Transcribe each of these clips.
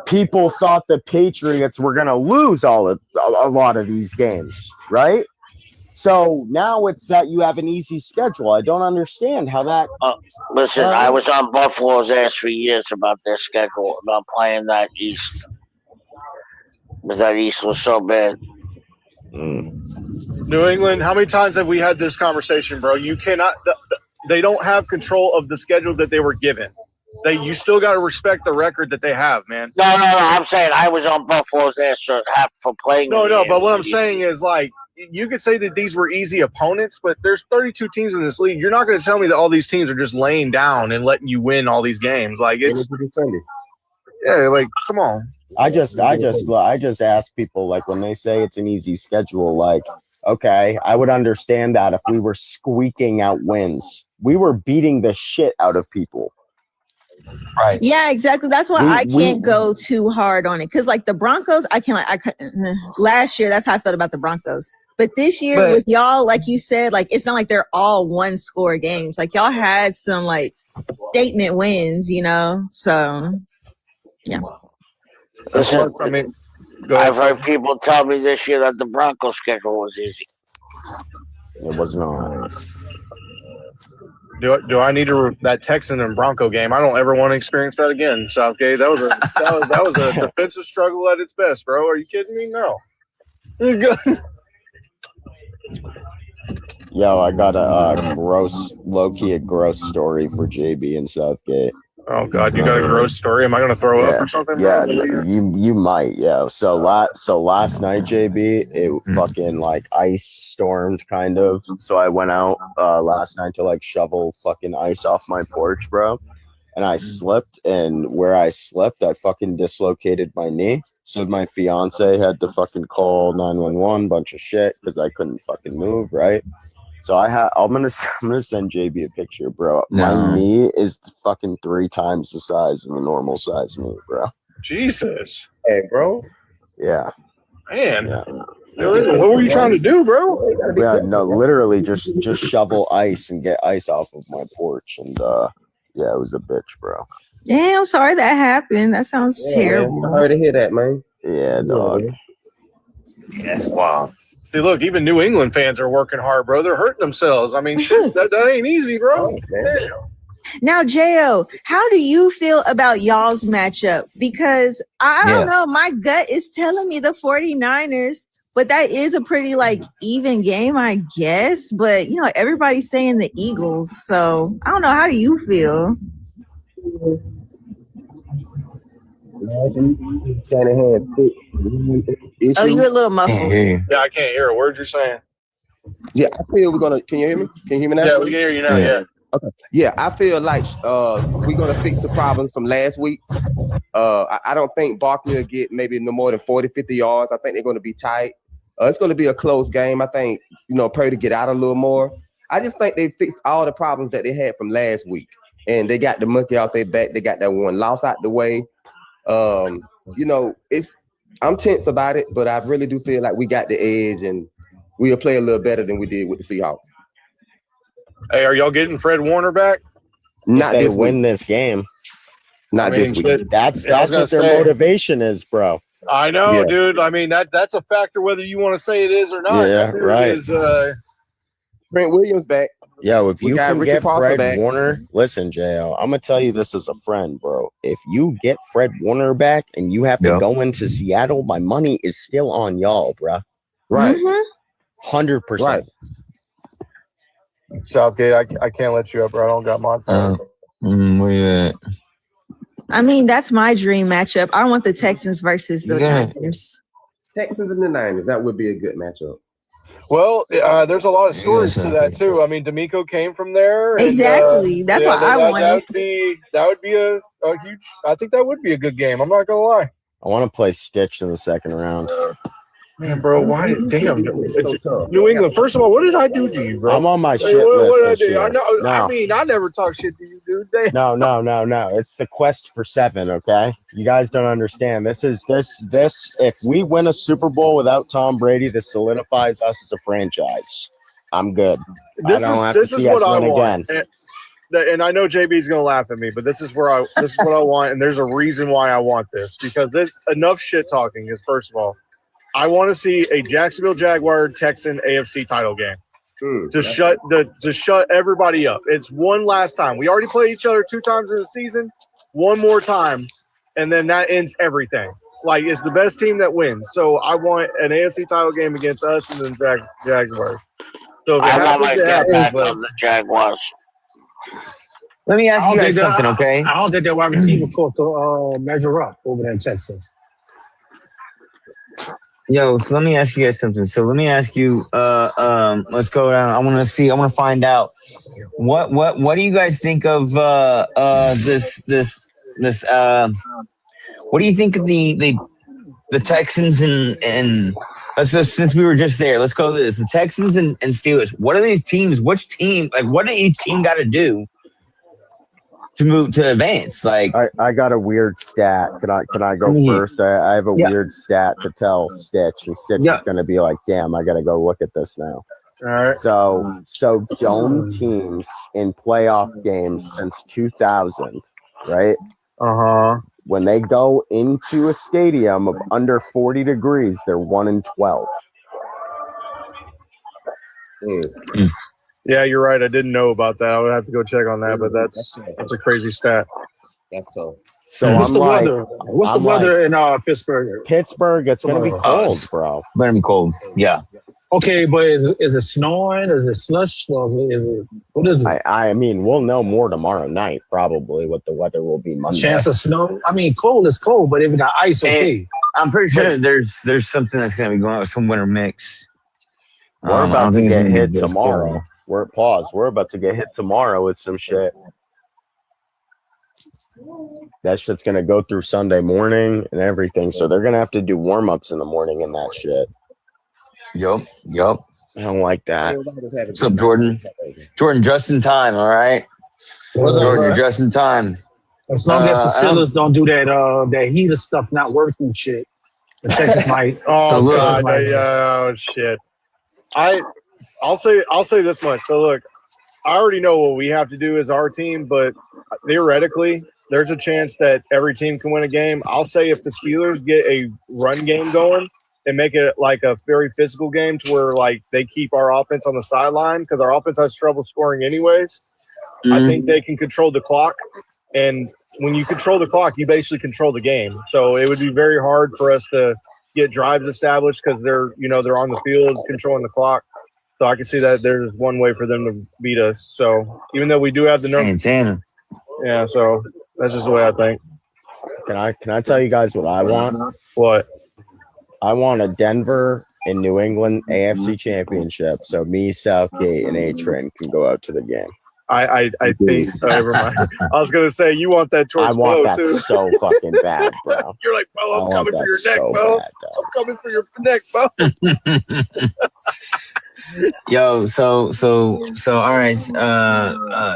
people thought the Patriots were going to lose a lot of these games, right? So now it's that you have an easy schedule. I don't understand how that. Listen, I was on Buffalo's ass for years about their schedule, about playing that East. Because that East was so bad. New England, how many times have we had this conversation, bro? You cannot. They don't have control of the schedule that they were given. You still got to respect the record that they have, man. No. I'm saying I was on Buffalo's ass for playing. No. But what I'm saying is, like, you could say that these were easy opponents, but there's 32 teams in this league. You're not going to tell me that all these teams are just laying down and letting you win all these games. Like, it's like, come on. I just ask people, like, when they say it's an easy schedule, like, okay, I would understand that if we were squeaking out wins. We were beating the shit out of people. Right. Yeah, exactly. That's why I can't go too hard on it. Because, like, the Broncos, last year, that's how I felt about the Broncos. But this year with y'all, like you said, like, it's not like they're all one-score games. Like, y'all had some, like, statement wins, you know? So, yeah. Listen, I've heard people tell me this year that the Broncos schedule was easy. It was not. Do I need that Texan and Bronco game? I don't ever want to experience that again, Southgate. That was a defensive struggle at its best, bro. Are you kidding me? No. Yo, I got a gross story for JB and Southgate. Oh God, you got a gross story? Am I gonna throw up or something? Yeah, you might. Yeah. So last night, JB, it fucking like ice stormed kind of. So I went out last night to like shovel fucking ice off my porch, bro. And I slipped, and where I slipped, I fucking dislocated my knee. So my fiance had to fucking call 911, bunch of shit, because I couldn't fucking move, right? So I'm gonna send JB a picture, bro. No. My knee is fucking 3 times the size of a normal size knee, bro. Jesus. Hey, bro. Yeah. Man. Yeah. What were you trying to do, bro? Yeah, no, literally just shovel ice and get ice off of my porch, and yeah, it was a bitch, bro. Yeah, I'm sorry that happened. That sounds terrible. Man. Sorry to hear that, man. Yeah, dog. Yeah, that's wild. See, look, even New England fans are working hard, bro. They're hurting themselves. I mean, shit, that ain't easy, bro. Oh, now, Jo, how do you feel about y'all's matchup? Because I don't know. My gut is telling me the 49ers, but that is a pretty, like, even game, I guess. But, you know, everybody's saying the Eagles. So, I don't know. How do you feel? Oh, you're a little muffled. Yeah, I can't hear a word you're saying. Yeah, I feel we're gonna. Can you hear me? Can you hear me now? Yeah, we can hear you now. Yeah. Okay. Yeah, I feel like we're gonna fix the problems from last week. I don't think Barkley will get maybe no more than 40, 50 yards. I think they're gonna be tight. It's gonna be a close game. I think Purdy get out a little more. I just think they fixed all the problems that they had from last week, and they got the monkey off their back. They got that one loss out the way. I'm tense about it, but I really do feel like we got the edge and we'll play a little better than we did with the Seahawks. Hey, are y'all getting Fred Warner back? Not if they win this game. Not this week. That's what their motivation is, bro. I know, dude. I mean, that's a factor whether you want to say it is or not. Yeah, right. Trent Williams back. Yo, if you can get Fred Warner, listen, Jo, I'm gonna tell you this as a friend, bro. If you get Fred Warner back and you have to go into Seattle, my money is still on y'all, bro. Right, 100%. Southgate, I can't let you up, bro. I don't got my time. Where you at? I mean, that's my dream matchup. I want the Texans versus the Niners. Texans and the Niners. That would be a good matchup. Well, there's a lot of stories to that too. I mean, D'Amico came from there. Exactly. That's what I wanted. That would be a huge. I think that would be a good game. I'm not gonna lie. I want to play Stitch in the second round. Man, bro, why? Damn, New England. First of all, what did I do to you, bro? I'm on my shit list. What did I do? I mean, I never talk shit to you, dude. Damn. No. It's the quest for 7. Okay, you guys don't understand. This. If we win a Super Bowl without Tom Brady, this solidifies us as a franchise. I'm good. I don't have to see us win again. and I know JB's gonna laugh at me, but this is what I want, and there's a reason why I want this because there's enough shit talking. Is first of all, I want to see a Jacksonville Jaguar Texan AFC title game to shut everybody up. It's one last time. We already played each other 2 times in the season. One more time, and then that ends everything. Like it's the best team that wins. So I want an AFC title game against us and then Jaguars. So if it I want happens, my it get happens, back but- on the Jaguars. Let me ask you guys something, I okay? don't think that wide receiver court could measure up over there in Texas. Yo, so let me ask you guys something. So let me ask you, let's go down. I want to find out what do you guys think of this what do you think of the Texans and let's just, since we were just there, let's go to this. The Texans and Steelers. What are these teams? Which team, like what do each team got to do to move to advance? Like I got a weird stat. Can I go first? I have a weird stat to tell Stitch, and Stitch is going to be like, "Damn, I got to go look at this now." All right. So dome teams in playoff games since 2000, right? When they go into a stadium of under 40 degrees, they're 1-12. Yeah, you're right. I didn't know about that. I would have to go check on that, but that's a crazy stat. That's tough. So What's I'm the like, weather? What's the weather in Pittsburgh? Pittsburgh, it's gonna be cold, bro. gonna be cold. Yeah. Okay, but is it snowing? Is it slush? Or what is it? I mean, we'll know more tomorrow night, probably, what the weather will be Monday. Chance of snow? I mean, cold is cold, but if it got ice, okay. I'm pretty sure there's something that's gonna be going on with some winter mix. We're I about don't to think it's get gonna be hit this tomorrow. cold. We're about to get hit tomorrow with some shit. That shit's gonna go through Sunday morning and everything. So they're gonna have to do warm-ups in the morning and that shit. Yup. I don't like that. What's up, Jordan? Jordan, just in time, all right? Jordan, you're just in time. As long as the Steelers don't do that heater stuff not working shit, the Texas might. Oh So God! Oh shit! I'll say this much. So look, I already know what we have to do as our team, but theoretically, there's a chance that every team can win a game. I'll say if the Steelers get a run game going and make it like a very physical game to where like they keep our offense on the sideline because our offense has trouble scoring anyways. I think they can control the clock, and when you control the clock, you basically control the game. So it would be very hard for us to get drives established because they're on the field controlling the clock. So I can see that there's one way for them to beat us. So even though we do have the number, Santana. yeah. So that's just the way I think. Can I tell you guys what I want? What? I want a Denver and New England AFC championship. So me, Southgate, and A-Train can go out to the game. I think. Never mind. I was gonna say you want that towards I want Bo that too. so fucking bad, bro. You're like, Bo, I I'm want coming for that your neck, so Bo. bad, dog. I'm coming for your neck, Bo. Yo, so all right,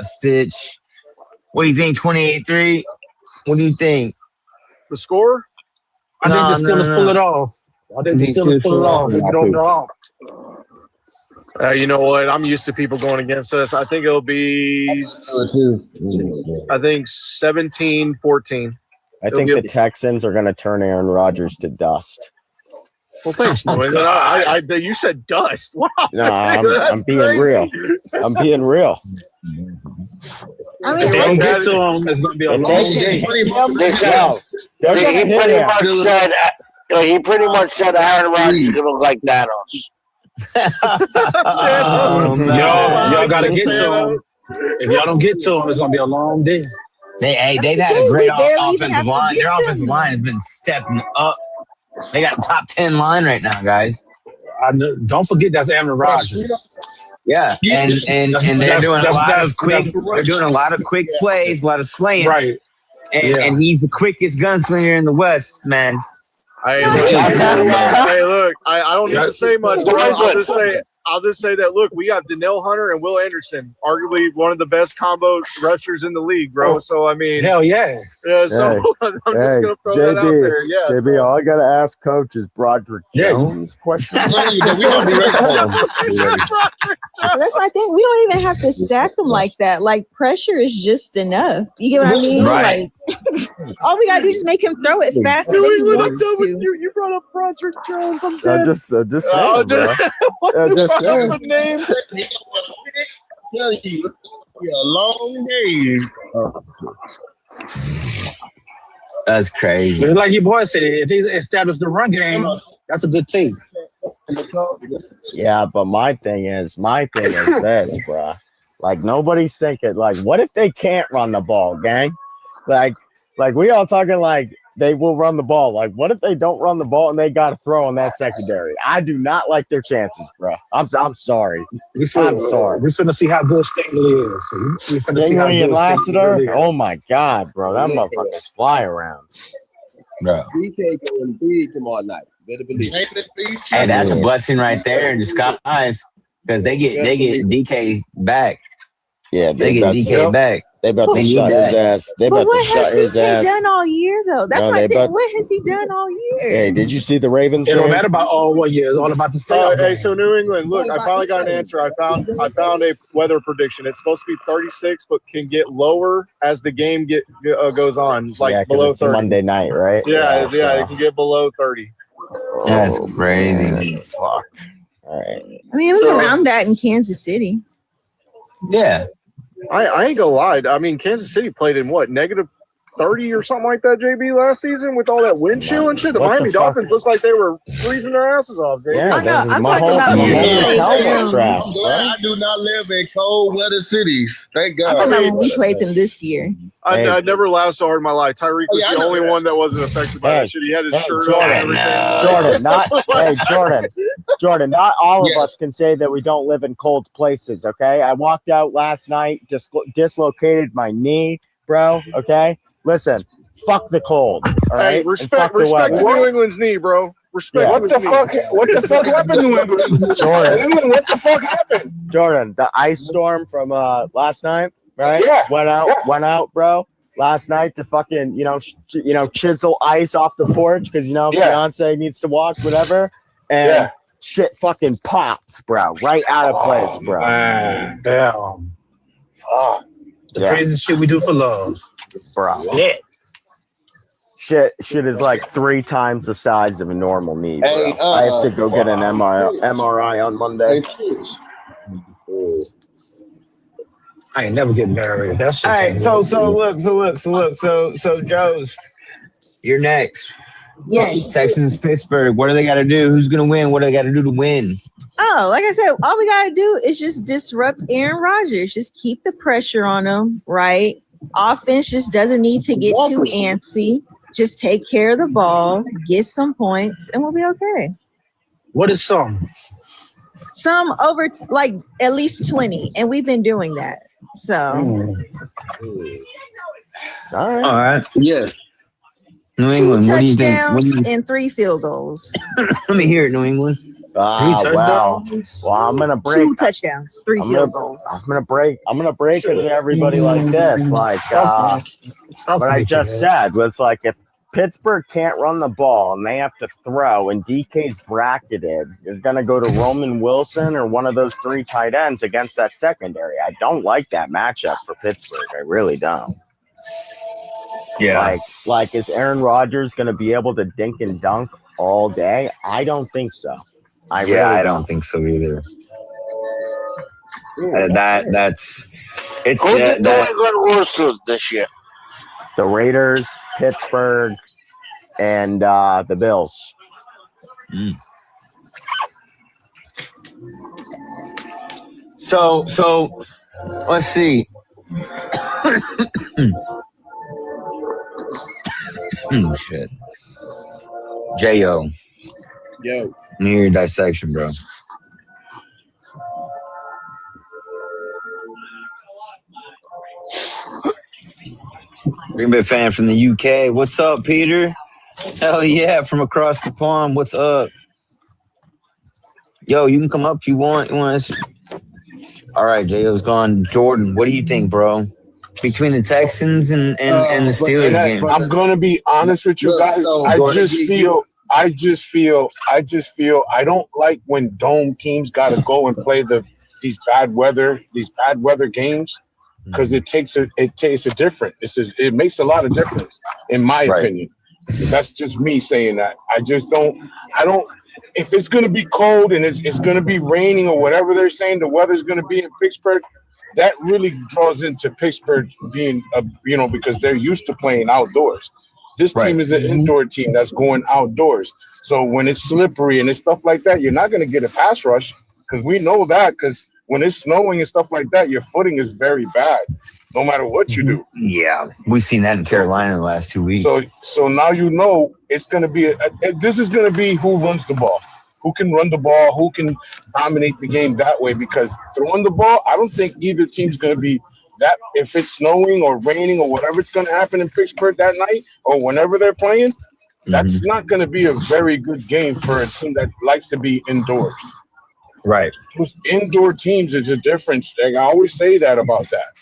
Stitch. What do you think? 28-3? What do you think? The score? I think the Steelers pull it off. I think the Steelers pull it off. They get over the hump. You know what? I'm used to people going against us. I think it'll be. I think 17-14. I think the Texans are going to turn Aaron Rodgers to dust. Well, thanks, New England. You said dust. Wow. No, I'm being crazy. real. I'm being real. I If they mean, don't get to them, it's going to be a long day. He pretty much said Aaron Rodgers is gonna look like Thanos. Y'all got to get to them. If y'all don't get to them, it's going to be a long day. They've had a great We barely even offensive have to line. get Their to offensive them. line has been stepping up. They got top 10 line right now, guys. Don't forget that's Aaron Rodgers. Yeah, and they're doing a lot of quick. that's They're doing a lot of quick plays, a lot of slants. Right. And he's the quickest gunslinger in the West, man. Hey, look, I don't need to say much, bro. I'll just say that. Look, we got Danielle Hunter and Will Anderson, arguably one of the best combo rushers in the league, bro. So I mean, hell yeah. So I'm just gonna throw that out there. Yeah, JB, all I gotta ask Coach is Broderick Yeah. Jones question. We gonna be ready for him. That's my thing. We don't even have to stack them like that. Like pressure is just enough. You get what I mean? Right. Like all we gotta do is make him throw it faster than he wants to. You brought up Broderick Jones. I'm I'm dead. just saying, bro. I'm just saying. What name? Tell you, a long day. That's crazy. It's like your boy said, if they establish the run game, that's a good team. Yeah, but my thing is this, bro. Like nobody's thinking, like, what if they can't run the ball, gang? Like we all talking like they will run the ball. Like, what if they don't run the ball and they got to throw in that secondary? I do not like their chances, bro. I'm sorry. I'm sorry. We're finna see how good Stingley is. We're finna see how Stingley and good Lassiter. really is. Oh my God, bro, that motherfuckers fly around. Bro. DK going big tomorrow night. Better believe it. Hey, that's a blessing right there in disguise because they get DK back. Yeah, They get DK back. They about to They need shut his that. ass. They But about to what shut has his DK ass. done all year though? That's No, my they thing. about- What has he done all year? Hey, did you see the Ravens It don't game? matter about all 1 year. It's all about the playoff Hey, game. so New England, look, I finally got an answer. I found a weather prediction. It's supposed to be 36, but can get lower as the game goes on, like Yeah, 'cause below it's 30. Monday night, right? Yeah, so- it can get below 30. That's Oh, crazy. man, fuck. All right. I mean, it was around that in Kansas City. Yeah. I ain't gonna lie. I mean, Kansas City played in what, negative 30 or something like that, JB, last season with all that wind chill and shit. The What the Miami fuck? Dolphins looks like they were freezing their asses off, JB. Yeah, I know, this is I'm my talking whole about when we played helmet them. strap. I'm glad I do not live in cold weather cities. Thank I'm God. talking about when we played them this year. I never laughed so hard in my life. Tyreek was Yeah, I the know only that. one that wasn't affected by Hey, that shit. He had his hey, shirt Jordan, on and everything. Jordan, not all of Yes. us can say that we don't live in cold places, okay? I walked out last night, dislocated my knee, bro, okay? Listen, fuck the cold, all right? Hey, And respect fuck the to weather. New England's knee, bro. Respect Yeah. to What his the knee. fuck? What the fuck happened to him? Jordan, What the fuck happened? Jordan, the ice storm from last night, right? Yeah. Went out, bro. Last night to fucking, chisel ice off the porch because Yeah. fiance needs to walk, whatever. And Yeah. shit fucking popped, bro. Right out of place, bro. Man, damn. Fuck. The Yeah. crazy shit we do for love. Bro. Yeah. Shit is like 3 times the size of a normal knee, bro. Hey, I have to go get an MRI on Monday. I ain't never getting married. That's All right. So Joe's, you're next. Yes. Texans, Pittsburgh. What do they got to do? Who's gonna win? What do they got to do to win? Oh, like I said, all we gotta do is just disrupt Aaron Rodgers. Just keep the pressure on him, right? Offense just doesn't need to get too antsy. Just take care of the ball, get some points, and we'll be okay. What is some? Some over like at least 20, and we've been doing that. So All right. All right. Yes. New 2 England. What do you think? touchdowns and 3 field goals. Let me hear it, New England. Ah, wow. Well, I'm gonna break. 2 touchdowns, 3 I'm field gonna, goals. I'm gonna break it to everybody like this. Like what I just said was like if Pittsburgh can't run the ball and they have to throw and DK's bracketed, you're gonna go to Roman Wilson or one of those 3 tight ends against that secondary. I don't like that matchup for Pittsburgh. I really don't. Yeah. Like is Aaron Rodgers gonna be able to dink and dunk all day? I don't think so. I don't think so either. That's it's Who did New that. England lose to this year? The Raiders, Pittsburgh, and the Bills. So let's see. Shit. J.O. Yo. Near your dissection, bro. Green Bay fan from the UK. What's up, Peter? Hell yeah, from across the pond. What's up? Yo, you can come up if you want. All right, J.O.'s gone. Jordan, what do you think, bro? Between the Texans and the Steelers game. I'm gonna be honest with you guys. I just feel I don't like when dome teams gotta go and play these bad weather games because it makes a lot of difference in my opinion. That's just me saying that. I don't if it's gonna be cold and it's gonna be raining or whatever they're saying the weather's gonna be in Pittsburgh. That really draws into Pittsburgh being, because they're used to playing outdoors. This team is an indoor team that's going outdoors. So when it's slippery and it's stuff like that, you're not going to get a pass rush because we know that because when it's snowing and stuff like that, your footing is very bad no matter what you do. Yeah, we've seen that in Carolina in the last 2 weeks. So now it's going to be this is going to be who runs the ball. Who can run the ball, who can dominate the game that way. Because throwing the ball, I don't think either team's going to be that. If it's snowing or raining or whatever's going to happen in Pittsburgh that night or whenever they're playing, that's not going to be a very good game for a team that likes to be indoors. Right. Those indoor teams is a difference. I always say that about that.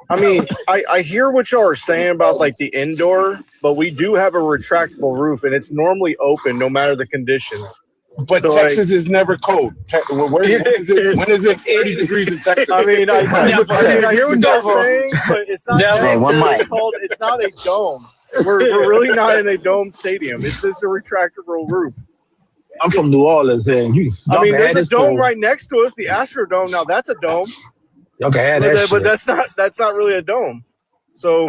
I mean, I hear what y'all are saying about like the indoor, but we do have a retractable roof and it's normally open no matter the conditions. But so Texas is never cold. When is it 30 degrees in Texas? I mean, I hear what y'all saying, but it's not necessarily cold. It's not a dome. We're really not in a dome stadium. It's just a retractable roof. I'm from New Orleans, and there's a dome right next to us, the Astrodome. Now that's a dome. Okay, but that's not really a dome. So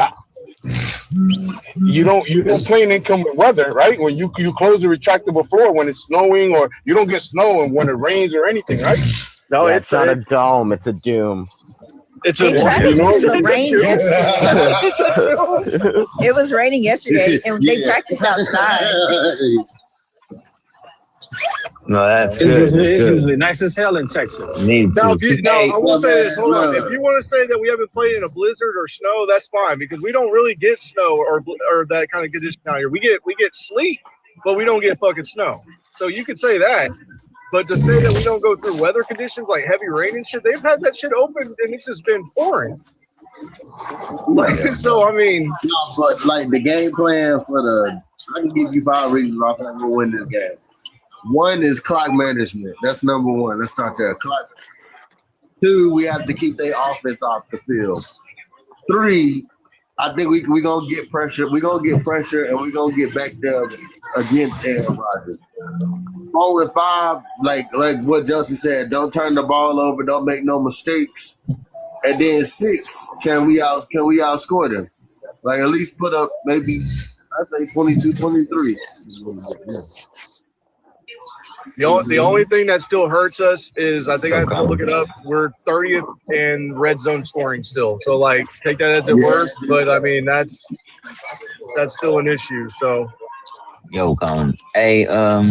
you don't play in inclement weather, right? When you close the retractable floor when it's snowing, or you don't get snow and when it rains or anything, right? No, it's not a dome. It's a doom. It's a rain. It was raining yesterday, and they practiced outside. No, that's good. It's usually nice as hell in Texas. Now, I will say this. Hold on. If you want to say that we haven't played in a blizzard or snow, that's fine because we don't really get snow or that kind of condition out here. We get sleet, but we don't get fucking snow. So you could say that. But to say that we don't go through weather conditions like heavy rain and shit, they've had that shit open and it's just been pouring. So I mean, no, but like the game plan I can give you 5 reasons why I'm gonna win this game. One is clock management. That's number one. Let's start there. Clock. 2, we have to keep their offense off the field. 3, I think we're going to get pressure. We're going to get pressure, and we're going to get back there against Aaron Rodgers. 4 and 5, like what Justin said, don't turn the ball over. Don't make no mistakes. And then 6, can we outscore them? Like at least put up maybe, I think 22-23. The only thing that still hurts us is I think I have to look it up. We're 30th in red zone scoring still. So like take that as it were. But I mean that's still an issue. So yo, Colin. Hey, yo,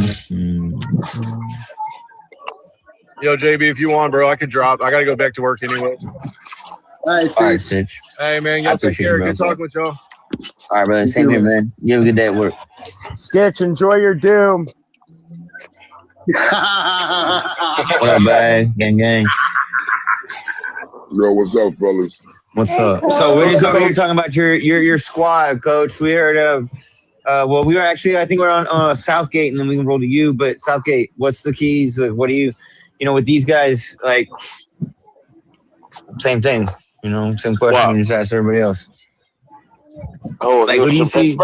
JB, if you want, bro, I could drop. I gotta go back to work anyway. All right, Stitch. Hey man, y'all take care. Good talking with y'all. All right, brother. Same here, man. You have a good day at work. Stitch, enjoy your doom. What up, bag? Gang, gang. Yo, what's up, fellas? What's up? So we're talking about your squad, coach. We heard of. Well, we were actually. I think we're on Southgate, and then we can roll to you. But Southgate, what's the keys? What do you with these guys? Like, same thing. Same question you just asked everybody else. Oh, like, what do you see?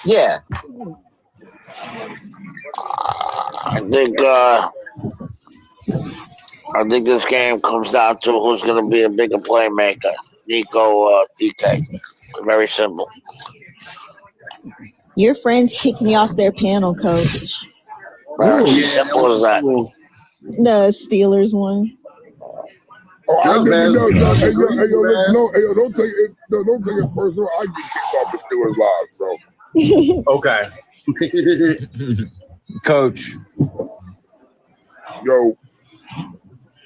Yeah. I think this game comes down to who's going to be a bigger playmaker. Nico, DK. Very simple. Your friends kicked me off their panel, coach. Simple as that. The Steelers one. Oh, I know, don't take it personal. I get kicked off the Steelers live, so. Okay. Coach. Yo.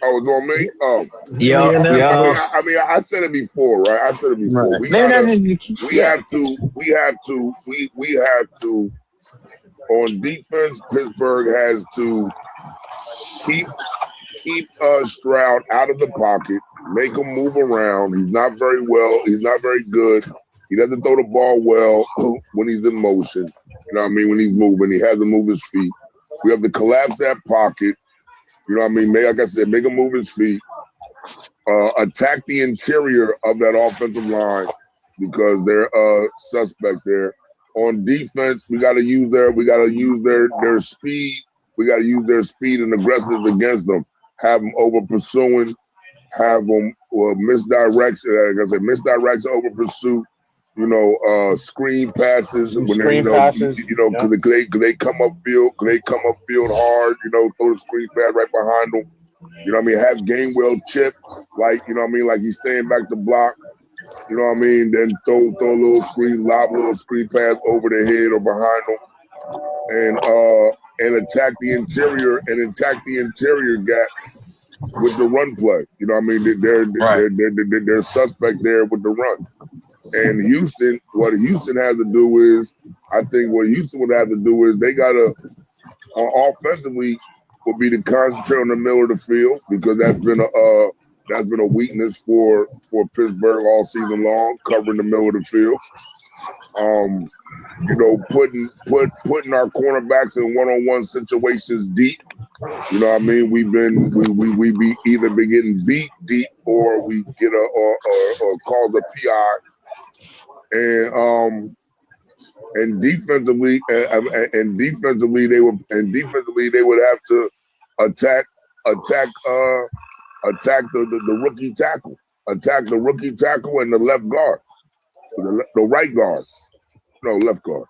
Oh, it's on me? Yeah. I mean, I said it before, right? Right. We have to On defense, Pittsburgh has to keep Stroud out of the pocket, make him move around. He's not very good. He doesn't throw the ball well when he's in motion. You know what I mean? When he's moving, he has to move his feet. We have to collapse that pocket. You know what I mean? Like I said, make him move his feet. Attack the interior of that offensive line because they're suspect there. On defense, we got to use their speed. We got to use their speed and aggressiveness against them. Have them over pursuing. Have them misdirection. Like I said, misdirection over pursuit. You know, screen passes when they passes. Because they come upfield. They come upfield hard. You know, throw the screen pass right behind them. You know what I mean? Have Gainwell chip, like, you know what I mean? Like he's staying back to block. You know what I mean? Then throw a little screen, lob a little screen pass over the head or behind them. And attack the interior gaps with the run play. You know what I mean? They're suspect there with the run. And Houston, what Houston has to do is, I think what Houston would have to do is they gotta offensively will be to concentrate on the middle of the field because that's been a weakness for Pittsburgh all season long, covering the middle of the field. You know, putting our cornerbacks in one-on-one situations deep. You know what I mean? We be either been getting beat deep or we get or cause a PI. And defensively they would have to attack the rookie tackle, attack the rookie tackle and the left guard, the right guard, no left guard.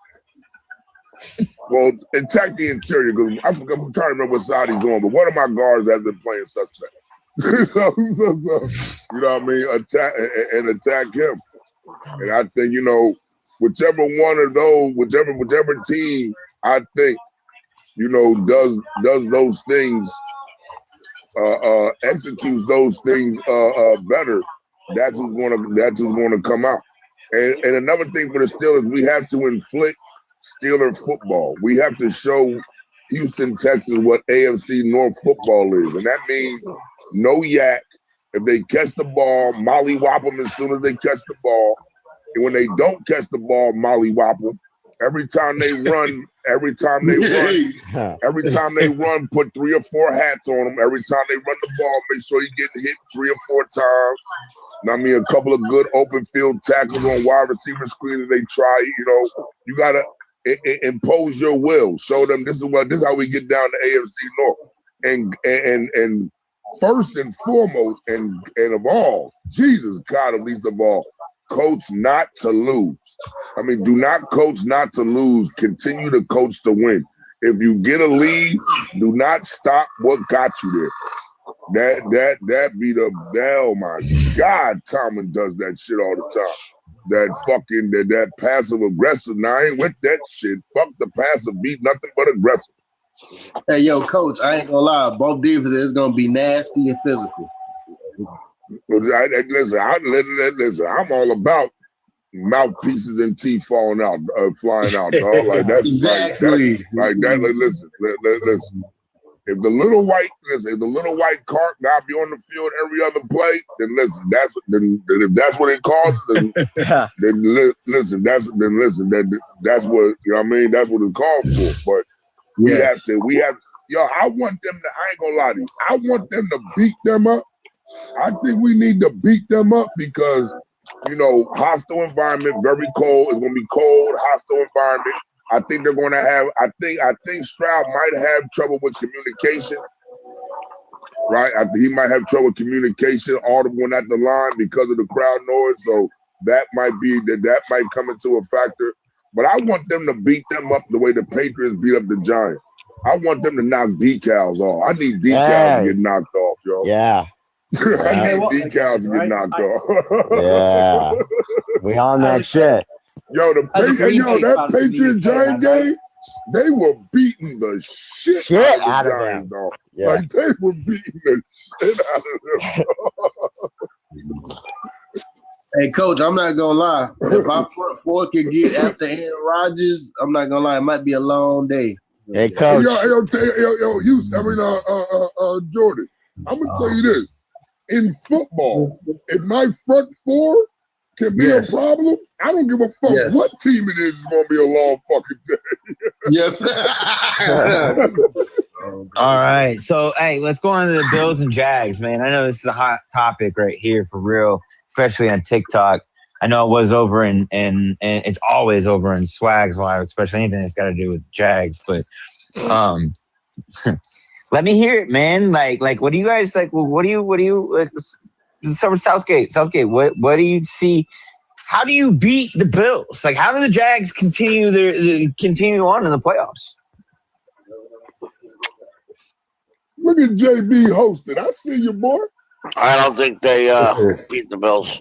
Well, attack the interior because I'm trying to remember what side he's on, but one of my guards has been playing suspect. so, you know what I mean? Attack him, and I think whichever one of those, whichever team, I think, does those things, executes those things better. That's who's going to come out. And another thing for the Steelers, we have to inflict Steeler football. We have to show Houston, Texas what AFC North football is, and that means no yak. If they catch the ball, mollywop them as soon as they catch the ball. And when they don't catch the ball, mollywop them. Every time they run, put 3 or 4 hats on them. Every time they run the ball, make sure you get hit 3 or 4 times. I mean, a couple of good open field tackles on wide receiver screens. They try, you gotta impose your will. Show them this is how we get down to AFC North. And first and foremost, and of all, Jesus God, at least of all, coach not to lose. I mean, do not coach not to lose. Continue to coach to win. If you get a lead, do not stop what got you there. That be oh my God, Tomlin does that shit all the time. That passive aggressive. Now I ain't with that shit. Fuck the passive, be nothing but aggressive. Hey, yo, coach, I ain't gonna lie. Both defenses is gonna be nasty and physical. Listen, I'm all about mouthpieces and teeth flying out, dog. Like that's exactly like that. Like, listen. If the little white cart gotta be on the field every other play, then listen. If that's what it costs, then listen. That's what you know what I mean. That's what it's called for. But we have. Yo, I want them to. I ain't gonna lie to you. I want them to beat them up. I think we need to beat them up because, hostile environment, very cold. It's going to be cold, hostile environment. I think they're going to have. I think Stroud might have trouble with communication. Right, he might have trouble with communication, audible at the line because of the crowd noise. So that might come into a factor. But I want them to beat them up the way the Patriots beat up the Giants. I want them to knock decals off. I need decals to get knocked off, yo. Yeah. I need decals to get knocked off. Yeah. We on that shit. Yo, that Patriot Giant game, they were beating the shit out of the Giants, dog. Yeah. Like, they were beating the shit out of them. Hey, Coach, I'm not gonna lie. If my front four can get after Aaron Rodgers, I'm not gonna lie. It might be a long day. Hey, Coach. Yo, Houston. I mean, Jordan. I'm gonna tell you this: in football, if my front four can be a problem, I don't give a fuck what team it is. It's gonna be a long fucking day. Yes. All right. So, hey, let's go on to the Bills and Jags, man. I know this is a hot topic right here for real, especially on TikTok. I know it was over and it's always over in Swag's Live, especially anything that's got to do with Jags. But let me hear it, man. Like, what do you guys like? What do you start with Southgate? What do you see? How do you beat the Bills? Like, how do the Jags continue on in the playoffs? Look at JB hosting. I see you, boy. I don't think they beat the Bills.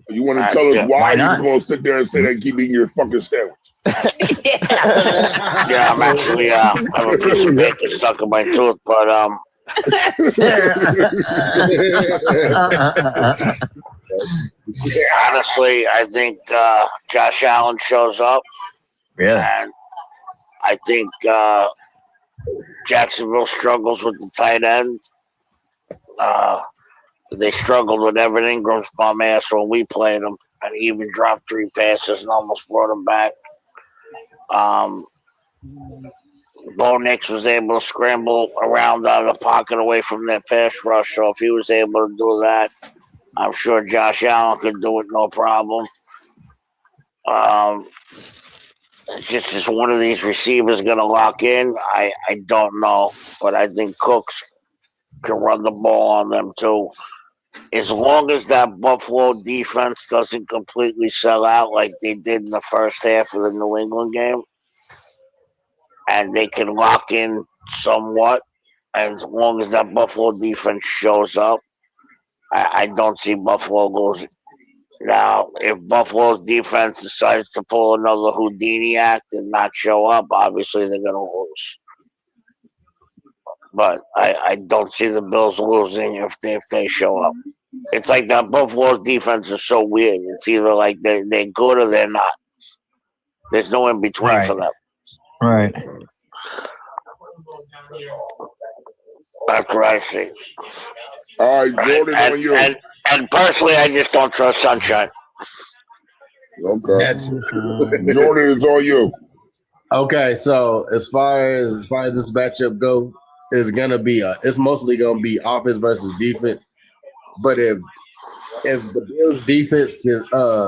You want to tell us why? You're just going to sit there and say that keep eating your fucking sandwich. Yeah, I'm actually I have a piece of bacon stuck in my tooth, but honestly, I think Josh Allen shows up. Yeah. And I think Jacksonville struggles with the tight end. They struggled with Evan Ingram's bum ass when we played him, and he even dropped 3 passes and almost brought him back. Bo Nix was able to scramble around out of the pocket away from their pass rush, so if he was able to do that, I'm sure Josh Allen could do it no problem. It's just one of these receivers going to lock in. I don't know, but I think Cooks can run the ball on them too. As long as that Buffalo defense doesn't completely sell out like they did in the first half of the New England game, and they can lock in somewhat, and as long as that Buffalo defense shows up, I don't see Buffalo losing. Now, if Buffalo's defense decides to pull another Houdini act and not show up, obviously they're going to lose. But I don't see the Bills losing if they show up. It's like that Buffalo's defense is so weird. It's either like they're good or they're not. There's no in between for them. Right. That's what I see. All right, Jordan, on you. And personally, I just don't trust Sunshine. Okay. Jordan, it's on you. Okay, so as far as this matchup goes, it's mostly gonna be offense versus defense. But if the Bills defense can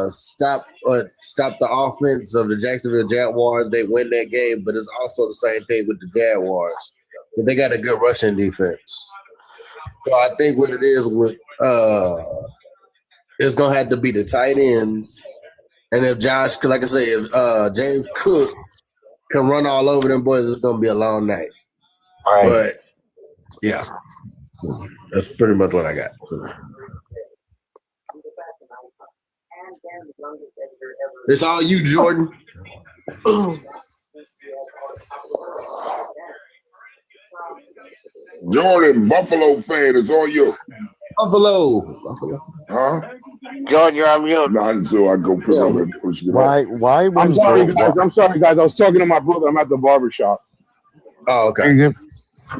stop the offense of the Jacksonville Jaguars, they win that game. But it's also the same thing with the Jaguars. They got a good rushing defense. So I think what it is with it's gonna have to be the tight ends, and if Josh, like I say, if James Cook can run all over them boys, it's gonna be a long night. All right. But yeah, that's pretty much what I got. It's all you, Jordan. Jordan, Buffalo fan, it's on you. Buffalo. Huh? Jordan, you're on mute. Not until I go pick up Why? I'm sorry, guys. I was talking to my brother. I'm at the barbershop. Oh, okay.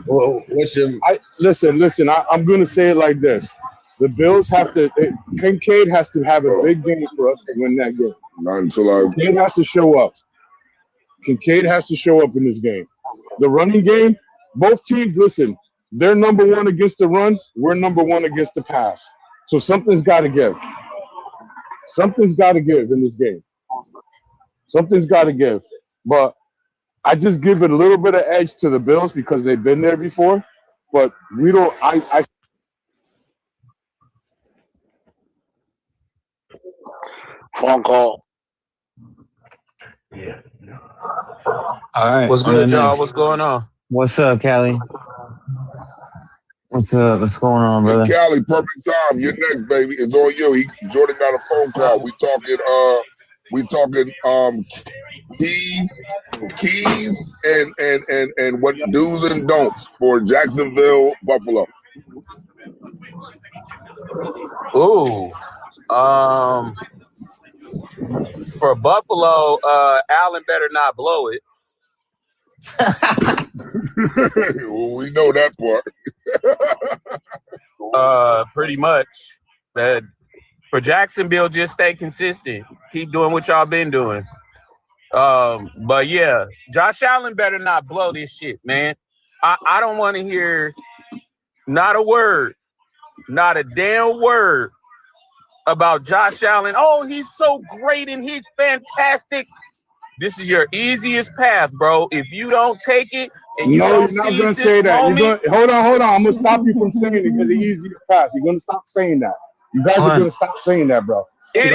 Well, what's your? Listen. I'm going to say it like this: the Bills have to. Kincaid has to have a big game for us to win that game. Not until Kincaid has to show up. Kincaid has to show up in this game. The running game. Both teams, listen. They're number one against the run. We're number one against the pass. So something's got to give. Something's got to give in this game. Something's got to give. But I just give it a little bit of edge to the Bills because they've been there before. But we don't. I phone call. Yeah. All right. What's good, y'all? What's going on? What's up, Callie? What's up? What's going on, brother? Hey, Callie, perfect time. You're next, baby. It's on you. Jordan got a phone call. We talking keys and what do's and don'ts for Jacksonville, Buffalo. Ooh. For Buffalo, Allen better not blow it. Well, we know that part. Pretty much. For Jacksonville, just stay consistent. Keep doing what y'all been doing. But yeah, Josh Allen better not blow this shit, man. I don't want to hear not a word, not a damn word about Josh Allen. Oh, he's so great and he's fantastic. This is your easiest path, bro. If you don't take it, and you're not going to say that. Hold on. I'm going to stop you from saying it because the easiest path. You're going to stop saying that. You guys are going to stop saying that, bro. It is.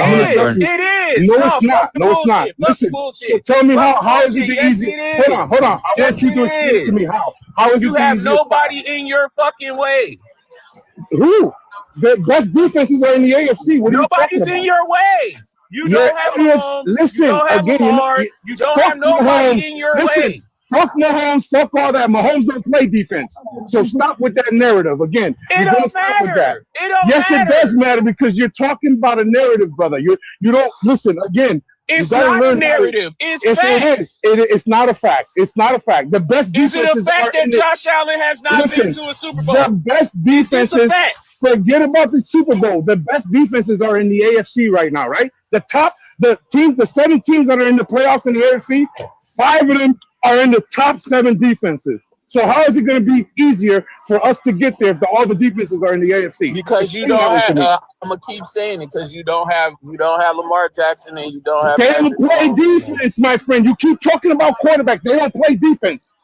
No, it's not. No, it's not. Listen, so tell me how is it the easiest? Hold on. I want you to explain to me how. How is it the easiest? You have nobody in your fucking way. Who? The best defenses are in the AFC. What are you talking about? Nobody's in your way. You don't have Mahomes. Listen, you don't have Lamar. You don't have nobody in your way. Fuck Mahomes, fuck all that. Mahomes don't play defense. So stop with that narrative. Again, you're going to stop with that. Yes, it does matter because you're talking about a narrative, brother. You don't listen. Again, it's not a narrative. It's fact. It is. It's not a fact. It's not a fact. The best defenses is it a fact that Josh Allen has not been to a Super Bowl? The best defenses. Forget about the Super Bowl. The best defenses are in the AFC right now, right? The 7 teams that are in the playoffs in the AFC, 5 of them are in the top 7 defenses. So how is it going to be easier for us to get there if all the defenses are in the AFC? Because you don't have. I'm gonna keep saying it because you don't have Lamar Jackson and you don't have. They don't play defense, my friend. You keep talking about quarterback. They don't play defense.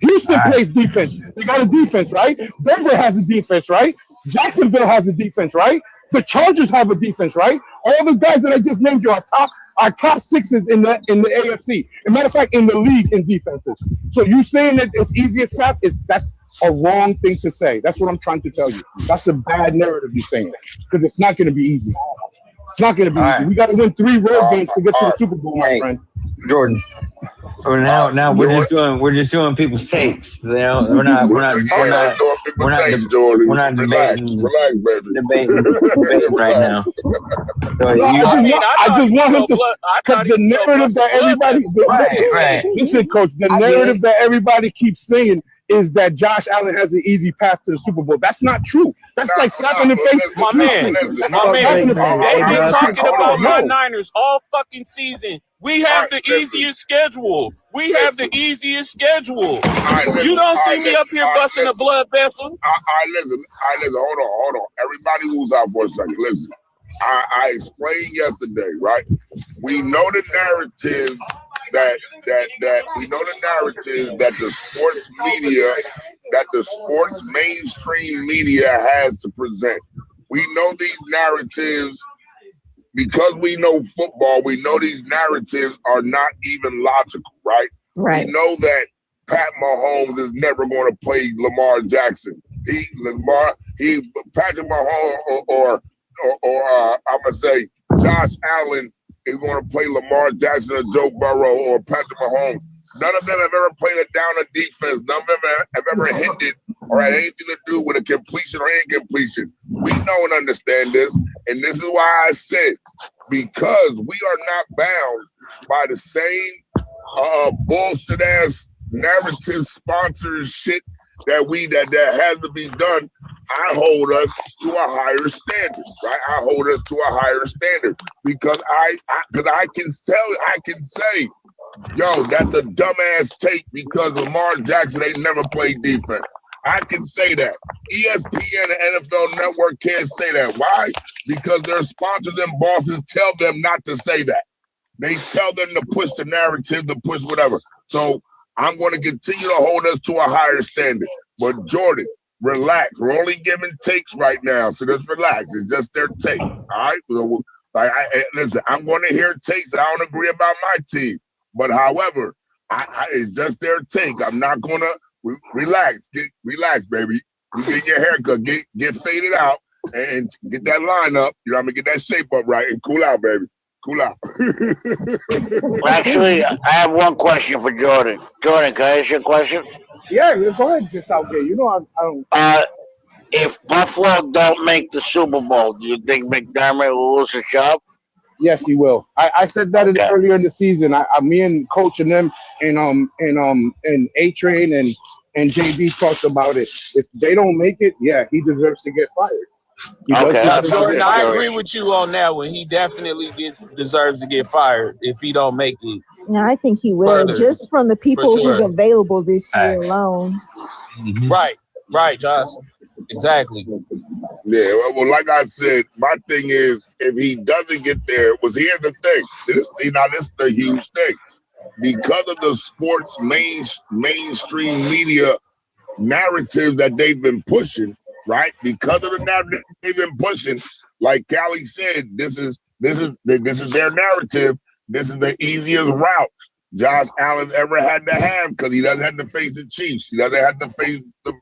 Houston plays defense. They got a defense, right? Denver has a defense, right? Jacksonville has a defense, right? The Chargers have a defense, right? All the guys that I just named you are top 6s in the AFC. As a matter of fact, in the league in defenses. So you saying that it's easiest path that's a wrong thing to say. That's what I'm trying to tell you. That's a bad narrative you're saying because it's not going to be easy. It's not going to be easy. We got to win 3 road games to get to the Super Bowl, my friend. Jordan. So now we're just doing people's takes. You know, we're not debating right now. So I just want him to, because the narrative that everybody listen, coach, the narrative that everybody keeps saying is that Josh Allen has an easy path to the Super Bowl. That's not true. That's like slapping the face. My man. They've been talking about my Niners all fucking season. We have the easiest schedule. You don't see me up here busting a blood vessel. Listen. Hold on. Everybody moves out for a second. Listen, I explained yesterday, right? We know the narratives that the sports mainstream media has to present. We know these narratives. Because we know football, we know these narratives are not even logical, right? Right. We know that Pat Mahomes is never going to play Lamar Jackson. Patrick Mahomes or I'm gonna say Josh Allen is going to play Lamar Jackson or Joe Burrow or Patrick Mahomes. None of them have ever played a down a defense. None of them have ever hit it or had anything to do with a completion or incompletion. We know and understand this. And this is why I said, because we are not bound by the same bullshit ass narrative sponsors shit that has to be done. I hold us to a higher standard, right? I hold us to a higher standard because I can say, yo, that's a dumbass take because Lamar Jackson ain't never played defense. I can say that. ESPN and NFL Network can't say that. Why? Because their sponsors and bosses tell them not to say that. They tell them to push the narrative, to push whatever. So I'm going to continue to hold us to a higher standard. But Jordan, relax. We're only giving takes right now, so just relax. It's just their take. All right. So, listen, I'm going to hear takes that I don't agree about my team. But however, it's just their take. I'm not going to relax. Relax, baby. You get your haircut, get faded out, and get that line up. You know what I mean? Get that shape up right and cool out, baby. Cool out. Actually, I have one question for Jordan. Jordan, can I ask you a question? Yeah, go ahead, just out there. You know, I don't. If Buffalo don't make the Super Bowl, do you think McDermott will lose a job? Yes, he will. I said that earlier in the season. Me and Coach and them and A Train and JB talked about it. If they don't make it, yeah, he deserves to get fired. Jordan, I agree with you on that one. He definitely deserves to get fired if he don't make it. No, I think he will, just from the people who's available this year alone. Right, Josh. Exactly. Yeah, well, like I said, my thing is, if he doesn't get there, here's the thing. This is the huge thing. Because of the sports mainstream media narrative that they've been pushing, right? Because of the narrative they've been pushing, like Callie said, this is their narrative. This is the easiest route Josh Allen ever had to have because he doesn't have to face the Chiefs. He doesn't have to face the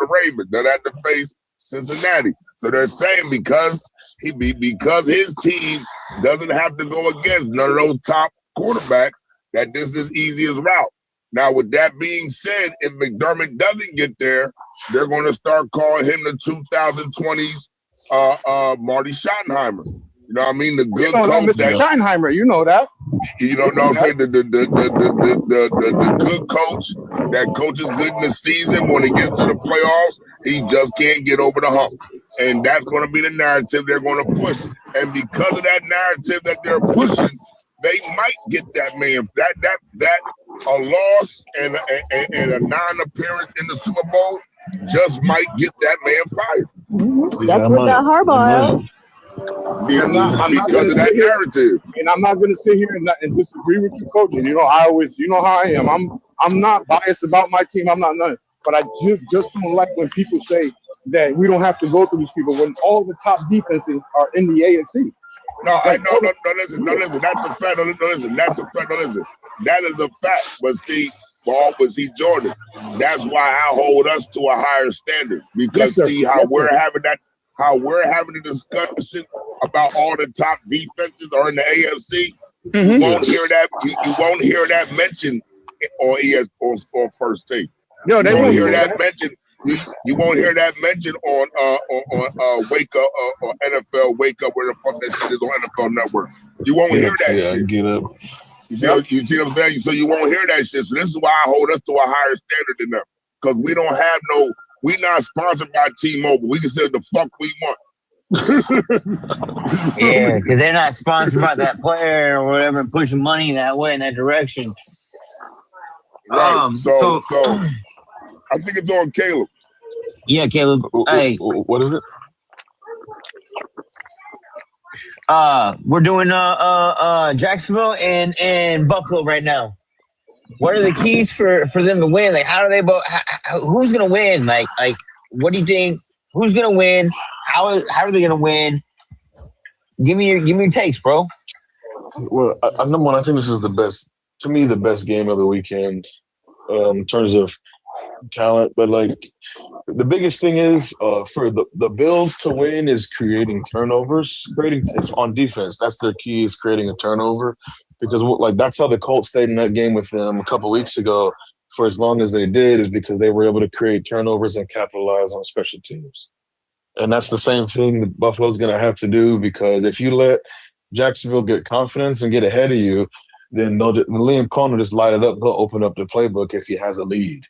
Ravens. Doesn't have to face Cincinnati. So they're saying because his team doesn't have to go against none of those top quarterbacks, that this is easiest route. Now, with that being said, if McDermott doesn't get there, they're going to start calling him the 2020s Marty Schottenheimer. You know what I mean? The good coach. Mr. Schottenheimer, you know that. You know what I'm saying? The good coach that coaches good in the season. When he gets to the playoffs, he just can't get over the hump. And that's going to be the narrative they're going to push. And because of that narrative that they're pushing, they might get that man. That a loss and a non-appearance in the Super Bowl just might get that man fired. That's what got Harbaugh out. I'm not because of that narrative. And I'm not going to sit here and disagree with you, Coach. And you know how I am. I'm not biased about my team. I'm not none. But I just don't like when people say that we don't have to go through these people when all the top defenses are in the AFC. No, listen. That's a fact. Listen, that's a fact. Listen, that is a fact. But see, Jordan, that's why I hold us to a higher standard because how we're having a discussion about all the top defenses are in the AFC. Mm-hmm. You won't hear that. You won't hear that mentioned on or First Take. No, they won't hear that mentioned. You won't hear that mentioned on Wake Up or NFL Wake Up, where the fuck that shit is on NFL Network. You won't hear that shit. Get up. You see what I'm saying? So you won't hear that shit. So this is why I hold us to a higher standard than them. Because we don't have we're not sponsored by T-Mobile. We can say the fuck we want. Yeah, because they're not sponsored by that player or whatever, and pushing money that way in that direction. Right. So I think it's on Caleb. Yeah, Caleb. Hey, what is it? We're doing Jacksonville and Buffalo right now. What are the keys for them to win? Like, how do they both? Who's gonna win? Like, what do you think? Who's gonna win? How are they gonna win? Give me your takes, bro. Well, number one, I think this is the best game of the weekend in terms of talent. But like, the biggest thing is for the Bills to win is creating turnovers. It's on defense. That's their key, is creating a turnover. Because like that's how the Colts stayed in that game with them a couple weeks ago for as long as they did, is because they were able to create turnovers and capitalize on special teams. And that's the same thing that Buffalo's going to have to do, because if you let Jacksonville get confidence and get ahead of you, then Liam Cohn will just light it up. He'll open up the playbook if he has a lead.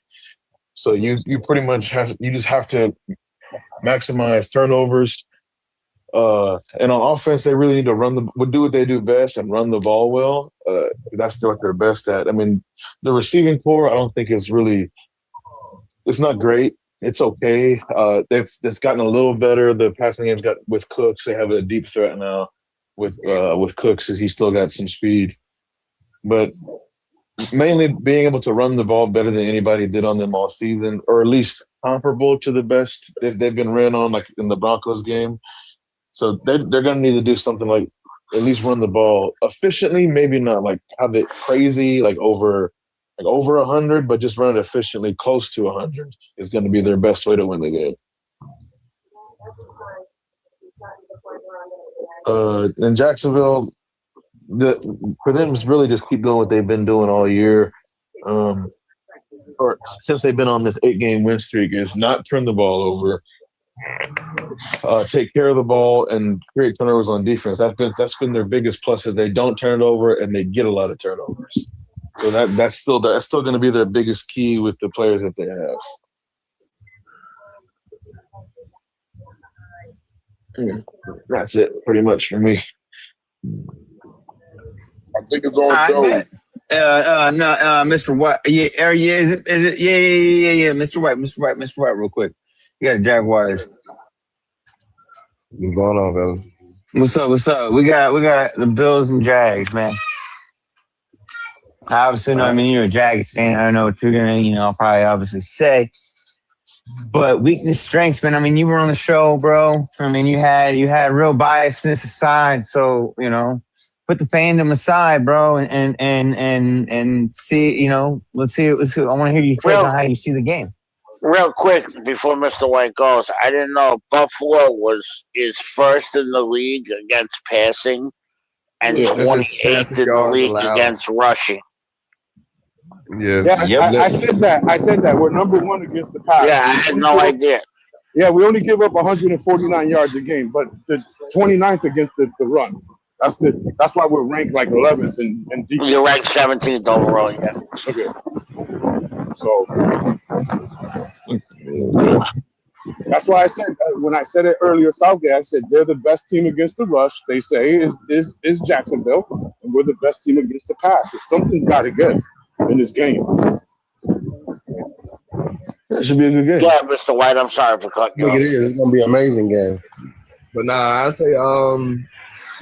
So you pretty much just have to maximize turnovers. And on offense, they really need to do what they do best and run the ball well. That's what they're best at. I mean, the receiving core, I don't think it's not great. It's okay. It's gotten a little better. The passing game's got with Cooks. They have a deep threat now with Cooks. He's still got some speed, but mainly being able to run the ball better than anybody did on them all season, or at least comparable to the best they've been ran on, like in the Broncos game. So they're going to need to do something like at least run the ball efficiently, maybe not like have it crazy, like over 100, but just run it efficiently, close to 100 is going to be their best way to win the game. In Jacksonville, for them is really just keep doing what they've been doing all year, or since they've been on this 8-game win streak, is not turn the ball over. take care of the ball and create turnovers on defense. That's been their biggest plus is they don't turn it over and they get a lot of turnovers. So that's still going to be their biggest key with the players that they have. That's it, pretty much for me. I think it's on Joe. No, Mr. White. Yeah, is it? Yeah. Mr. White, real quick. You got a Jaguars. What's going on, fellas? What's up? We got the Bills and Jags, man. I obviously know. I mean, you're a Jags fan. I don't know what you're gonna, probably obviously say. But weakness, strengths, man. I mean, you were on the show, bro. I mean, you had real biasness aside. So put the fandom aside, bro, and see. Let's see. I want to hear you talk about how you see the game. Real quick before Mr. White goes, I didn't know Buffalo is first in the league against passing and 28th in the league against rushing. Yeah. I said that. We're number one against the pass. Yeah, I had no idea. Yeah, we only give up 149 yards a game, but the 29th against the run. That's why we're ranked like 11th and you're ranked 17th overall. Yeah. Okay. So that's why I said when I said it earlier, Southgate, I said they're the best team against the rush. They say is Jacksonville, and we're the best team against the pass. So something's got to give in this game. That should be a good game. Yeah, Mr. White, I'm sorry for cutting you off. It is. It's gonna be an amazing game. But nah, I say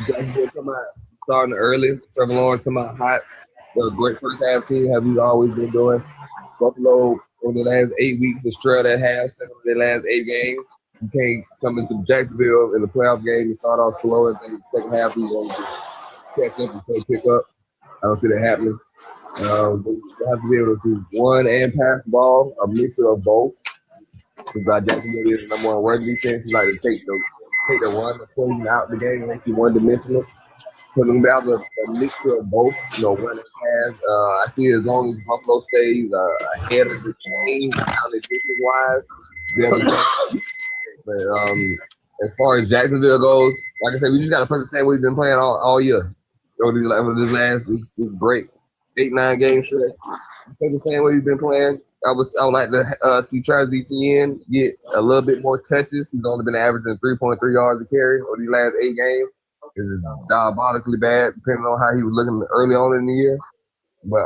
Jacksonville come out starting early. Trevor Lawrence come out hot. They're a great first half team. Have you always been doing? Buffalo over the last 8 weeks has trailed at half. 7 of their last 8 games. You can't come into Jacksonville in the playoff game and start off slow and think the second half you're going to catch up and play pick up. I don't see that happening. They have to be able to run and pass the ball, a mixture of both. Because Jacksonville is the number one run defense. You like to take the run, the poison out the game, make you one-dimensional. Put them down a mixture of both, run and pass. I see as long as Buffalo stays ahead of the game, wise. But as far as Jacksonville goes, like I said, we just got to play the same way we've been playing all year. This great 8-9 game stretch. Play the same way we've been playing. I would like to see Travis Etienne get a little bit more touches. He's only been averaging 3.3 yards a carry over these last 8 games. This is diabolically bad, depending on how he was looking early on in the year. But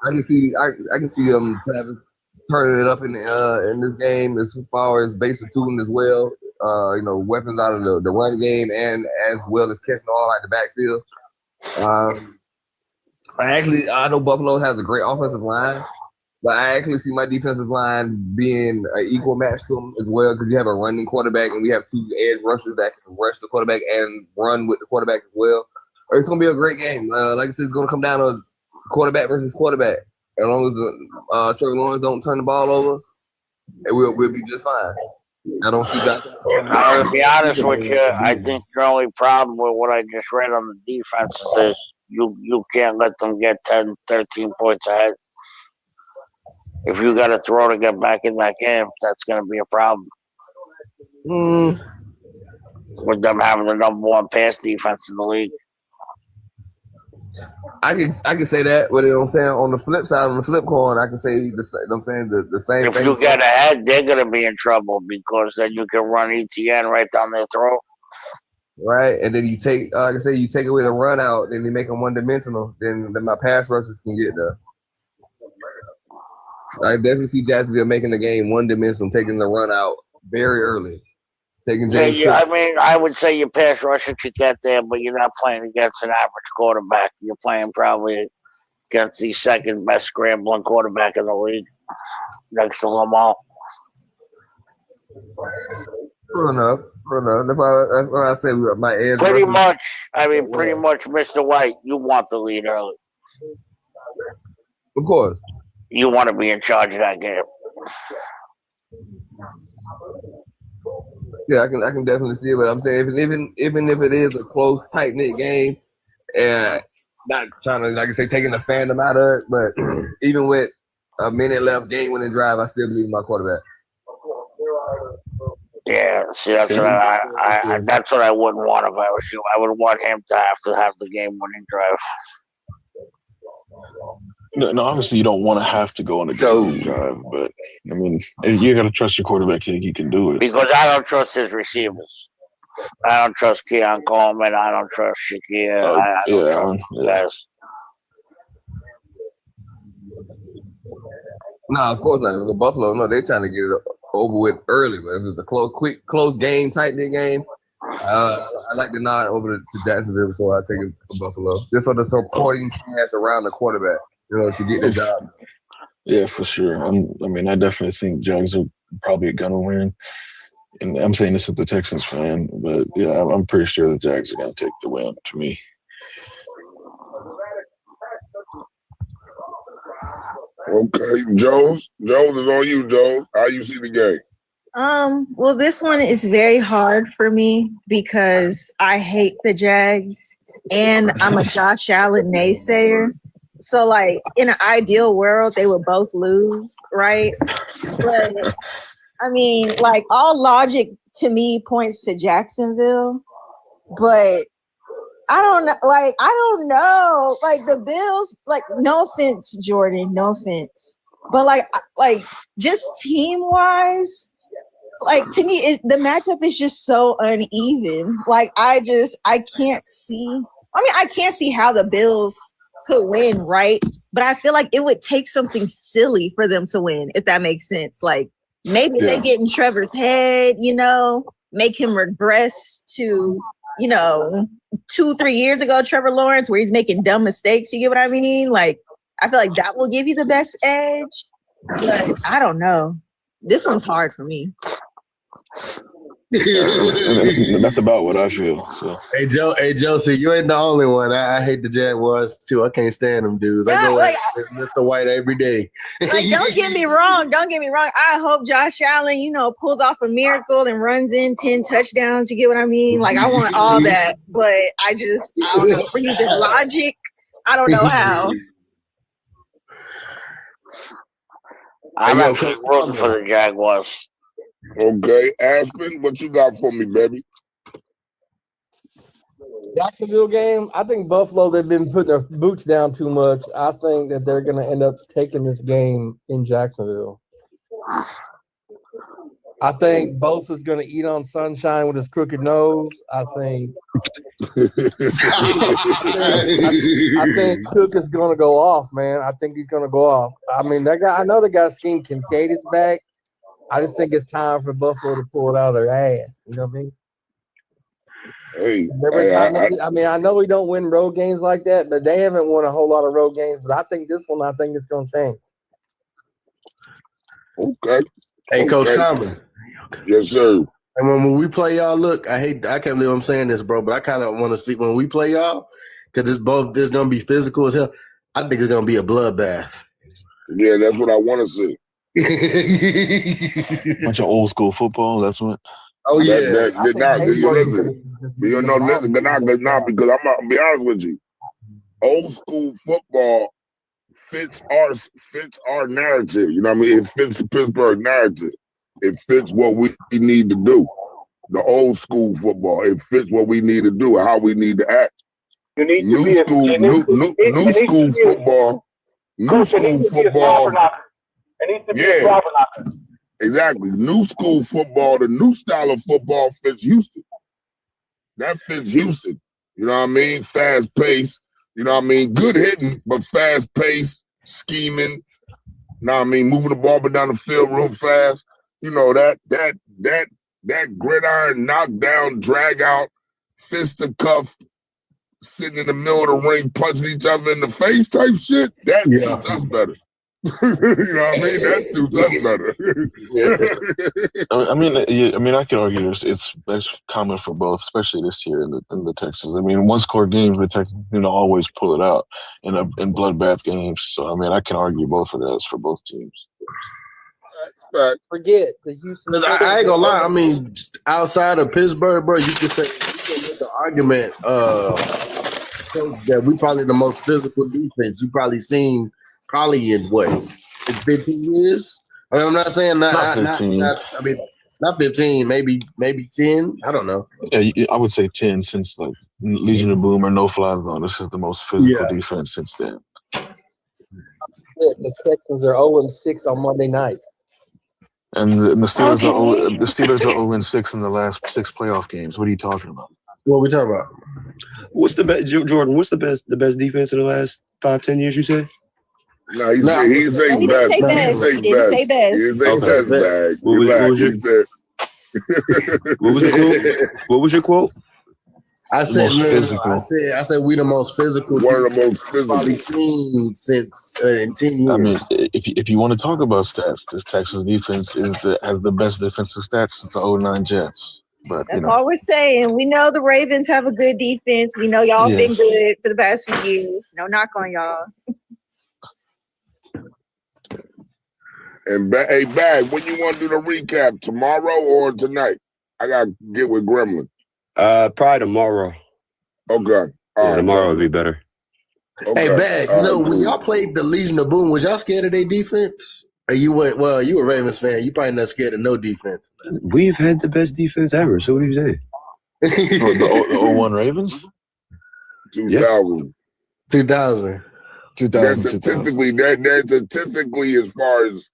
I can see Travis turning it up in this game as far as base of tooling as well. Weapons out of the run game and as well as catching all out the backfield. I know Buffalo has a great offensive line, but I actually see my defensive line being an equal match to them as well because you have a running quarterback and we have 2 edge rushers that can rush the quarterback and run with the quarterback as well. It's going to be a great game. Like I said, it's going to come down to quarterback versus quarterback. As long as Trevor Lawrence don't turn the ball over, we'll be just fine. I don't see that. To be honest with you, I think your only problem with what I just read on the defense is you can't let them get 10, 13 points ahead. If you got to throw to get back in that game, that's going to be a problem. With them having the number 1 pass defense in the league. I can say that, but I'm saying on the flip side, on the flip coin, I can say the same thing. If you get ahead, they're going to be in trouble because then you can run ETN right down their throat. Right, and then you take, like I say, you take away the run out, then you make them one-dimensional. Then my pass rushers can get there. I definitely see Jacksonville making the game one-dimensional, taking the run out very early. Taking James. Yeah, I mean, I would say your pass rusher should get there, but you're not playing against an average quarterback. You're playing probably against the second best scrambling quarterback in the league, next to Lamar. Fair enough. That's why I say my edge. Pretty much, Mr. White, you want the lead early. Of course. You want to be in charge of that game. Yeah, I can definitely see it. But I'm saying, even if it is a close, tight-knit game, and not trying to, like I say, taking the fandom out of it, but even with a minute left, game-winning drive, I still believe in my quarterback. Yeah, see, that's what that's what I wouldn't want if I was you. I would want him to have the game-winning drive. No, obviously you don't want to have to go on the game drive, but I mean, you got to trust your quarterback. He can do it. Because I don't trust his receivers. I don't trust Keon Coleman. I don't trust Shakir. I don't trust guys. No, of course not. The Buffalo, no, they're trying to get it over with early. But if it's a close game, tight-knit game, I like to nod over to Jacksonville before I take it for Buffalo. Just for the supporting cast around the quarterback, to get the job. Yeah, for sure. I mean, I definitely think Jags are probably gonna win. And I'm saying this as a Texans fan, but yeah, I'm pretty sure the Jags are gonna take the win to me. Okay, Jones is on you, Jones. How you see the game? Well, this one is very hard for me because I hate the Jags and I'm a Josh Allen naysayer. So, like, in an ideal world, they would both lose, right? But, I mean, like, all logic to me points to Jacksonville, but I don't know. Like, the Bills, like, no offense, Jordan, no offense. But, like just team-wise, like, to me, the matchup is just so uneven. Like, I can't see. I mean, I can't see how the Bills could win, right? But I feel like it would take something silly for them to win, if that makes sense. Like, maybe they get in Trevor's head, make him regress to, 2-3 years ago, Trevor Lawrence, where he's making dumb mistakes. You get what I mean? Like, I feel like that will give you the best edge. But I don't know. This one's hard for me. That's about what I feel. So. Hey, Josie, you ain't the only one. I hate the Jaguars too. I can't stand them dudes. I go at Mr. White every day. Like, don't get me wrong. I hope Josh Allen, pulls off a miracle and runs in 10 touchdowns. You get what I mean? Like, I want all that, but I don't know. For using logic, I don't know how. I'm actually rooting for the Jaguars. Okay, Aspen, what you got for me, baby? Jacksonville game, I think Buffalo, they've been putting their boots down too much. I think that they're going to end up taking this game in Jacksonville. I think Bosa's going to eat on sunshine with his crooked nose. I think Cook is going to go off, man. I think he's going to go off. I mean, I know the guy scheme Kincaid is back. I just think it's time for Buffalo to pull it out of their ass. You know what I mean? I know we don't win road games like that, but they haven't won a whole lot of road games. But I think this one, it's going to change. Okay. Hey, Coach Common. Yes, sir. And when we play y'all, look, I can't believe I'm saying this, bro, but I kind of want to see when we play y'all, because it's going to be physical as hell. I think it's going to be a bloodbath. Yeah, that's what I want to see. Bunch of old school football. That's what. Oh yeah. Listen, because I'm gonna be honest with you. Old school football fits our narrative. You know what I mean? It fits the Pittsburgh narrative. It fits what we need to do. The old school football. It fits what we need to do and how we need to act. New school football. It needs to be a proper knocker. Exactly. New school football, the new style of football fits Houston. That fits Houston. You know what I mean? Fast pace. You know what I mean? Good hitting, but fast pace, scheming. You know what I mean? Moving the ball down the field real fast. You know, that gridiron knockdown, drag out, fisticuff, sitting in the middle of the ring, punching each other in the face type shit. That suits us better. You know what I mean? That suits us better. I mean, I can argue it's common for both, especially this year in the Texans. I mean, one score games, the Texans always pull it out in bloodbath games. So I mean, I can argue both of those for both teams. Forget the Houston. I ain't gonna lie. I mean, outside of Pittsburgh, bro, you can make the argument that we probably the most physical defense you probably seen. Probably in 15 years. I mean, I'm not saying not 15. I mean, Not 15, maybe 10. I don't know. Yeah, I would say 10 since like Legion of Boom or No Fly Zone. This is the most physical defense since then. The Texans are 0-6 on Monday night. And the Steelers are 0-6 in the last 6 playoff games. What are you talking about? What are we talking about? What's the best, Jordan? What's the best defense in the last 5-10 years? You say? No, he didn't say best. He didn't say best. What was your quote? What was your quote? I said we the most physical. One of the most physical probably seen since in 10 years. I mean, if you want to talk about stats, this Texas defense has the best defensive stats since the 2009 Jets. But that's all we're saying. We know the Ravens have a good defense. We know y'all been good for the past few years. No knock on y'all. And hey, Bag, when you want to do the recap, tomorrow or tonight? I got to get with Gremlin. Probably tomorrow. Okay. Tomorrow would be better. Okay. Hey, Bag, when y'all played the Legion of Boom, was y'all scared of their defense? Or you went, well, you a Ravens fan. You probably not scared of no defense. We've had the best defense ever. So what do you say? The 01 Ravens? 2000. 2000. They're statistically, as far as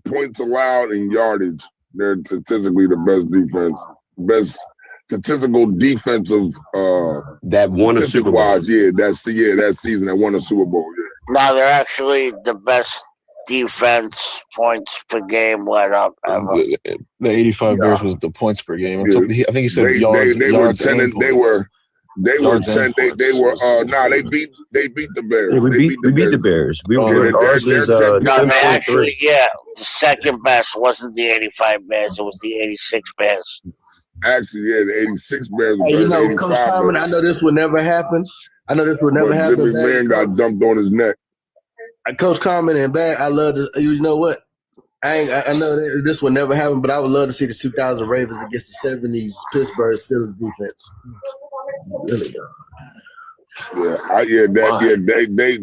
points allowed and yardage, they're statistically the best defense. Best statistical defensive that won a Super Bowl. That season that won a Super Bowl. Yeah. No, they're actually the best defense points per game let up ever. The 85 Bears was the points per game. I think he said yards. They were 10. They were 10. They beat the Bears. Yeah, we beat the Bears. We were ours is actually, the second best wasn't the 85 Bears. It was the 86 Bears. Actually, the 86 Bears. Hey, Coach Common, I know this would never happen. Jimmy Man got dumped on his neck. Coach Common and Bag, I love to. You know what? I know this would never happen, but I would love to see the 2000 Ravens against the 70s Pittsburgh Steelers defense. Really?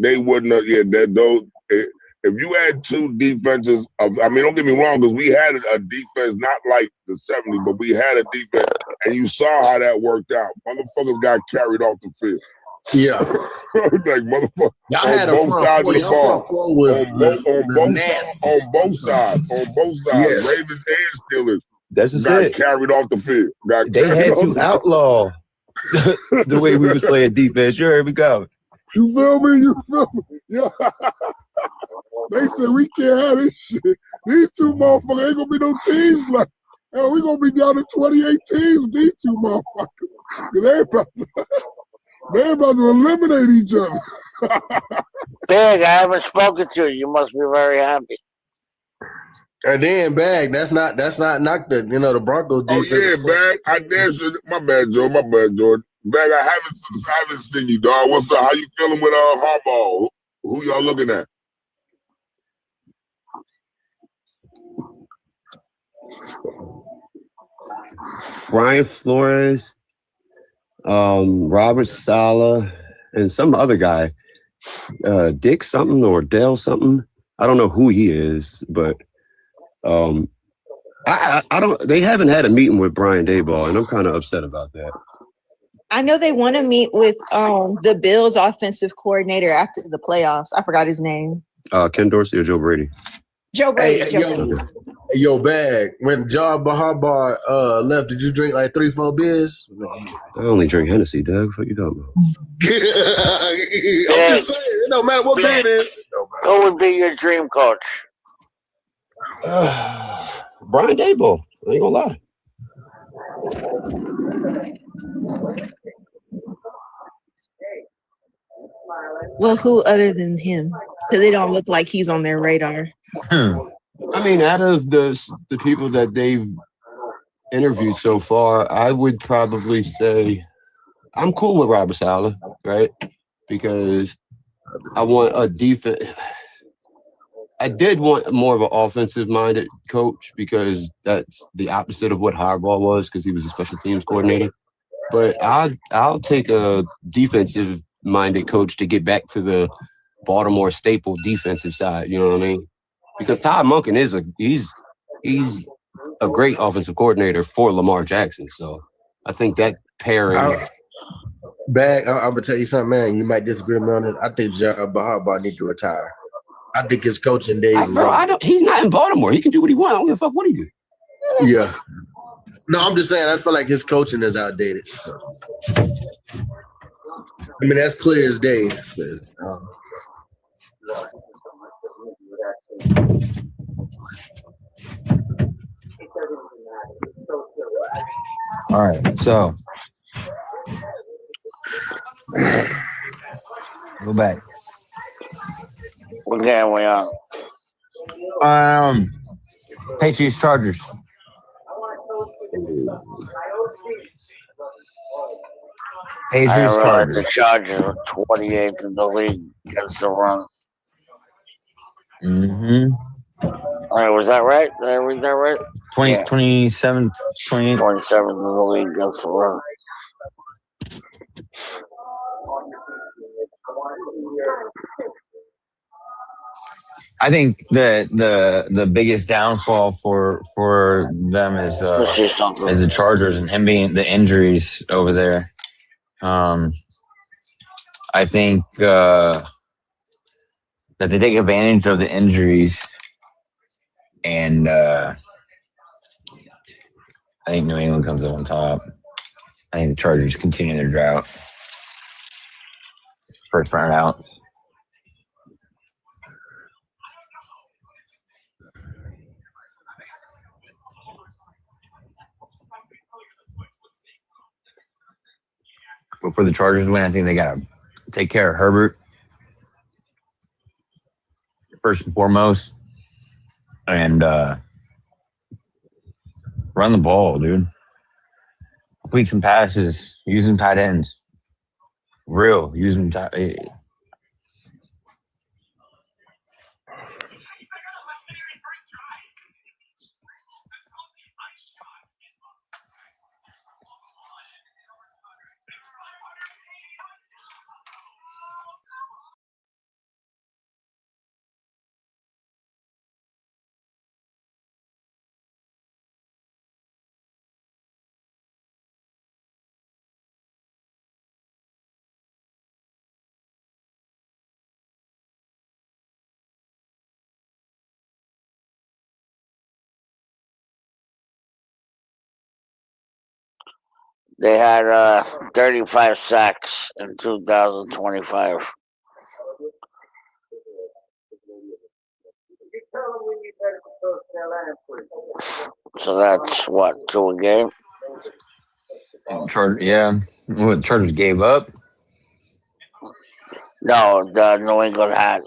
They wouldn't have. If you had two defenses, don't get me wrong, because we had a defense not like the 70s, but we had a defense, and you saw how that worked out. Motherfuckers got carried off the field. Yeah, like motherfucker. Y'all had both sides of the ball. On both sides. Yes. Ravens and Steelers. That's just got it. Carried off the field. They had to outlaw the way we was playing defense. You heard me go. You feel me? Yeah. They said we can't have this shit. These two motherfuckers ain't gonna be no teams like. Hell, we gonna be down to 28 teams with these two motherfuckers. They're about to eliminate each other. Big, I haven't spoken to you. You must be very happy. And then Bag, that's not knocked the Broncos defense. Oh yeah, Bag. I dare you. My bad, Jordan. Bag, I haven't seen you, dog. What's up? How you feeling with Harbaugh? Who y'all looking at? Brian Flores, Robert Saleh, and some other guy, Dick something or Dell something. I don't know who he is, but I don't. They haven't had a meeting with Brian Daboll, and I'm kind of upset about that. I know they want to meet with the Bills offensive coordinator after the playoffs. I forgot his name. Ken Dorsey or Joe Brady? Joe Brady. Yo, Bag, when John Harbaugh left, did you drink like 3-4 beers? I only drink Hennessy, Doug. What you talking about? I'm just saying, it don't matter what beer it is. Who would be your dream coach? Brian Daboll. I ain't gonna lie. Well, who other than him? Because they don't look like he's on their radar. I mean, out of the people that they've interviewed so far, I would probably say I'm cool with Robert Saleh, right? Because I want a defense. I did want more of an offensive-minded coach because that's the opposite of what Harbaugh was because he was a special teams coordinator. But I'll take a defensive-minded coach to get back to the Baltimore staple defensive side. You know what I mean? Because Todd Monken he's a great offensive coordinator for Lamar Jackson. So I think that pairing. I'm gonna tell you something, man. You might disagree with me on it. I think Harbaugh need to retire. I think his coaching days. He's not in Baltimore. He can do what he wants. I don't give a fuck what he do. Yeah. No, I'm just saying. I feel like his coaching is outdated. I mean, that's clear as day. All right, so go back. What game we on? Patriots Chargers. Patriots Chargers. The Chargers are 28th in the league against the run. Mm-hmm. All right, was that right? Did I read that right? 27, 28. 27th in the league against the run. I think the biggest downfall for them is the Chargers and him being the injuries over there. I think that they take advantage of the injuries, and I think New England comes up on top. I think the Chargers continue their drought. First round out. But for the Chargers to win, I think they got to take care of Herbert first and foremost, and run the ball, dude. Complete some passes, use some tight ends. Use them tight. They had 35 sacks in 2025. So that's what, 2 a game? Yeah. What, Chargers gave up? No, the New England had.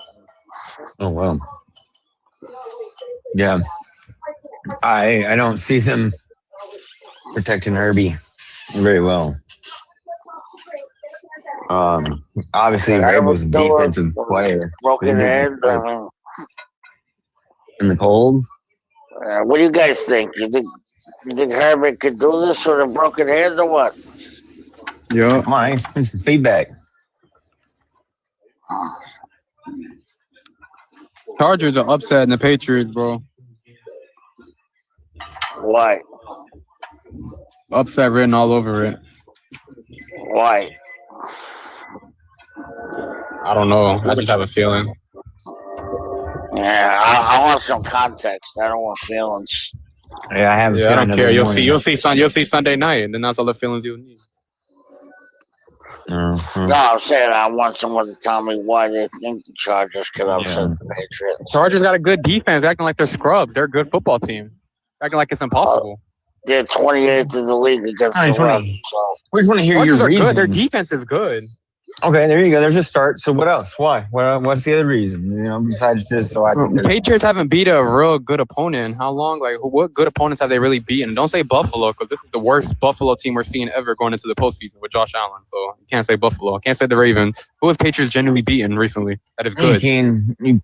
Oh, wow. Yeah. I don't see them protecting Herbie very well. Obviously, Herbie was a defensive player. Broken head. In the cold. What do you guys think? You think Herbert could do this with a broken hand or what? Yeah. Come on, get some feedback. Chargers are upsetting the Patriots, bro. Why? Upset written all over it. Why? I don't know. I just have a feeling. Yeah, I want some context. I don't want feelings. Yeah, I have. Yeah, I don't care. You'll see Sunday night, and then that's all the feelings you need. No, I'm saying I want someone to tell me why they think the Chargers could upset the Patriots. Chargers got a good defense, acting like they're scrubs. They're a good football team, acting like it's impossible. They're 28th in the league against the run. So. We just want to hear Chargers your reason. Good. Their defense is good. Okay, there you go. There's a start. So what else? Why? What's the other reason? You know, besides just so I can. The Patriots haven't beat a real good opponent in how long? Like, what good opponents have they really beaten? Don't say Buffalo, because this is the worst Buffalo team we're seeing ever going into the postseason with Josh Allen. So you can't say Buffalo. Can't say the Ravens. Who have Patriots genuinely beaten recently? That is good. You can't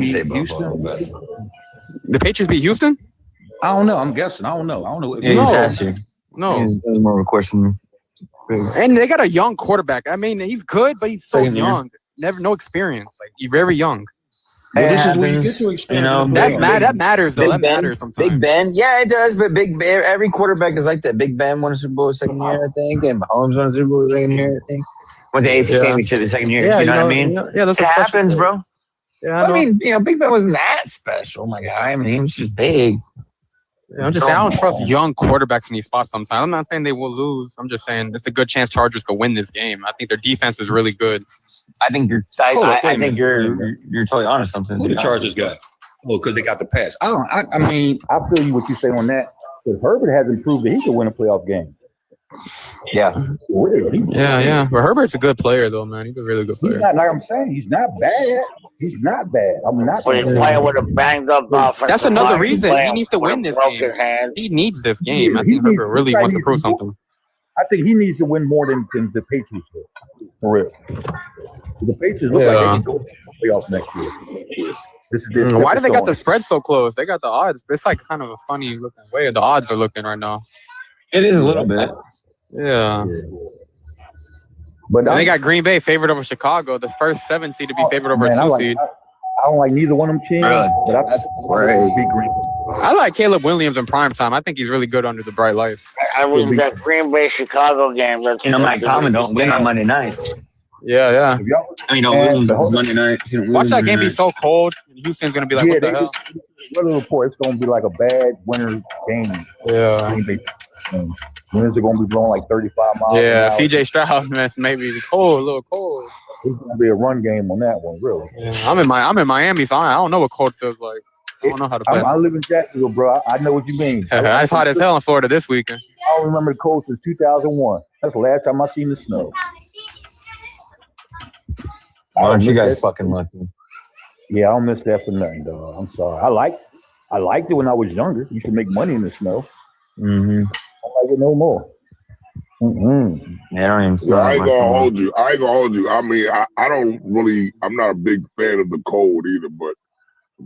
say Buffalo, but the Patriots beat Houston. I don't know. I'm guessing. I don't know. No. It was more of a question. And they got a young quarterback. I mean, he's good, but he's so young. No experience. Like, he's very young. Well, this is where you get to experience. You know, that matters though. That matters sometimes. Big Ben, yeah, it does. But Big Ben, every quarterback is like that. Big Ben won a Super Bowl second year, I think, and Mahomes won a Super Bowl second year, I think. Won the AFC Championship the second year. You know what I mean? Yeah, that's it happens, bro. Yeah, I mean, Big Ben wasn't that special, my guy. I mean, he was just big. Yeah, I'm just saying, I don't trust young quarterbacks in these spots sometimes. I'm not saying they will lose. I'm just saying it's a good chance Chargers could win this game. I think their defense is really good. I think you're. I think you're totally honest. Something. Who the Chargers got? Well, because they got the pass. I mean, I feel you what you say on that. Because Herbert hasn't proved that he can win a playoff game. Yeah. Yeah. But Herbert's a good player, though, man. He's a really good player. He's not, like I'm saying, he's not bad. He's not bad. I'm not. But he's playing with a banged up offense. That's another reason he needs to win this game. He needs this game. I think Herbert really wants to prove something. I think he needs to win more than the Patriots will. For real. The Patriots look like they can go to the playoffs next year. Why do they got the spread so close? They got the odds. It's like kind of a funny looking way the odds are looking right now. It is a little bit. Yeah. But they got Green Bay favored over Chicago. The first 7 seed to be favored over a 2 seed. I don't like neither one of them teams. But that's I like Caleb Williams in prime time. I think he's really good under the bright lights. I mean, that Green Bay Chicago game. Mike Tomlin don't win on Monday nights. Yeah. I mean, don't win on Monday nights. Watch that game be so cold. Houston's gonna be like, what the hell? Weather report, it's gonna be like a bad winter game. Yeah. Winds are gonna be blowing like 35 miles. Yeah, CJ Stroud, man, maybe cold, a little cold. It's gonna be a run game on that one, really. Yeah, I'm in Miami, so I don't know what cold feels like. I don't know how to play. I live in Jacksonville, bro. I know what you mean. It's hot as hell in Florida this weekend. I don't remember the cold since 2001. That's the last time I seen the snow. Aren't you guys fucking lucky? Yeah, I don't miss that for nothing, dog. I'm sorry. I liked it when I was younger. You could make money in the snow. Mm-hmm. I don't like it no more. Yeah, I don't even Yeah, I ain't gonna hold you. I mean, I'm not a big fan of the cold either, but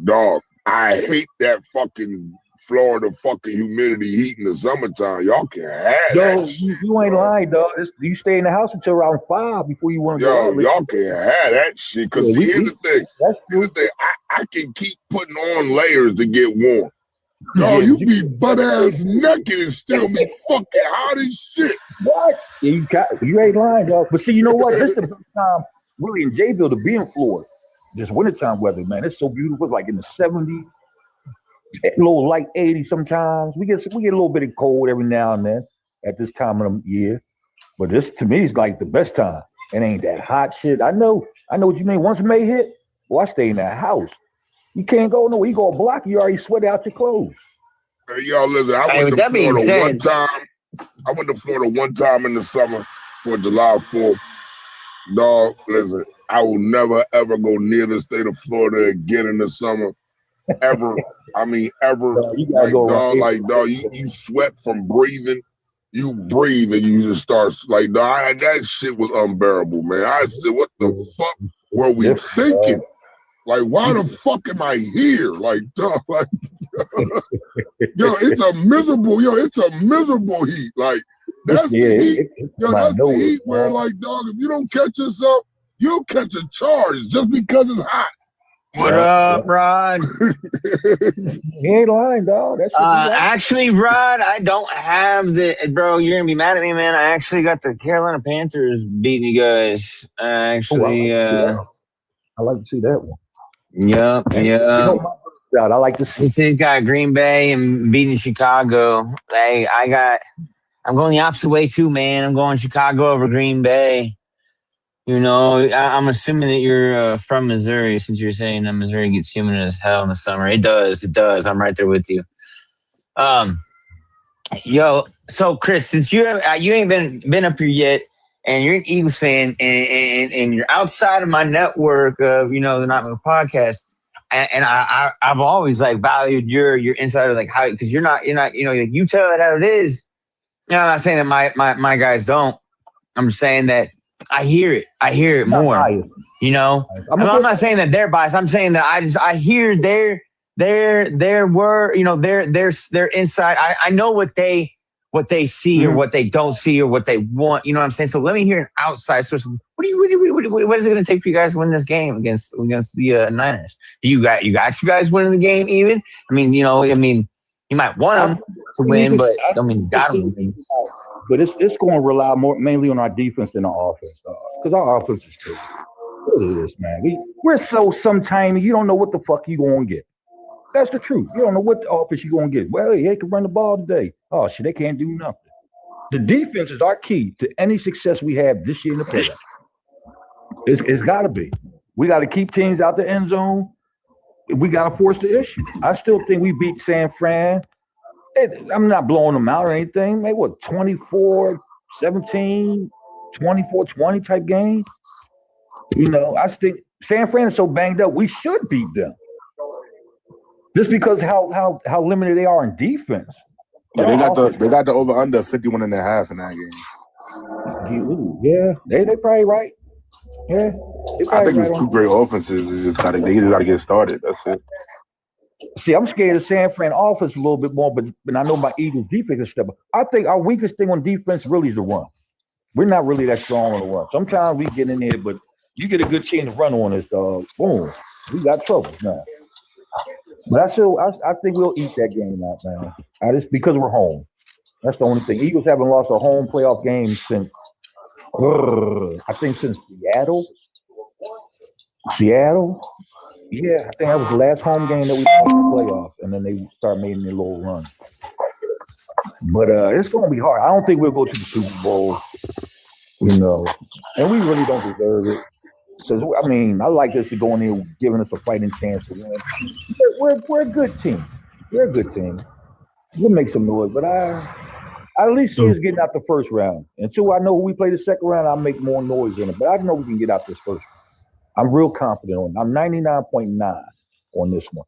dog, I hate that fucking Florida fucking humidity heat in the summertime. Y'all can have that shit. You ain't lying, dog. You stay in the house until around 5 before you want to go. Y'all can have that shit. Because here's the thing. I can keep putting on layers to get warm. Dog, you be butt ass naked and still be fucking hot as shit. What? You ain't lying, dog. But see, you know what? This is the best time really in Jayville to be in Florida. This wintertime weather, man. It's so beautiful. It's like in the 70s. A little light 80 sometimes. We get a little bit of cold every now and then at this time of the year. But this to me is like the best time. It ain't that hot shit. I know what you mean. Once May hit, I stay in that house. You can't go nowhere. You go a block, you already sweat out your clothes. Hey, y'all listen, I went to Florida one time. I went to Florida one time in the summer for July 4th. Dog, listen, I will never ever go near the state of Florida again in the summer. Ever. I mean, ever. Dog, you sweat from breathing. You breathe and you just start like, dog, that shit was unbearable, man. I said, what the fuck were we thinking? Like, why the fuck am I here? Like, dog, like, it's a miserable heat. Like, that's the heat. That's the heat where, like, dog, if you don't catch yourself, you'll catch a charge just because it's hot. What up, Rod? He ain't lying, dog. Actually, Rod, I don't have bro, you're going to be mad at me, man. I actually got the Carolina Panthers beating you guys. I like to see that one. Yep. I like to see. He's got Green Bay and beating Chicago. Hey, I'm going the opposite way too, man. I'm going Chicago over Green Bay. You know, I'm assuming that you're from Missouri, since you're saying that Missouri gets humid as hell in the summer. It does. I'm right there with you. So Chris, since you ain't been up here yet, and you're an Eagles fan, and you're outside of my network of the Not My Podcast, and I've always like valued your insider, like how, because you're not you tell it how it is. I'm not saying that my guys don't. I'm saying that I hear it more. I'm not saying that they're biased. I'm saying that I hear their word, their inside. I know what they what they see or what they don't see or what they want. You know what I'm saying? So let me hear an outside source. What is it going to take for you guys to win this game against the Niners? You got you guys winning the game even? I mean, you might want them to win, but I mean, you got them. But it's going to rely mainly on our defense than our offense, because our offense is good. Look at this, man. We're so sometime you don't know what the fuck you going to get. That's the truth. You don't know what the offense you're going to get. Well, they can run the ball today. Oh, shit, they can't do nothing. The defense is our key to any success we have this year in the playoffs. It's got to be. We got to keep teams out the end zone. We got to force the issue. I still think we beat San Fran. I'm not blowing them out or anything. Maybe, 24-17, 24-20 type game? I think San Fran is so banged up, we should beat them. Just because how limited they are in defense. Yeah, they got the over under 51.5 in that game. Yeah, they probably right. Yeah, I think it's two great offenses. They just got to get started. That's it. See, I'm scared of San Fran offense a little bit more, but I know my Eagles defense is step up. I think our weakest thing on defense really is the run. We're not really that strong on the run. Sometimes we get in there, but you get a good team to run on us, boom, we got trouble now. But I think we'll eat that game out, man. Just because we're home. That's the only thing. Eagles haven't lost a home playoff game since since Seattle. Yeah, I think that was the last home game that we played in the playoffs, and then they start making their little run. But it's going to be hard. I don't think we'll go to the Super Bowl, and we really don't deserve it. Because, I like us to go in there giving us a fighting chance to win. We're a good team. We're a good team. We'll make some noise, but I at least see us getting out the first round. Until I know who we play the second round, I'll make more noise in it. But I know we can get out this first round. I'm real confident on it. I'm 99.9 on this one.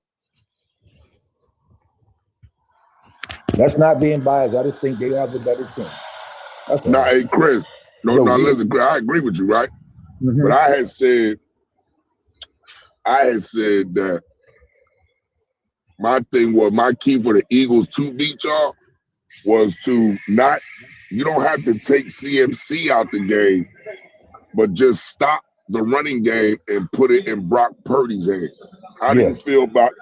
That's not being biased. I just think they have a better team. Hey, Chris. Listen, I agree with you, right? Mm-hmm. But I had said that my key for the Eagles to beat y'all was to you don't have to take CMC out the game, but just stop the running game and put it in Brock Purdy's hands. How do you feel about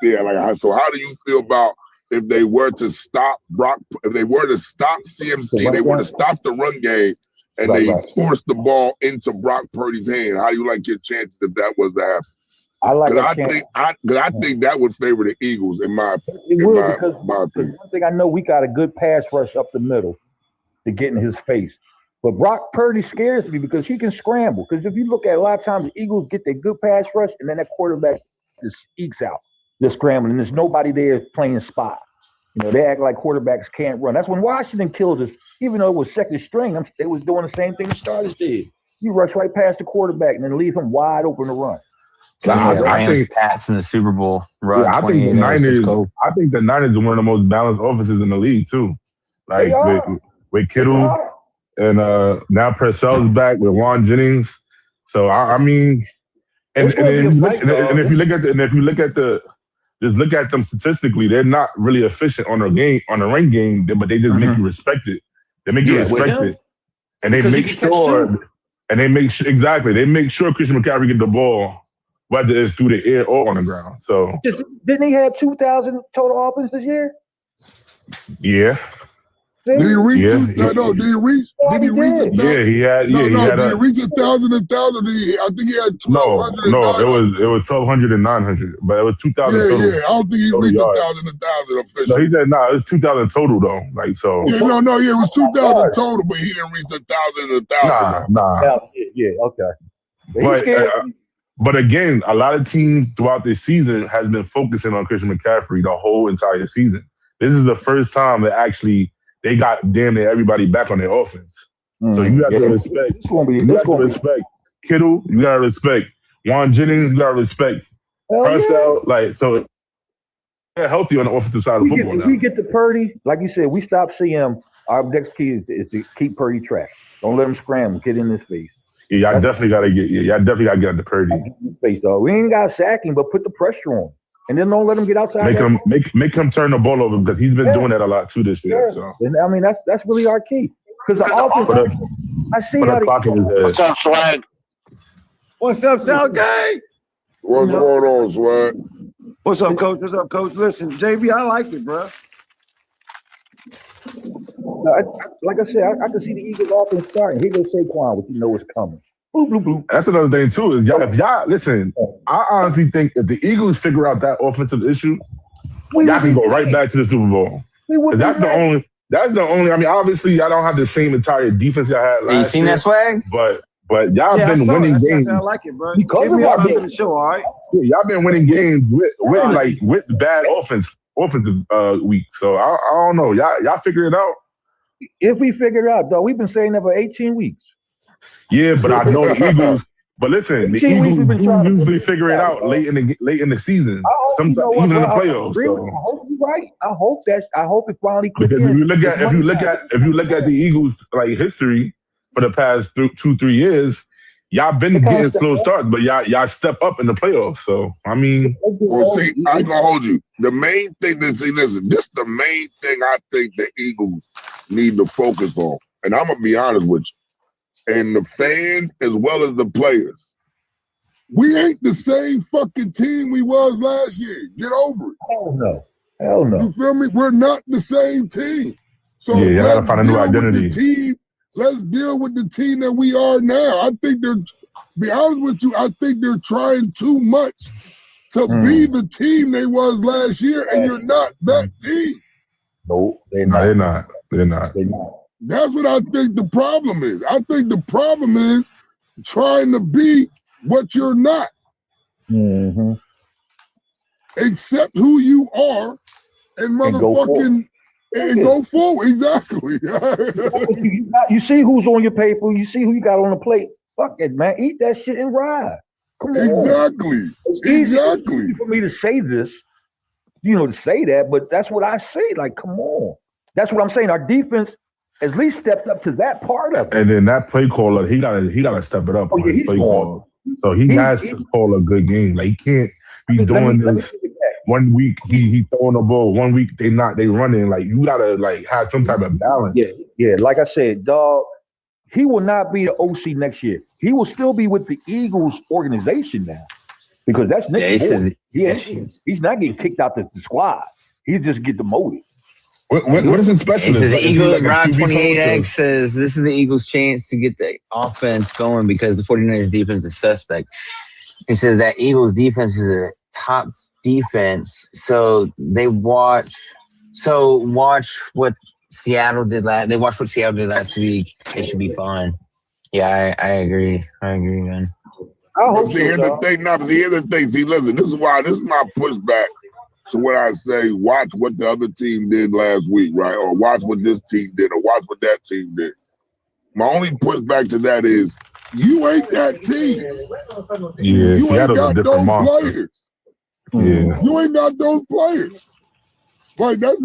so how do you feel about if they were to stop CMC, they were to stop the run game and they force the ball into Brock Purdy's hand? How do you like your chances if that was to happen? I think that would favor the Eagles in my opinion. Because one thing I know, we got a good pass rush up the middle to get in his face. But Brock Purdy scares me because he can scramble. Because if you look at a lot of times, the Eagles get their good pass rush, and then that quarterback just ekes out. They're scrambling, and there's nobody there playing spot. They act like quarterbacks can't run. That's when Washington killed us. Even though it was second string, they was doing the same thing the starters did. You rush right past the quarterback and then leave him wide open to run. I think Pats in the Super Bowl. I think the Niners. I think the Niners are one of the most balanced offenses in the league too. Like with Kittle and now Purcell's back with Juan Jennings. So if you look at them statistically, they're not really efficient on the run game, but they just make you respect it. They make you respect it, and they make sure Christian McCaffrey get the ball, whether it's through the air or on the ground. So didn't he have 2,000 total offense this year? Yeah. Did he reach? Did he reach? Did he reach 1,000? Yeah, he had. Did he reach 1,000? I think he had 1,200. No, it was 1,200 and 900, but it was 2,000 total. Yeah, I don't think he reached 1,000 officially. No, he said it was 2,000 total though. Like so. Yeah, it was 2,000 total, but he didn't reach 1,000. Nah. Yeah, okay. But again, a lot of teams throughout this season has been focusing on Christian McCaffrey the whole entire season. This is the first time that they got damn near everybody back on their offense. So you got to respect. You got to respect Kittle. You got to respect Juan Jennings. You got to respect Purcell. So they're healthy on the offensive side of football now. We get to Purdy, like you said, we stop CM. Our next key is to keep Purdy trash. Don't let him scramble. Get in his face. Yeah, y'all definitely got to get. Yeah, y'all definitely got to get out the Purdy. Face, dog. We ain't got to sack him, but put the pressure on. and then don't let him get outside. Make him turn the ball over because he's been doing that a lot too this year. So and, I mean that's really our key because the offense. I see how What's up, Swag? What's up, South Gang? What's going on, Swag? What's up, Coach? What's up, Coach? Listen, JB, I like it, bro. Like I said, I can see the Eagles offense starting. Here goes Saquon, which you know is coming. Boop, boop, boop. That's another thing too. Is if y'all listen, I honestly think if the Eagles figure out that offensive issue, y'all can go right back to the Super Bowl. That's the only. I mean, obviously, y'all don't have the same entire defense y'all had last year. You seen that, Swag? But y'all been winning games. I like it, bro. Give me all the show, all right? Yeah, y'all been winning games with bad offensive week. So I don't know. Y'all figure it out. If we figure it out, though, we've been saying that for 18 weeks. Yeah, but I know the Eagles. But listen, the Eagles do usually figure it out late in the season. Sometimes even in the playoffs. So. I hope you're right. I hope it finally clicks because in. if you look at the Eagles like history for the past 2-3 years, y'all been getting slow starts, but y'all step up in the playoffs. So I mean, well, see, I ain't gonna hold you. The main thing this is the main thing I think the Eagles need to focus on, and I'm gonna be honest with you. And the fans as well as the players. We ain't the same fucking team we was last year. Get over it. Hell no. You feel me? We're not the same team. So you gotta find a new identity. Let's deal with the team that we are now. I think be honest with you, I think they're trying too much to be the team they was last year, and you're not that team. No, they're not. They're not. That's what I think the problem is. I think the problem is trying to be what you're not. Mm-hmm. Accept who you are and motherfucking go forward. Exactly. You see who's on your paper. You see who you got on the plate. Fuck it, man. Eat that shit and ride. Come on. Exactly. It's easy for me to say this, to say that, but that's what I say. Like, come on. That's what I'm saying. Our defense at least stepped up to that part of it. And then that play caller, he gotta step it up. Play call. So he has to call a good game. Like he can't be doing this. 1 week he throwing the ball. 1 week they running. Like you gotta have some type of balance. Yeah. Like I said, dog, he will not be the OC next year. He will still be with the Eagles organization now because that's Nick. He's not getting kicked out the squad. He just get demoted. What is it special? It says the Eagles, Round 28X says this is the Eagles' chance to get the offense going because the 49ers defense is suspect. It says that Eagles defense is a top defense. So they watch what Seattle did They watched what Seattle did last week. It should be fine. Yeah, I agree. I agree, man. Here's the thing. See, listen, this is my pushback. So when I say watch what the other team did last week, right? Or watch what this team did, or watch what that team did. My only pushback to that is you ain't that team. Yeah, you ain't got those players. Yeah. You ain't got those players. Like that's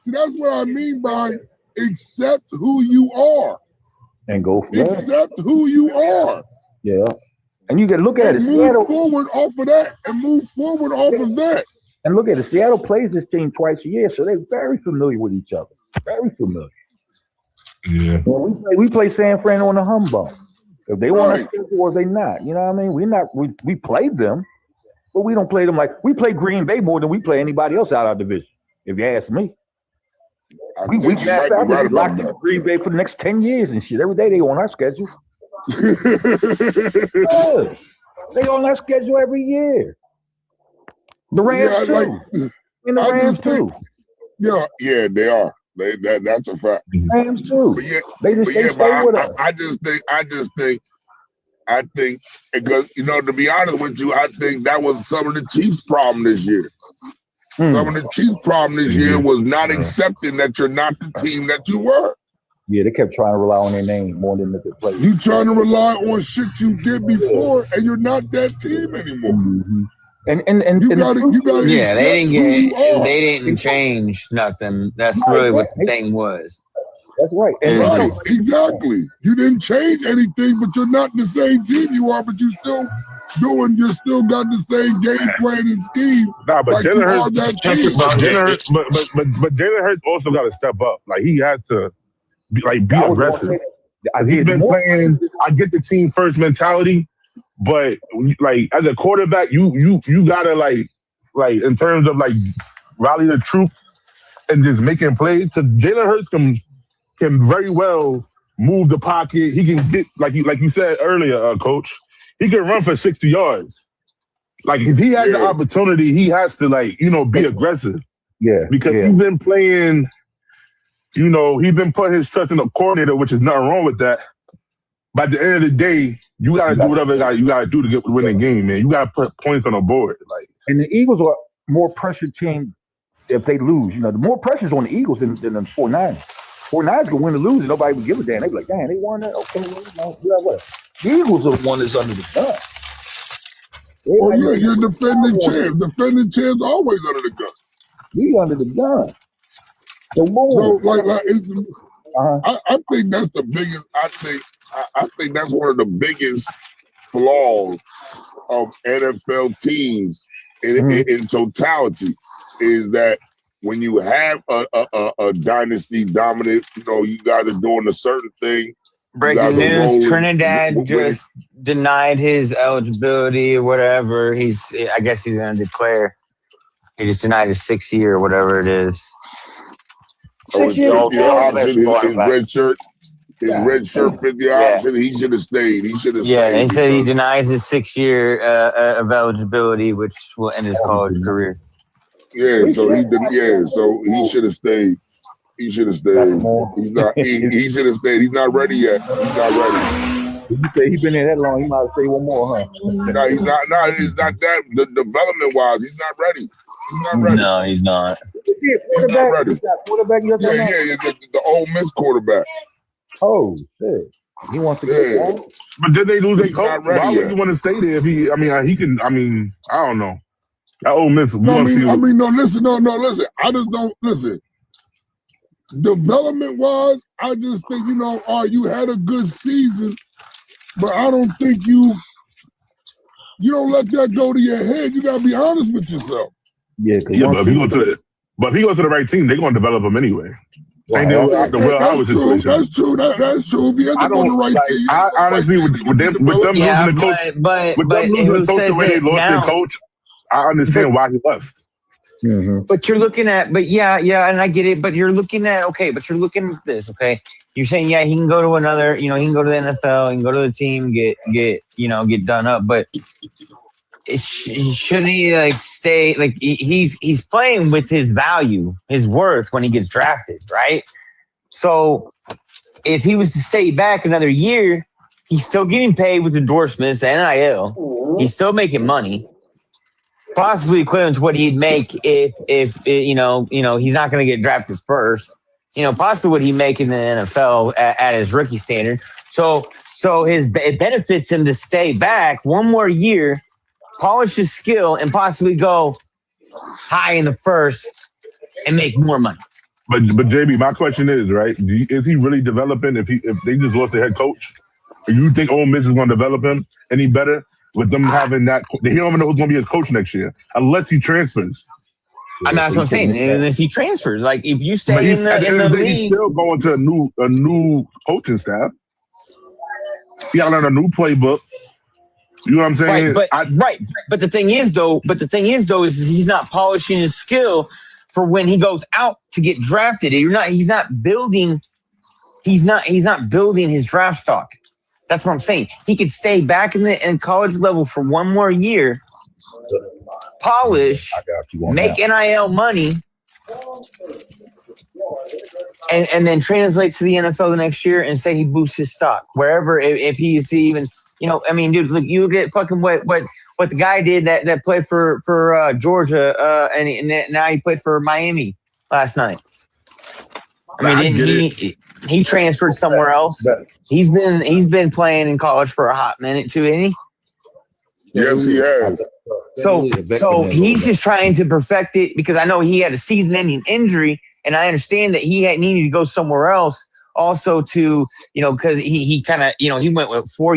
that's what I mean by accept who you are. And go for accept who you are. Yeah. And you can look at it. Move forward off of that and move forward off of that. And look at it. Seattle plays this team twice a year, so they're very familiar with each other. Very familiar. Yeah. Well, we play San Fran on the humbug. If they want to schedule or they not. You know what I mean? We played them, but we don't play them like we play Green Bay more than we play anybody else out of our division. If you ask me. We locked in Green Bay for the next 10 years and shit. Every day they on our schedule. They on our schedule every year. The Rams too. And the Rams too. Yeah, they are. That's a fact. Rams too. They stay with us. I just think because to be honest with you, I think that was some of the Chiefs' problem this year. Some of the Chiefs' problem this year was not accepting that you're not the team that you were. Yeah, they kept trying to rely on their name more than they play. You trying to rely on shit you did before, and you're not that team anymore. Mm-hmm. And you gotta they didn't change nothing. That's really what the thing was. That's right. Exactly. You didn't change anything, but you're not the same team you are, but you still doing, you still got the same game plan and scheme. Nah, but like Jalen you are Hurts, that team. but Jalen Hurts also got to step up. Like he has to be aggressive. He's been playing. I get the team first mentality, but like as a quarterback, you gotta like in terms of like rally the troops and just making plays. Because Jalen Hurts can very well move the pocket. He can get like you said earlier, Coach. He can run for 60 yards. Like if he has the opportunity, he has to be aggressive. Yeah, because he's been playing. He's been putting his trust in the coordinator, which is nothing wrong with that. But at the end of the day, you got to do whatever you got to do to win the game, man. You got to put points on the board. And the Eagles are more pressure team if they lose. The more pressure's on the Eagles than the 49ers. 49ers can win or lose, and nobody would give a damn. They be like, damn, they won that. Okay, what? The Eagles are the one that's under the gun. Well, you're defending champ. Defending champs always under the gun. We under the gun. So I think that's the biggest. I think that's one of the biggest flaws of NFL teams in totality is that when you have a dynasty dominant, you guys are doing a certain thing. Breaking news: Trinidad just denied his eligibility or whatever. I guess he's going to declare. He just denied his 6th year or whatever it is. His red shirt. His red shirt fit the option. He should have stayed. Yeah, he said he denies his 6th year of eligibility, which will end his college career. Yeah, so he should have stayed. He should have stayed. He should have stayed. He's not ready yet. He's not ready. You say he's been in that long, he might stay one more, huh? No, he's not. No, it's not that. The development wise, he's not ready. He's not ready. No, he's not. He's not ready. Quarterback, the Ole Miss quarterback. Oh shit! He wants to get down. But did they lose their coach? Why would he want to stay there if he? I mean, he can. I mean, I don't know. That Ole Miss. No, listen. I just don't listen. Development wise, I just think you had a good season, but I don't think you don't let that go to your head. You gotta be honest with yourself. Yeah, but if he goes to the right team, they're gonna develop him anyway. Same thing with the Will Howard situation. That's true. That's true. If he has to go to the right team, I honestly, with them losing the coach, with them losing the coach the way they lost their coach, I understand why he left. Mm-hmm. But you're looking at, and I get it. But you're looking at, this, okay. You're saying, he can go to another, he can go to the NFL, he can go to the team, get done up. But shouldn't he stay? He's playing with his value, his worth when he gets drafted, right? So if he was to stay back another year, he's still getting paid with endorsements, the NIL. He's still making money. Possibly equivalent to what he'd make if he's not going to get drafted first. Possibly what he'd make in the NFL at his rookie standard. So it benefits him to stay back one more year, polish his skill, and possibly go high in the first and make more money. But JB, my question is, right? Is he really developing? If they just lost their head coach, do you think Ole Miss is going to develop him any better? With them having that, he don't even know who's going to be his coach next year unless he transfers. And that's what I'm saying. Unless he transfers, like if you stay in the league, he's still going to a new coaching staff. He got to learn a new playbook. You know what I'm saying? Right. But the thing is, though, is he's not polishing his skill for when he goes out to get drafted. He's not building his draft stock. That's what I'm saying. He could stay back in college level for one more year, polish, make NIL money, and then translate to the NFL the next year and say he boosts his stock wherever. If he is even, dude, look, you look at fucking what the guy did that played for Georgia, and now he played for Miami last night. He transferred somewhere else. He's been playing in college for a hot minute too, isn't he? Yes, he has. So he's just trying to perfect it because I know he had a season-ending injury, and I understand that he needed to go somewhere else. Also, to because he kind of he went with 4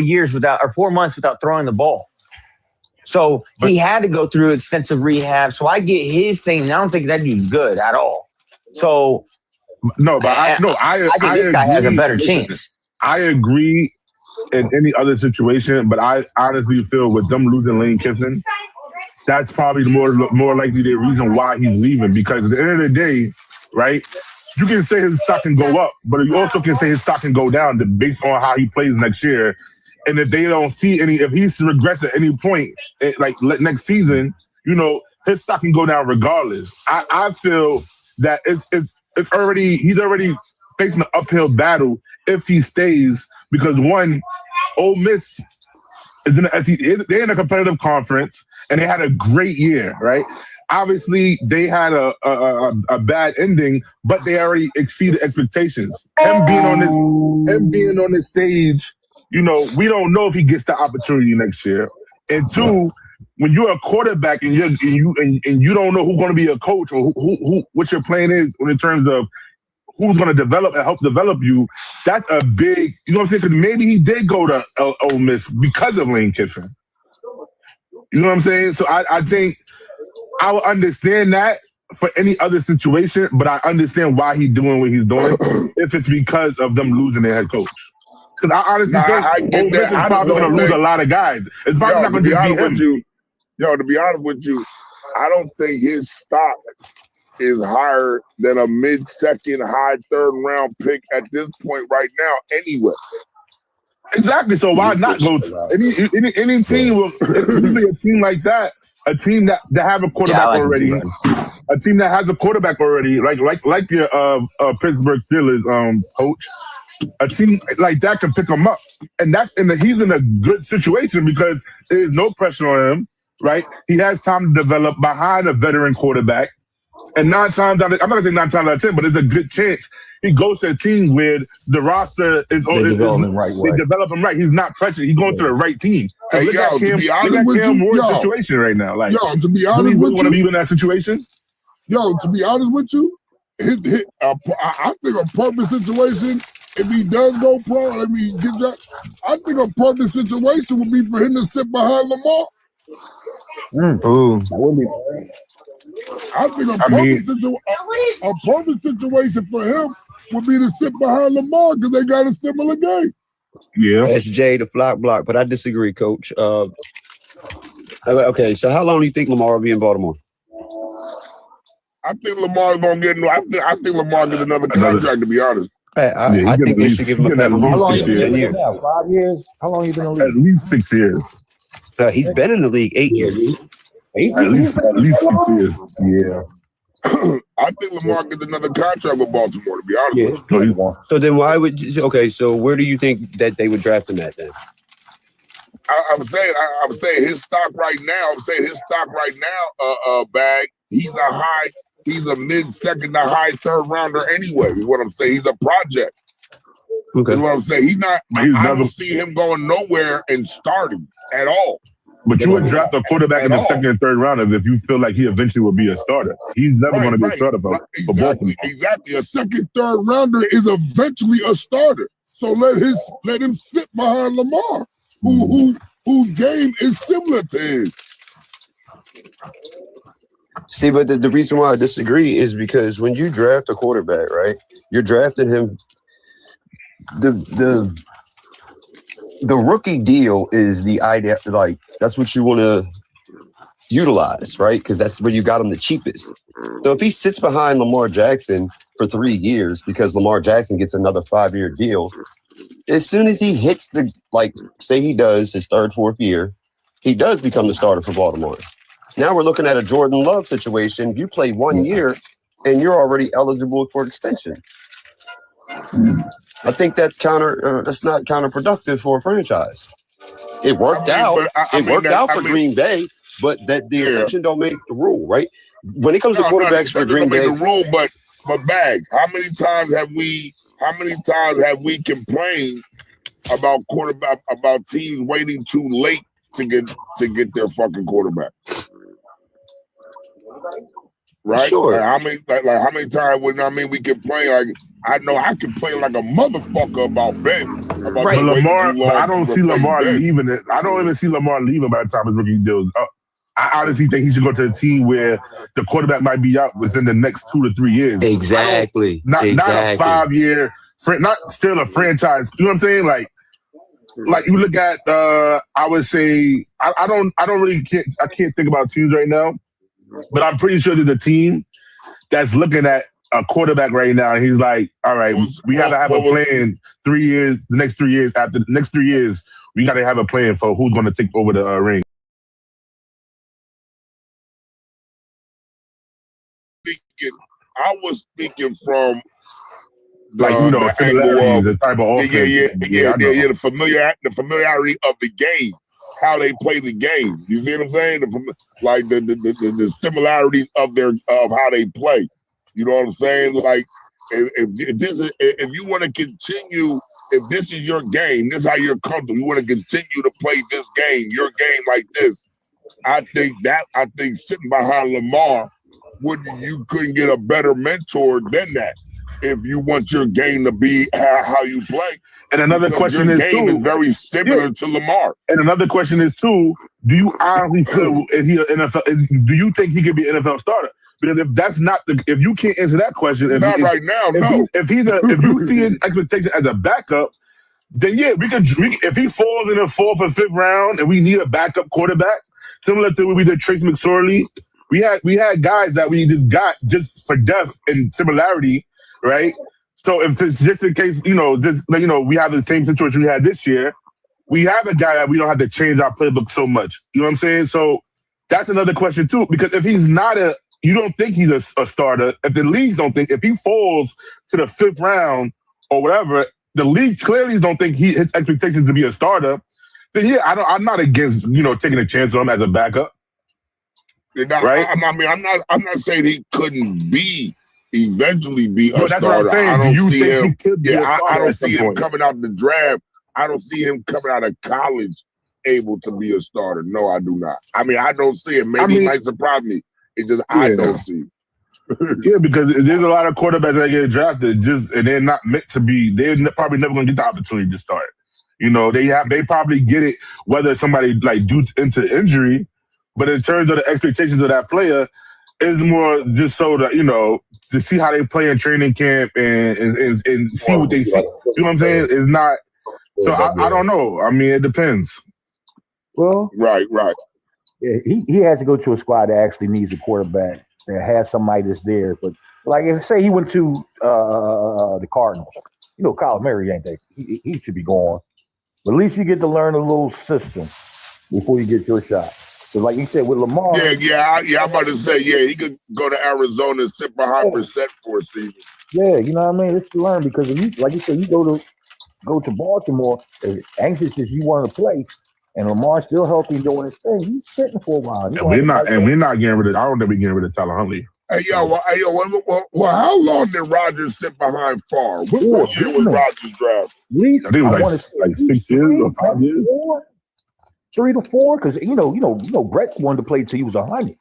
months without throwing the ball. So he had to go through extensive rehab. So I get his thing. And I don't think that dude's good at all. So no, but I think this guy has a better chance. I agree in any other situation, but I honestly feel with them losing Lane Kiffin, that's probably the more likely the reason why he's leaving. Because at the end of the day, right, you can say his stock can go up, but you also can say his stock can go down based on how he plays next year. And if they don't see if he's regrets at any point, next season, his stock can go down regardless. I feel that he's already facing an uphill battle if he stays, because one, Ole Miss is in the SEC. They're in a competitive conference and they had a great year, right? Obviously, they had a bad ending, but they already exceeded expectations. Him being on this stage, we don't know if he gets the opportunity next year. And two, when you're a quarterback and you don't know who's going to be a coach or who what your plan is in terms of who's going to develop and help develop you, that's a big, you know what I'm saying? Because maybe he did go to Ole Miss because of Lane Kiffin. You know what I'm saying? So I think I would understand that for any other situation, but I understand why he's doing what he's doing if it's because of them losing their head coach. Because I honestly think Ole Miss is probably going to lose a lot of guys. It's probably not going to just be him. To be honest with you, I don't think his stock is higher than a mid-second, high third-round pick at this point right now anyway. Exactly. So why not go to any team? Usually a team like that, a team that have a quarterback already, a team that has a quarterback already, like your Pittsburgh Steelers coach, a team like that can pick him up, and he's in a good situation because there's no pressure on him, right? He has time to develop behind a veteran quarterback. And 9 times out of, I'm not going to say 9 times out of 10, but there's a good chance he goes to a team where the roster is they develop him right. They develop him right. He's not pressured. He's going to the right team. Hey, look at Cam Ward's situation right now. Like, to be honest with you, want to be in that situation? To be honest with you, I think a perfect situation, if he does go pro, I think a perfect situation would be for him to sit behind Lamar. Ooh. I think a perfect situation for him would be to sit behind Lamar because they got a similar game. Yeah. That's Jay the Flock Block, but I disagree, Coach. Okay, so how long do you think Lamar will be in Baltimore? I think Lamar's gonna get. I think Lamar gets another contract. To be honest, I think they should give him at least 10 years. 5 years? How long you been in the league? At least 6 years. He's been in the league 8 years. At least 6 years. Yeah. I think Lamar gets another contract with Baltimore. To be honest, with you. So then why would? Okay, so where do you think that they would draft him at then? I'm saying his stock right now. Bag. He's a mid-second to high third rounder anyway. Is what I'm saying. He's a project. Okay. Is what I'm saying. He's not. I don't see him going nowhere and starting at all. But you would draft a quarterback in the second and third round if you feel like he eventually will be a starter. He's never going to be a starter for Baltimore. Exactly. A second, third rounder is eventually a starter. So let him sit behind Lamar, whose game is similar to his. See, but the reason why I disagree is because when you draft a quarterback, right, you're drafting him. The rookie deal is the idea, like that's what you want to utilize, right? Because that's where you got him the cheapest. So if he sits behind Lamar Jackson for 3 years because Lamar Jackson gets another 5-year deal, as soon as he hits say he does his 3rd, 4th year, he does become the starter for Baltimore. Now we're looking at a Jordan Love situation. You play 1 year and you're already eligible for extension. I think that's not counterproductive for a franchise. It worked out. It worked out for Green Bay, but that the exception don't make the rule, right? When it comes to quarterbacks for Green Bay, the rule, but Bags, how many times have we complained about teams waiting too late to get their fucking quarterback? right? Sure. Like how many times would we can play? Like I know I can play like a motherfucker about Ben. About But Lamar, too long but I don't to see replace Lamar Ben. leaving it. I don't even see Lamar leaving by the time his rookie deal is up. I honestly think he should go to a team where the quarterback might be out within the next 2 to 3 years. Exactly. Not a 5-year, not still a franchise. You know what I'm saying? Like you look at, I would say, I can't think about teams right now, but I'm pretty sure there's a team that's looking at a quarterback right now, and he's like, all right, we have to have a plan 3 years, the next 3 years, after the next 3 years, we got to have a plan for who's going to take over the ring. I was speaking from the angle of the type of offense. The familiarity of the game, how they play the game. You see what I'm saying? The similarities of how they play. You know what I'm saying? Like if you want to continue, if this is your game, this is how you're comfortable. You want to continue to play this game, your game like this. I think sitting behind Lamar, you couldn't get a better mentor than that if you want your game to be how you play. And another question is game is very similar to Lamar. And another question is too: do you honestly feel do you think he could be an NFL starter? Because if that's not if you can't answer that question, right now, no. If you see his expectation as a backup, then yeah, we can. If he falls in the 4th or 5th round, and we need a backup quarterback, similar to what we did Trace McSorley, we had guys that we just got just for depth and similarity, right? So if it's just in case, we have the same situation we had this year, we have a guy that we don't have to change our playbook so much. You know what I'm saying? So that's another question too, because if he's not you don't think he's a starter. If the league don't think, if he falls to the 5th round or whatever, the league clearly don't think his expectations to be a starter. Then yeah, I'm not against taking a chance on him as a backup. Right? I'm not saying he couldn't eventually be a that's starter. What I'm saying. I don't Do you see think him. he could be a starter I don't at some see him point? coming out the draft. I don't see him coming out of college able to be a starter. No, I do not. I don't see it. Maybe he might surprise me. It's just I don't see it. Yeah, because there's a lot of quarterbacks that get drafted and they're not meant to be. They're probably never going to get the opportunity to start. They probably get it whether somebody due into injury, but in terms of the expectations of that player, it's more just so that to see how they play in training camp and see what they see. You know what I'm saying? It's not. So I don't know. It depends. Well, right. Yeah, he has to go to a squad that actually needs a quarterback that has somebody that's there. But if say he went to the Cardinals, Kyler Murray ain't there. He should be gone. But at least you get to learn a little system before you get your shot. So like you said with Lamar. Yeah. I'm about to say, he could go to Arizona and sit behind Brissett for a season. Yeah, you know what I mean? It's to learn because if you, like you said, you go to Baltimore, as anxious as you want to play, and Lamar's still healthy doing his thing, he's sitting for a while. We're not getting rid of. I don't think we're getting rid of Tyler Huntley. Hey, how long did Rodgers sit behind Favre? What year was Rodgers drafted? I think it was like 6 years or 5 years. 3 to 4, because Brett wanted to play till he was 100.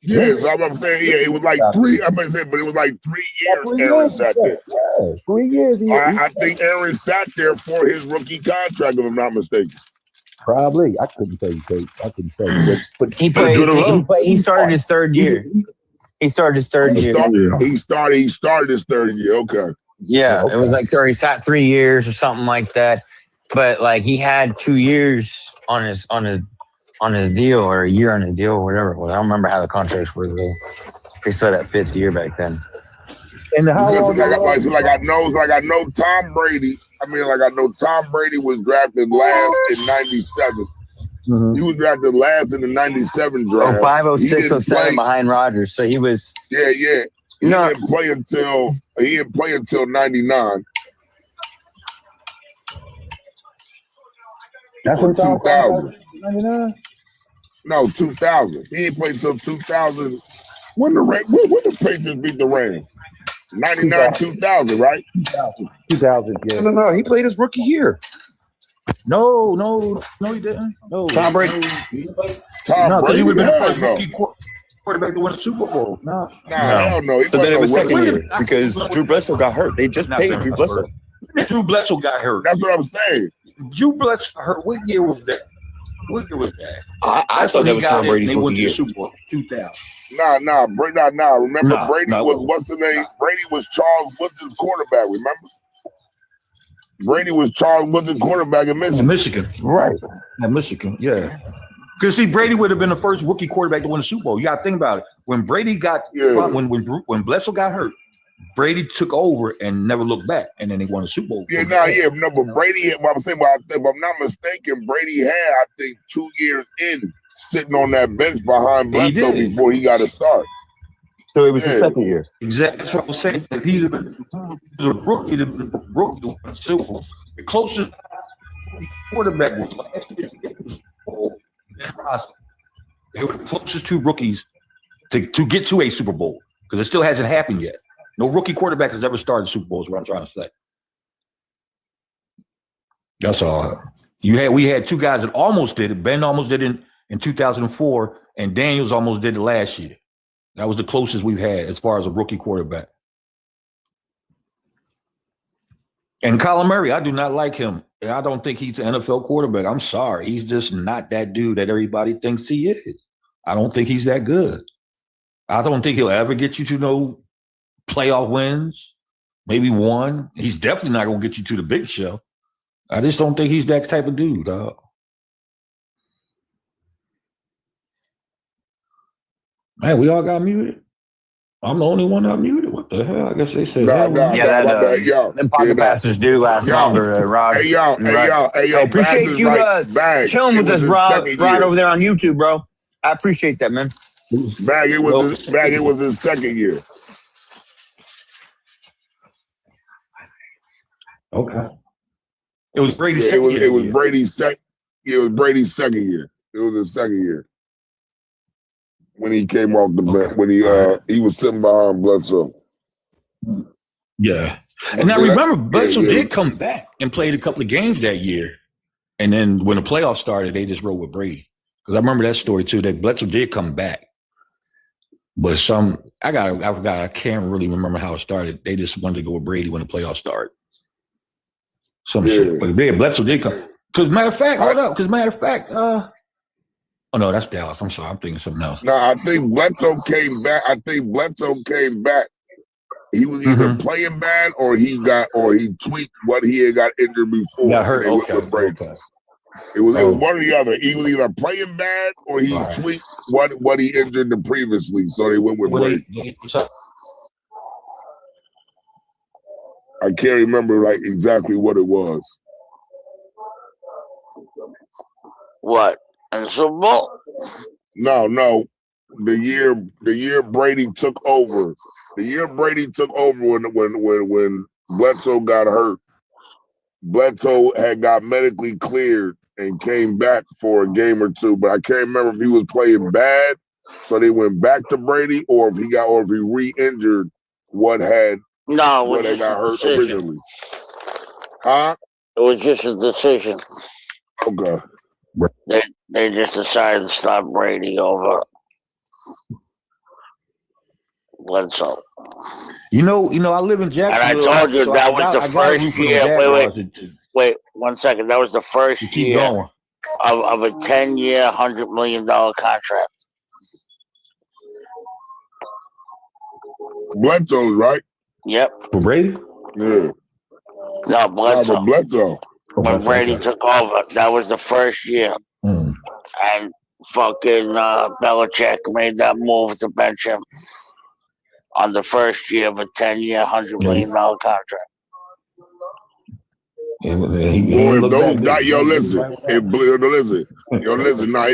Yeah, so I'm saying, it was like 3. I'm gonna say, but it was like 3 years. Aaron sat there. Yeah, 3 years. I think Aaron sat there for his rookie contract, if I'm not mistaken. Probably. I couldn't tell you, Kate. But he started his 3rd year. He started his 3rd year. He started his 3rd year. Okay. Yeah, it was like he sat 3 years or something like that. But he had 2 years on his deal, or a year on his deal, or whatever it was. I don't remember how the contracts were. They still had that 5th year back then. And how long? I know Tom Brady. I know Tom Brady was drafted last in '97. Mm-hmm. He was drafted last in the '97 draft. 05, 06, 07 behind Rodgers. So he was. Yeah. He didn't play until '99. That's what 2000. 99? No, 2000. He didn't play until 2000. When the Patriots beat the Rams? 99, 2000, right? 2000, yeah. No. He played his rookie year. No, he didn't. No. Tom Brady. Tom Brady he would have been the first no. rookie. quarterback to win a Super Bowl. No. Hell no. He So then it was wasn't second a year because Drew Bledsoe got hurt. They just paid Drew Bledsoe. Drew Bledsoe got hurt. That's what I'm saying. Drew Bledsoe hurt. What year was that? What year was that? I thought that was Tom Brady's They went rookie to year. the Super Bowl 2000. Nah. Remember, Nah, Brady nah, was what's the name? Brady was Charles Woodson's quarterback. Remember? Brady was Charles Woodson quarterback in Michigan. Michigan. Right. At Michigan, yeah. Because see, Brady would have been the first rookie quarterback to win the Super Bowl. You got to think about it. When Brady got when Bledsoe got hurt, Brady took over and never looked back, and then they won the Super Bowl. But Brady. What I'm saying, if I'm not mistaken, Brady had I think 2 years in sitting on that bench behind Bledsoe before he got a start. So it was his second year. Exactly. That's what I was saying. If he'd have been the rookie to win the Super Bowl, the closest quarterback was last year. They were the closest two rookies to get to a Super Bowl because it still hasn't happened yet. No rookie quarterback has ever started Super Bowl is what I'm trying to say. That's all. We had two guys that almost did it. Ben almost did it in 2004, and Daniels almost did it last year. That was the closest we've had as far as a rookie quarterback. And Kyler Murray, I do not like him. I don't think he's an NFL quarterback. I'm sorry. He's just not that dude that everybody thinks he is. I don't think he's that good. I don't think he'll ever get you to no playoff wins, maybe one. He's definitely not going to get you to the big show. I just don't think he's that type of dude, dog. Man, we all got muted. I'm the only one that muted. What the hell? I guess they said them pocket passers do last longer, Rod. Hey, y'all. Appreciate you chilling with us, Rod over there on YouTube, bro. I appreciate that, man. It was his second year. Okay. It was Brady's second year. It was Brady's second year. It was his second year. When he came off the bench, when he was sitting behind Bledsoe. Yeah. And now remember, Bledsoe did come back and played a couple of games that year. And then when the playoffs started, they just rode with Brady. Because I remember that story too, that Bledsoe did come back. But I can't really remember how it started. They just wanted to go with Brady when the playoffs started. Shit. But Bledsoe did come. Because matter of fact, oh no, that's Dallas. I'm sorry, I'm thinking something else. No, I think Bledsoe came back. He was either playing bad or he tweaked what he had got injured before. Got hurt. It was one or the other. He was either playing bad or he tweaked what he injured the previously. So they went with Brady. I can't remember exactly what it was. What? And Super Bowl? No. The year Brady took over. The year Brady took over when Bledsoe got hurt. Bledsoe had got medically cleared and came back for a game or two, but I can't remember if he was playing bad, so they went back to Brady, or if he re-injured what had got hurt originally. Huh? It was just a decision. Okay. They just decided to stop Brady over Bledsoe. You know, I live in Jacksonville. And I told you that was the first year. Wait, 1 second. That was the first year of a 10-year, $100 million contract. Bledsoe, right? Yep. For Brady? Yeah. No, Bledsoe. Bledsoe. When Brady took over, that was the first year. And fucking Belichick made that move to bench him on the first year of a 10-year, $100 million contract. Listen. It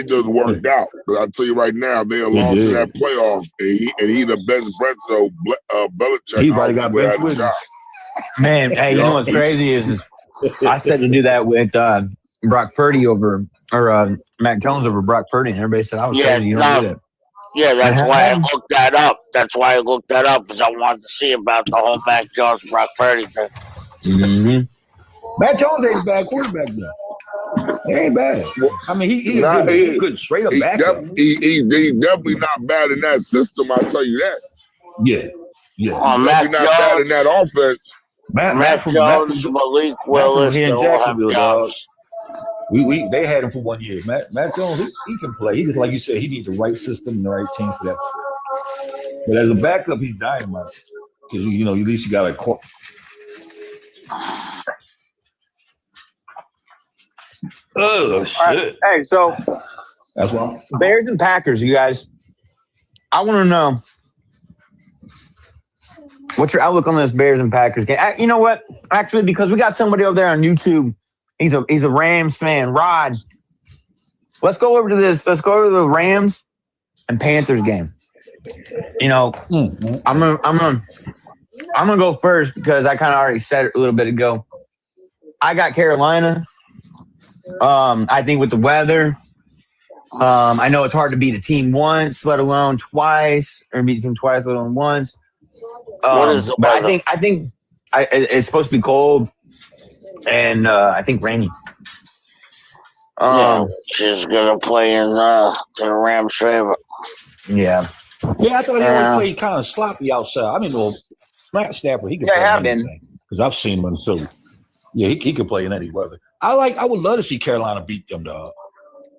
just worked out. But I'll tell you right now, they are lost in that playoffs, and he the best Bledsoe. Belichick. He probably got bench with him. Man, hey, you know what's crazy is I said to do that with Brock Purdy Mac Jones over Brock Purdy, and everybody said I was crazy. You don't do that. Yeah, that's why I looked that up. Because I wanted to see about the whole Mac Jones Brock Purdy thing. Mac Jones ain't a bad quarterback though. He ain't bad. I mean, he's Nah, good straight up backup. He's definitely not bad in that system. I'll tell you that. Yeah. He's definitely not bad in that offense. Matt Jones, Malik Willis, they all have jobs. They had him for 1 year. Matt Jones, he can play. He just like you said, he needs the right system and the right team for that. But as a backup, he's dynamite. Because at least you got a core. Oh shit! Right. Hey, so that's why Bears and Packers, you guys. I want to know what's your outlook on this Bears and Packers game. You know what? Actually, because we got somebody over there on YouTube. He's a Rams fan, Rod. Let's go over to this. Let's go over to the Rams and Panthers game. I'm gonna go first because I kind of already said it a little bit ago. I got Carolina. I think with the weather, I know it's hard to beat a team once, let alone twice, or beat a team twice, let alone once. But I think it's supposed to be cold, and I think rainy. She's gonna play in the Rams' favor. Yeah. Yeah, I thought he always played kind of sloppy outside. I mean, Matt Stafford, he can play in anything. Because I've seen him in Philly. Yeah, he can play in any weather. I would love to see Carolina beat them, dog.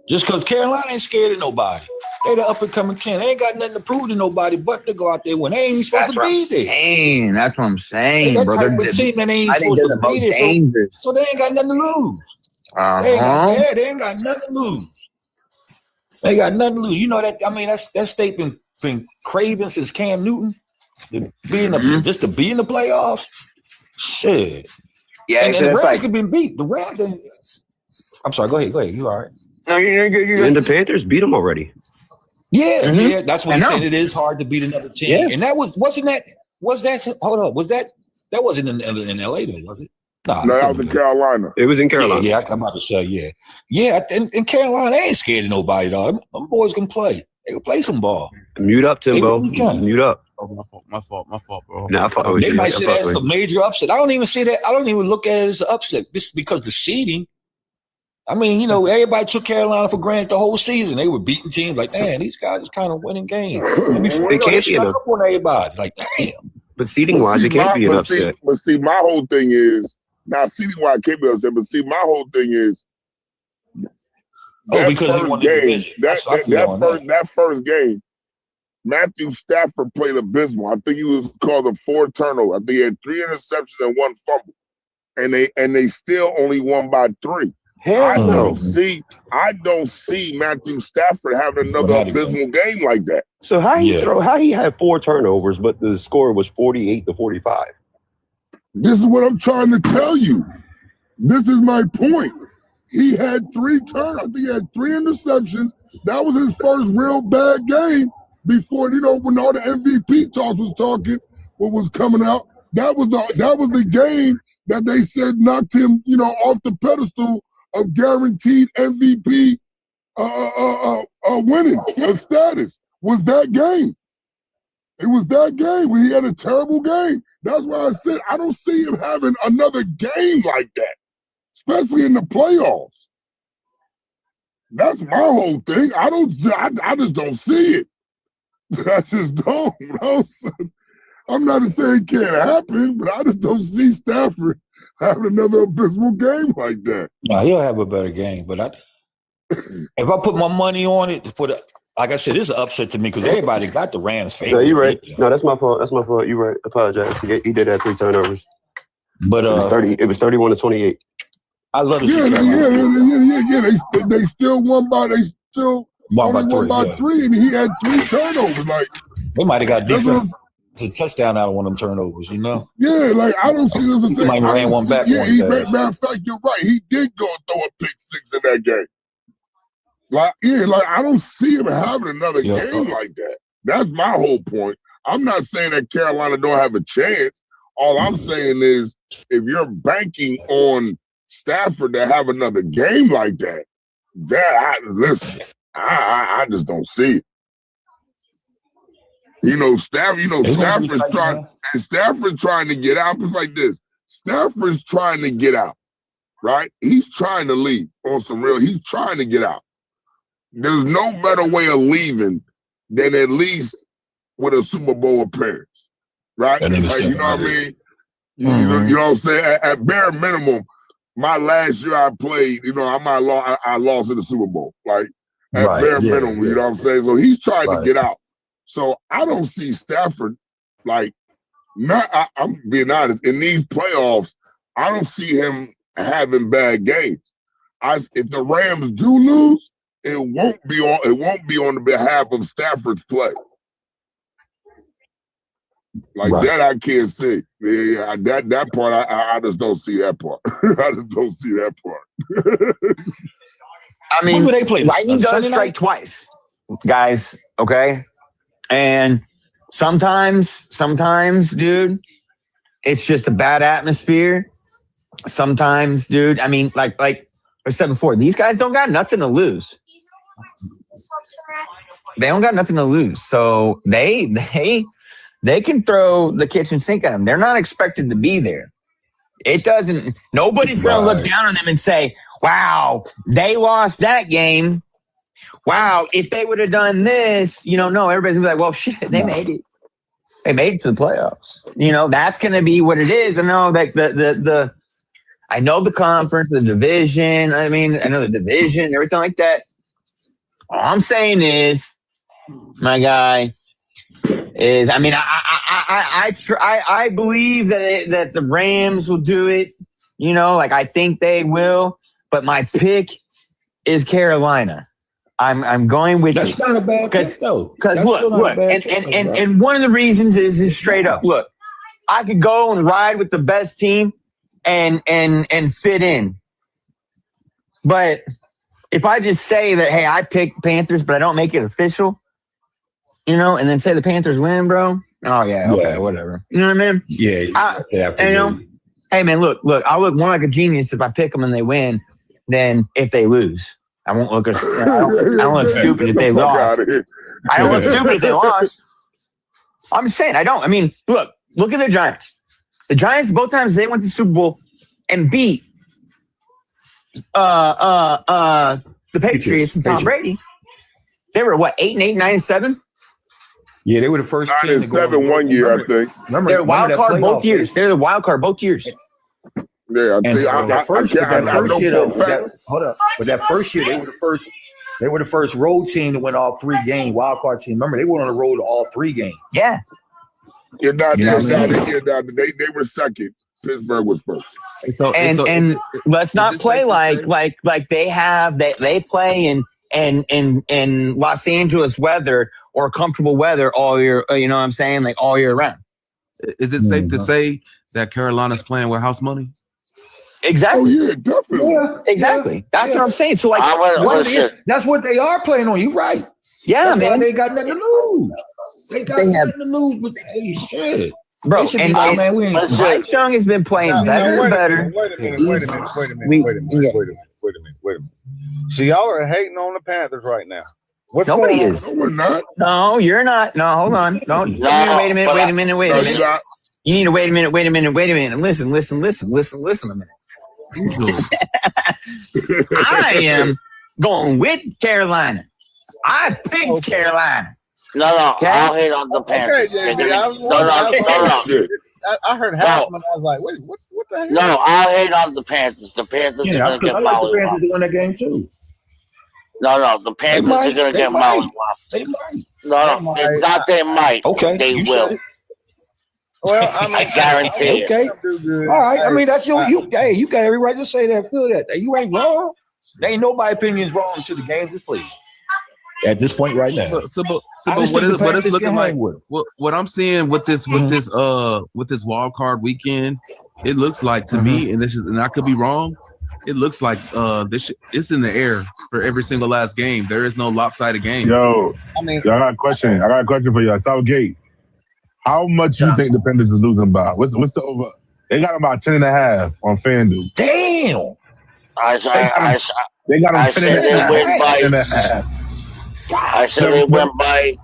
Just because Carolina ain't scared of nobody. They the up and coming team. They ain't got nothing to prove to nobody but to go out there when they ain't supposed to be there. That's what I'm saying, that brother. Type of team that ain't supposed to be there, so they ain't got nothing to lose. They ain't got nothing to lose. They got nothing to lose. You know that? I mean, that state been craving since Cam Newton just to be in the playoffs. Shit. Yeah, and the Rams could be beat. The Rams. I'm sorry. Go ahead. You all right? No, you're good. And the Panthers beat them already. Yeah, yeah. That's what he said. It is hard to beat another team. Yeah. And that wasn't that. Hold on. That wasn't in LA though, was it? No, that was in Carolina. It was in Carolina. Yeah, I'm about to say, yeah. In Carolina, they ain't scared of nobody, dog. Them boys can play. They can play some ball. Mute up, Timbo. Mute up. Oh, my fault, bro. They might say that's a major upset. I don't even see that. I don't even look at it as an upset. This is because the seeding. I mean, everybody took Carolina for granted the whole season. They were beating teams like, damn, these guys is kind of winning games. And before they snuck up on everybody. Like, damn. But seeding wise, it can't be an upset. But see, my whole thing is now seeding wise, it can't be an upset. But see, my whole thing is. Because he won the division. That first game, Matthew Stafford played abysmal. I think he was called a 4 turnover. I think he had 3 interceptions and 1 fumble, and they still only won by 3. I don't see Matthew Stafford having another abysmal game like that. So how he had 4 turnovers, but the score was 48-45. This is what I'm trying to tell you. This is my point. He had 3 turnovers. I think he had 3 interceptions. That was his first real bad game before, when all the MVP talk was talking, what was coming out. That was the game that they said knocked him, off the pedestal of guaranteed MVP winning status. Was that game. It was that game when he had a terrible game. That's why I said I don't see him having another game like that, especially in the playoffs. That's my whole thing. I just don't see it. I just don't. I'm not saying it can't happen, but I just don't see Stafford having another abysmal game like that. No, he'll have a better game, but if I put my money on it, like I said, this is an upset to me because everybody got the Rams favor. No, you're right. No, that's my fault. You're right. Apologize. He did have 3 turnovers. But it was 31-28. I love to see Yeah. They still won by won by 3, and he had 3 turnovers. Like they might have got defense. It's a touchdown out of one of them turnovers, Yeah, like I don't see them. He might have ran one back. Matter of fact, you're right. He did go and throw a pick 6 in that game. Like I don't see him having another game like that. That's my whole point. I'm not saying that Carolina don't have a chance. All I'm saying is if you're banking on Stafford to have another game like that, I just don't see it. Stafford's trying to get out. It's like this. Stafford's trying to get out. right? He's trying to leave on some real. He's trying to get out. There's no better way of leaving than at least with a Super Bowl appearance, right? Like, you know what I mean? You know what I'm saying? At bare minimum, my last year I played, I lost in the Super Bowl. Like, at bare minimum, you know what I'm saying? So he's trying to get out. So I don't see Stafford, like, I'm being honest, in these playoffs, I don't see him having bad games. If the Rams do lose, it won't be on the behalf of Stafford's play. Like that, I can't see. Yeah, that part, I just don't see that part. I just don't see that part. I mean, When do they play? Lightning does Sunday strike night? twice, guys. Okay, and sometimes, dude, it's just a bad atmosphere. Sometimes, dude, I mean, like I said before, these guys don't got nothing to lose. They don't got nothing to lose, so they can throw the kitchen sink at them. They're not expected to be there. It doesn't. Nobody's going to look down on them and say, "Wow, they lost that game. Wow, if they would have done this, no." Everybody's gonna be like, "Well, shit, they made it. They made it to the playoffs." That's going to be what it is. I know that I know the conference, the division. I mean, I know the division, everything like that. All I'm saying is, my guy, is I mean, I believe that the Rams will do it. I think they will. But my pick is Carolina. I'm going with That's not a bad pick, though. Because look, and one of the reasons is straight up. Look, I could go and ride with the best team and fit in. But if I just say that, hey, I picked Panthers, but I don't make it official, and then say the Panthers win, bro. Oh yeah, okay, whatever. You know what I mean? Yeah. Hey man, look, I'll look more like a genius if I pick them and they win than if they lose. I won't look. I don't look stupid if they lost. I don't look stupid if they lost. I'm just saying I don't. I mean, look at the Giants. The Giants both times they went to the Super Bowl and beat the Patriots and Tom Brady. They were what 8-8, 9-7. Yeah, they were the first 9-7 1 year, I think. They're wild card both years. They're the wild card both years. Yeah, that first year they were the first road team to win all 3 games. Wild card team. Remember, they went on the road all 3 games. Yeah. They were second. Pittsburgh was first. And let's not play like they play in Los Angeles weather or comfortable weather all year. You know what I'm saying? Like all year round. Is it safe to say that Carolina's playing with house money? Exactly. Oh yeah, definitely. Yeah, exactly. That's what I'm saying. So like, that's what they are playing on. You right? Yeah, that's man. Why they got nothing to lose. They got nothing to lose. But hey, shit, bro. And Bryce Young has been playing better and better. Wait a minute. So y'all are hating on the Panthers right now. Nobody is. No, we're not. No, you're not. No, hold on. No, wait a minute. You need to wait a minute. Listen a minute. I am going with Carolina. I picked Carolina. No, okay? I'll hate on the Panthers. Okay, I heard Hausman. I was like, wait, what the heck? No, I'll hate on the Panthers. The Panthers are going to get mollywopped. The Panthers win that game too. No, the Panthers are going to get mollywopped. They might. No, it's not they might. Okay, they will. Well, I mean, I guarantee it. Okay. All right. I mean, that's you got every right to say that. Feel that. You ain't wrong. There ain't nobody's opinions wrong until the games is played. At this point, right now. So what is looking like? What I'm seeing with this wild card weekend, it looks like to me, and I could be wrong. It looks like it's in the air for every single last game. There is no lopsided game. Yo, I got a question. For you. Southgate. How much you think the Panthers is losing by? What's the over? They got about 10.5 on FanDuel. Damn. They got them 10.5. I said they win by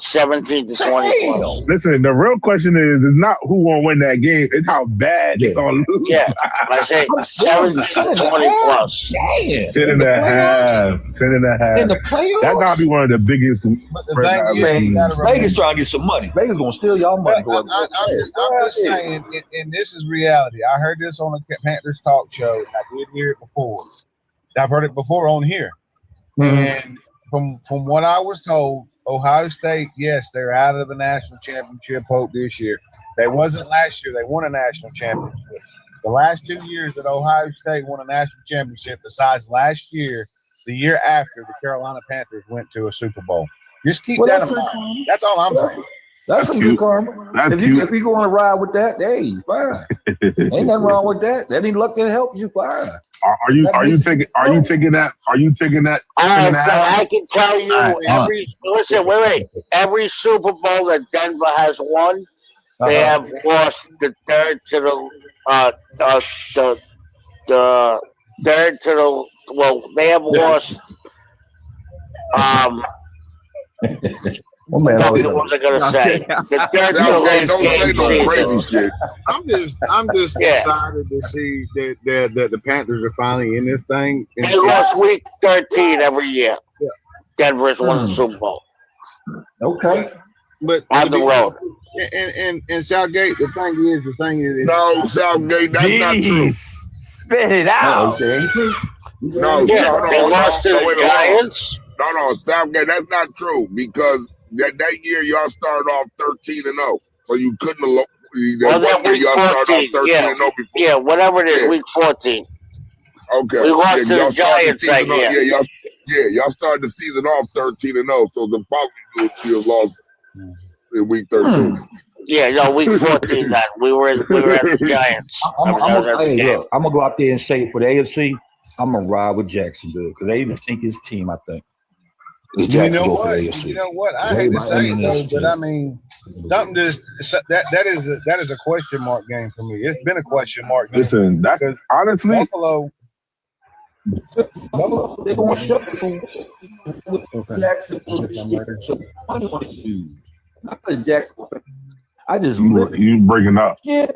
17 to 20 plus. Listen, the real question is not who gonna win that game; it's how bad they gonna lose. Yeah, I say 17 to 20 plus. Damn. 10 and a half. 10 and a half. In the playoffs? That gotta be one of the biggest. Vegas trying to get some money. Vegas gonna steal y'all money. I'm just saying, and this is reality. I heard this on the Panthers talk show. I did hear it before. I've heard it before on here. And from what I was told, Ohio State, yes, they're out of the national championship hope this year. They wasn't last year. They won a national championship. The last 2 years that Ohio State won a national championship, besides last year, the year after, the Carolina Panthers went to a Super Bowl. Just keep that in mind. That's all I'm saying. That's some good karma. If you want to ride with that, hey, fine. Ain't nothing wrong with that. Any luck that helps you, fine. Are you taking that? I can tell you every Super Bowl that Denver has won, they have lost the third to they have lost What man what was I gonna say? The third to the last game. I'm just excited to see that the Panthers are finally in this thing. They lost week 13 every year. Denver's won the Super Bowl. Okay. But on the road. And Southgate, the thing is no, Southgate, that's not true. Spit it out. No, they lost to the Giants. No, Southgate, that's not true because that year y'all started off 13-0, so you couldn't have. Well, that week 14, yeah, whatever it is, week 14. Okay, we lost to the Giants that year. Y'all started the season off 13-0, so the following year lost in week 13. Yeah, no, week 14. Then we were at the Giants. I'm gonna go out there and say for the AFC, I'm gonna ride with Jacksonville because they even think his team. I think. You know what? I hate to say it though, but I mean, something just that is a question mark game for me. It's been a question mark game. Listen, that's honestly Buffalo. They're going to shut Jackson. I just you breaking up. Yeah.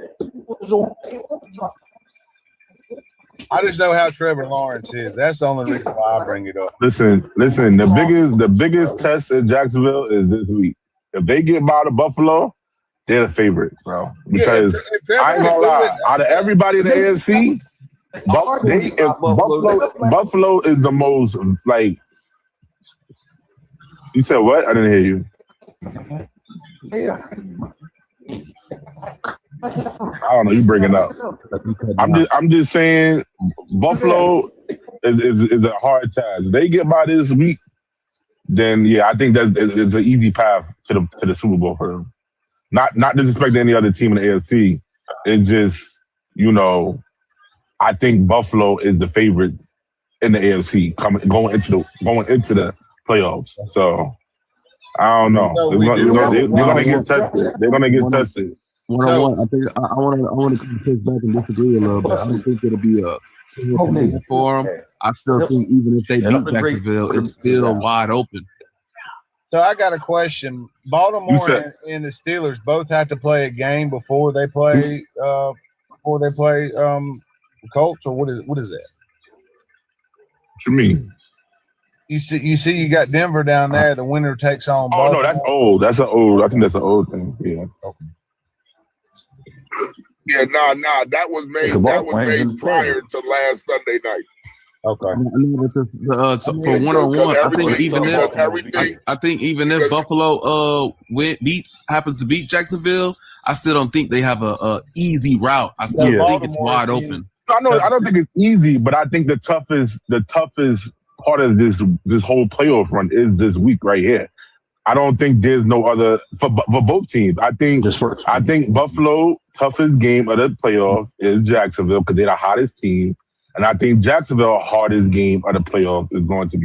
I just know how Trevor Lawrence is. That's the only reason why I bring it up. Listen. The biggest test in Jacksonville is this week. If they get by the Buffalo, they're the favorites, bro. Because I ain't gonna lie, out of everybody in the AFC, Buffalo is the most like. You said what? I didn't hear you. Yeah. I don't know. You bringing up. I'm just saying, Buffalo is a hard task. If they get by this week, then yeah, I think that it's an easy path to the Super Bowl for them. Not disrespecting any other team in the AFC. It's just I think Buffalo is the favorites in the AFC going into the playoffs. So I don't know. They're gonna get tested. They're gonna get tested. One-on-one, I think I want to push back and disagree a little bit. I don't think it'll be a for them. I still think even if they beat Jacksonville, it's still wide open. So I got a question. Baltimore and the Steelers both have to play a game before they play the Colts, or what is that? What you mean? You see, you got Denver down there. The winner takes on. Oh Baltimore. no, that's old. I think that's an old thing. Yeah. Okay. Yeah, that was made prior to last Sunday night. Okay. For one-on-one, I think even if Buffalo happens to beat Jacksonville, I still don't think they have a easy route. I still think it's wide open. I don't think it's easy, but I think the toughest part of this whole playoff run is this week right here. I don't think there's no other for both teams. I think Buffalo toughest game of the playoffs is Jacksonville because they're the hottest team, and I think Jacksonville hardest game of the playoffs is going to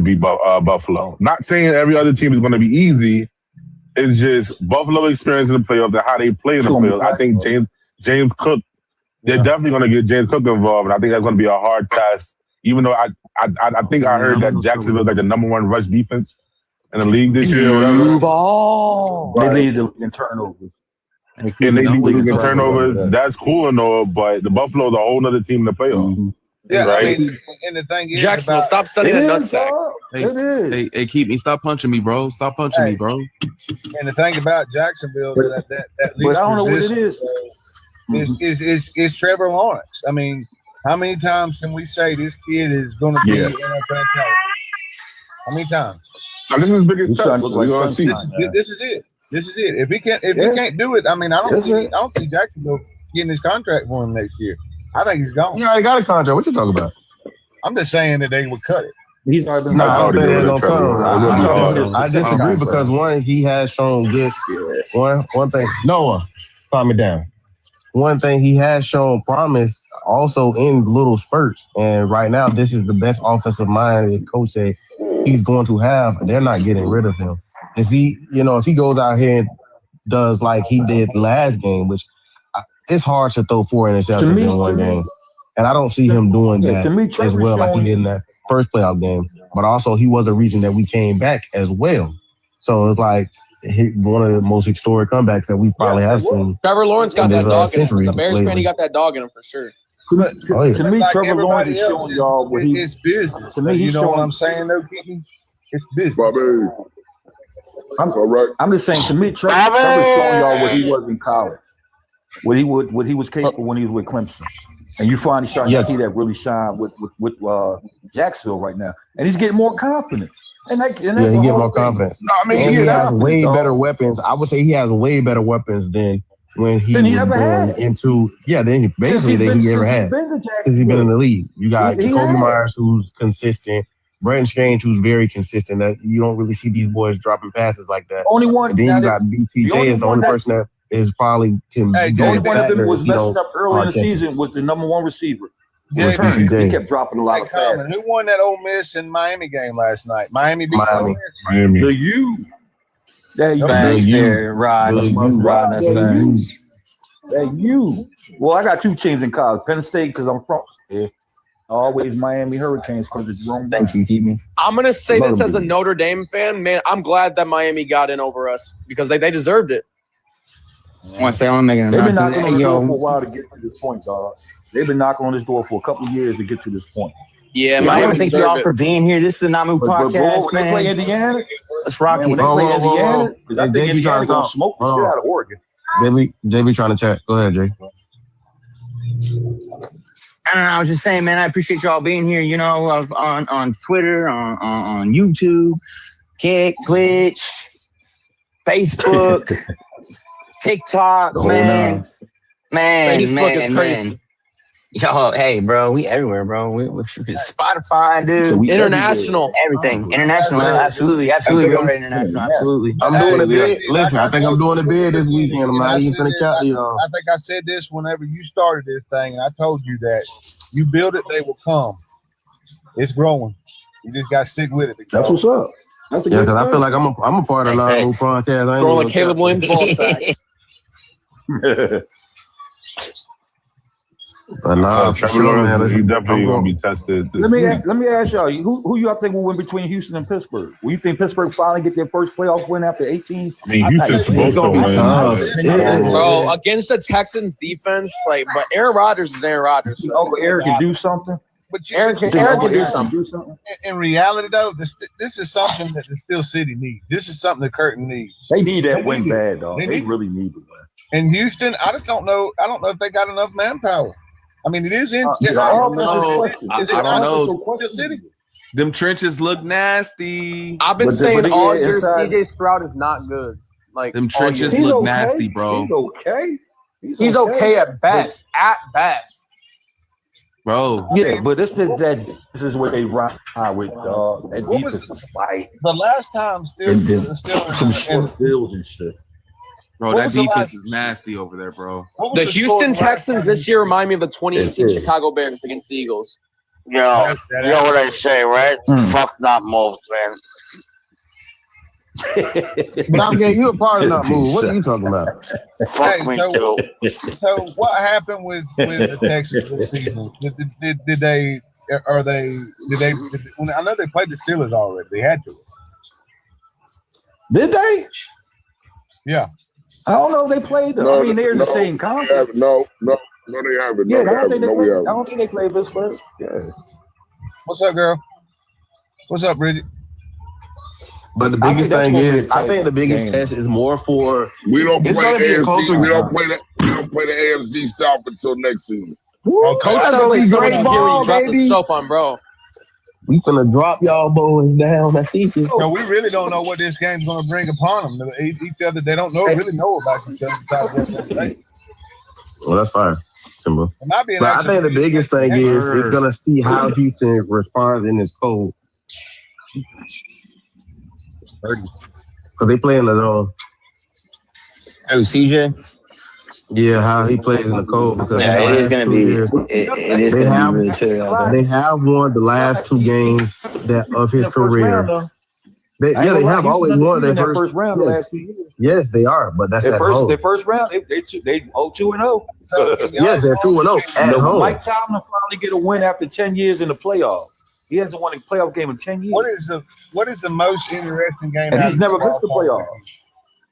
be Buffalo. Not saying every other team is going to be easy. It's just Buffalo experience in the playoffs and how they play in the playoffs. I think James Cook. They're definitely going to get James Cook involved, and I think that's going to be a hard task. Even though I think I heard that Jacksonville is like the number one rush defense. in the league this year. Or whatever. Duval. They lead in turnovers. And they lead in turnovers. That's cool and all, but the Buffalo's a whole other team in the playoffs. Yeah, right? I mean, and the thing is, Jacksonville, stop sending a that nutsack. Hey, keep me. Stop punching me, bro. Stop punching me, bro. And the thing about Jacksonville that But least I don't know what it is Trevor Lawrence. I mean, how many times can we say this kid is going to be Yeah. NFL talent? How many times? Now, this is his biggest test. We're gonna see. This is it. This is it. If he can't do it, I mean, I don't see Jacksonville getting his contract for him next year. I think he's gone. Yeah, I got a contract. What you talking about? I'm just saying that they would cut it. He's already been. I don't think they're gonna cut him. I disagree because one, he has shown good. One thing, Noah, calm it down. One thing he has shown promise also in little spurts, and right now this is the best offensive mind that coach said he's going to have. They're not getting rid of him. If he goes out here and does like he did last game, which it's hard to throw 4 interceptions in one game, and I don't see him doing that as well like he did in that first playoff game. But also, he was a reason that we came back as well. So it's like one of the most historic comebacks that we probably have seen. Trevor Lawrence got that dog in him. century The Bears fan, lately. he got that dog in him for sure. To me, Like Trevor Lawrence is everybody showing else, y'all what he. it's business. To me, You he's know what showing. I'm saying, though, Keaton? It's business. I'm just saying. To me, Trevor's showing y'all what he was in college, what he was capable when he was with Clemson, and you finally starting to see that really shine with Jacksonville right now, and he's getting more confidence. And that's He get more confidence. No, I mean, and he has way dog. better weapons. I would say he has way better weapons than when he Than he was ever going had. into Since basically he's that been- he ever since he's had been to since he's been in the league. You got He Jacoby has. Myers, who's consistent. Brenton Strange, who's very consistent. That you don't really see these boys dropping passes like that. Only one. And then you got BTJ is the only person that is probably can Hey, do the only it one of them better was if you messing don't up early in the catch it. season was the number one receiver. Yeah, Turner. BTJ. He kept dropping a lot Hey, of passes. Common, who won that Ole Miss and Miami game last night? Miami beat Ole Miss. Miami. The U. There you Thanks go. there, Rod. Rod, that's facts. That you. Well, I got two teams in college. Penn State because I'm from here. Always Miami Hurricanes because it's Jerome. Thanks, you keep me. I'm gonna say this as a Notre Dame fan, man. I'm glad that Miami got in over us because they deserved it. I want to say I'm making They've been knocking on the door yo. for a while to get to this point, dog. They've been knocking on this door for a couple of years to get to this point. Yeah, I Miami want to thank you all deserved for it. being here. This is the Namu But podcast, when they man. play Indiana, Let's rock man, it. when they play Indiana, because I think JB Indiana trying to gonna talk. smoke the Hold shit on. out of Oregon. JB trying to chat. Go ahead, Jay. I don't know. I was just saying, man. I appreciate y'all being here. You know, on Twitter, on YouTube, Kick, Twitch, Facebook, TikTok, man. Facebook is crazy. Yo, hey, bro, we everywhere, bro. We Spotify, dude. So we International. everything, international. Absolutely. We are international. Absolutely. I'm doing a We are. bid. Listen, I think I'm doing a bid this weekend. I'm not even gonna count you. I think I said this whenever you started this thing, and I told you that you build it, they will come. It's growing. You just got to stick with it. That's what's up. Yeah, because I feel like I'm a part of the New podcast. I ain't Growing even like Caleb gonna Williams ball sack. But nah, for Trevor sure, man. Lawrence, he Listen, definitely I'm gonna going- be tested. This Let week. me ask y'all, who y'all think will win between Houston and Pittsburgh? Will you think Pittsburgh finally get their first playoff win after 18? I mean, Houston's supposed to win. Bro, against the Texans defense, like, but Aaron Rodgers is Aaron Rodgers. So. Oh, Aaron can do something. But Aaron can do something. In reality, though, this is something that the Steel City needs. This is something the Curtin needs. They need that win bad, dog. They They need- really need the win. In Houston, I just don't know. I don't know if they got enough manpower. I mean, it is in. I don't know. I don't know. Steel City. Them trenches look nasty. I've been saying all year CJ Stroud is not good. Like Them all trenches year. look nasty, bro. He's okay. He's okay at best. At best. Bro. Yeah, but this is what they ride with, dog. That What was- defense is fight. The last time Steelers Some short fields and shit. Bro, What that was the defense last- is nasty over there, bro. The Houston Texans this year remind me of the 2018 Chicago Bears against the Eagles. Yo, you know what I say, right? Fuck not moved, man. But I'm getting you a part of that move. What are you talking about? Fuck me too. So what happened with the Texans this season? Did they? Are they? Did they? When I know they played the Steelers already. They had to. Did they? Yeah. I don't know if they played them. I mean, they're in the same conference. No, they haven't. Yeah, No, I don't think they no, we played. haven't. I don't think they played Pittsburgh. Yeah. What's up, girl? What's up, Bridget? But the I biggest think that's thing gonna be a is, I tight think the biggest game. test is more for. We don't play It's gonna be a AFC. closer We don't game. play the AFC South until next season. Oh, Coach That's sounds gonna like be someone great you hear when ball, you drop the baby. soap on, bro. We finna drop y'all boys down. I think. No, we really don't know what this game's going to bring upon them. Each other, they don't really know about each other. Well, that's fine, Timber. It might be an But I actual think the biggest thing game. is it's gonna see how Houston responds in this cold. Because they play in the zone. Oh, CJ? Yeah, how he plays in the cold. Because Yeah, it is the last gonna 2 be. years, It is they gonna have be really chill out there. they have won the last 2 games of his In the first round, career. though. They I ain't gonna lie, have Houston always won their undefeated in that first round the Yes, last 2 years. yes, they are, but that's Their at first home. round, they 2-0. Yes, they're 2-0 at home. Mike Tomlin finally get a win after 10 years in the playoffs. He hasn't won a playoff game in 10 years. What is the most interesting game? And out he's of never the missed the playoffs.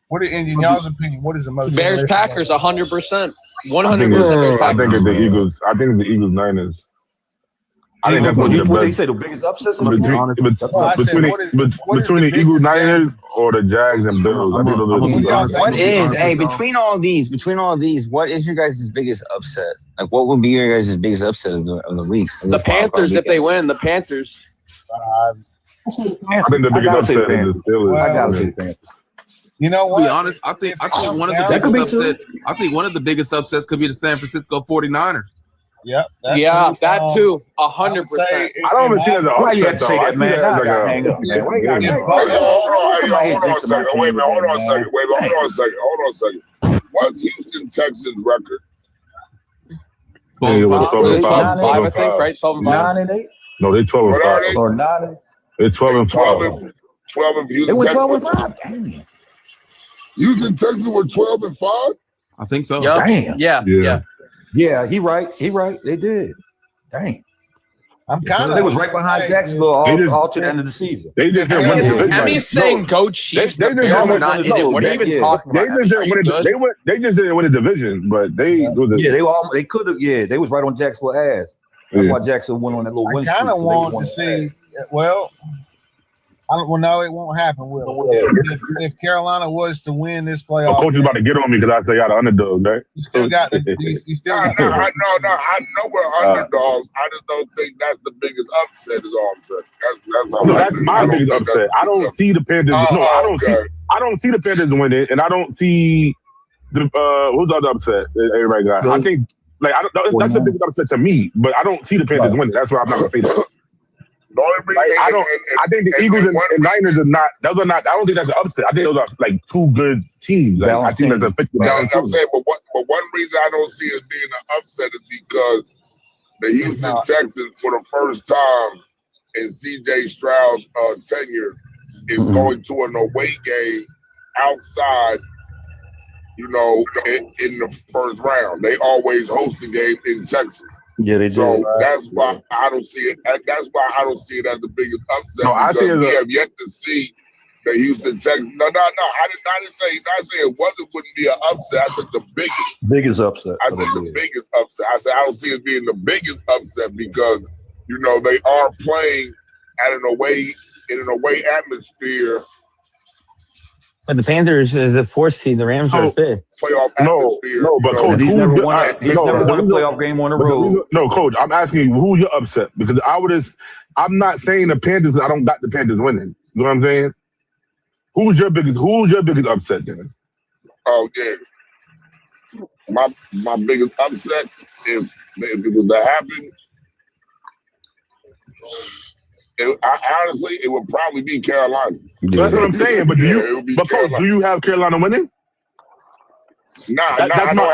What, in y'all's opinion, what is the most Bears interesting Packers 100%. I 100% think Bears it's Packers. the Eagles. I think it's the Eagles Niners. I think that's What gonna be the they best say, the biggest upsets? between the Eagles Niners or the Jags and Bills. I think those are the two best. What is between all these? What is your guys' biggest upset? Like, what would be your guys' biggest upset of the week? The Panthers, if they win, the Panthers. I think the biggest upset is the Steelers. I gotta say the Panthers. You know To be honest, I think one of the That could biggest be two. upsets. I think one of the biggest upsets could be the San Francisco 49ers. Yep. That too. 100%. I don't even see it as an upset. Why you have to say though. I that, see man? it Now as I like gotta a hang up, man. Why you gotta game. hang up? Hold on a Jinx second. my Wait a minute. team, Hold on a man. second. Hold on a second. What's Houston Texans record? Yeah, it was 12 and 5. 12 I think, right? 12 and 5. 9-8 No, they 12 and What are 5. they? or 9. They're 12 and 12 5. and 12 and They Houston went 12 and Texans. 5. Damn. Houston Texans were 12 and 5. I think so. Yep. Damn. Yeah. Yeah, he right. They did. Dang. I'm kind of. They was right behind Jacksonville all to the end of the season. They just didn't win the division. Emmy's saying go Chiefs. They The just Bears don't are win- not in it. What are you even talking They about? just Are didn't you win. good? They just didn't win the division, but they. They could have. Yeah, they was right on Jacksonville ass. That's Yeah. why Jackson went on that little I win streak. kind of 'cause they want won to see. Well, I don't. Well, no, it won't happen. Will if Carolina was to win this Oh, playoff, coach is about to get on me because I say y'all the underdog, right? you still got the. You still got. No, I know we're underdogs. I just don't think that's the biggest upset. Is all I'm saying. That's all. No, I that's think. I my don't biggest think that's upset. the I don't biggest see the Panthers. upset. No, I don't see. Okay. I don't see the Panthers winning, and I don't see the who's the other upset that everybody got. I think that's the biggest upset to me, but I don't see the Panthers winning. That's why I'm not gonna say that. The only reason I think the Eagles and Niners are not. Those are not. I don't think that's an upset. I think those are like two good teams. Like, I think that's a 50 I'm down. saying, but one reason I don't see it being an upset is because the Houston Texans, for the first time in C.J. Stroud's tenure, is going to an away game outside. In the first round, they always host the game in Texas. Yeah, they do. So that's why I don't see it. That's why I don't see it as the biggest upset. No, I see it as we a- have yet to see the Houston Texans. No. I didn't say it wouldn't be an upset. I said the biggest upset. I said the biggest upset. I said I don't see it being the biggest upset because they are playing in an away atmosphere. But the Panthers is the 4th seed. The Rams are 5th. Playoff atmosphere. No, but coach, He's who's never your- won a playoff game on the road. No, coach, I'm asking you who's your upset because I'm not saying the Panthers. I don't got the Panthers winning. You know what I'm saying? Who's your biggest upset, then? Oh yeah, my biggest upset if it was to happen. Honestly, it would probably be Carolina. That's what I'm saying. But coach, do you have Carolina winning? That's my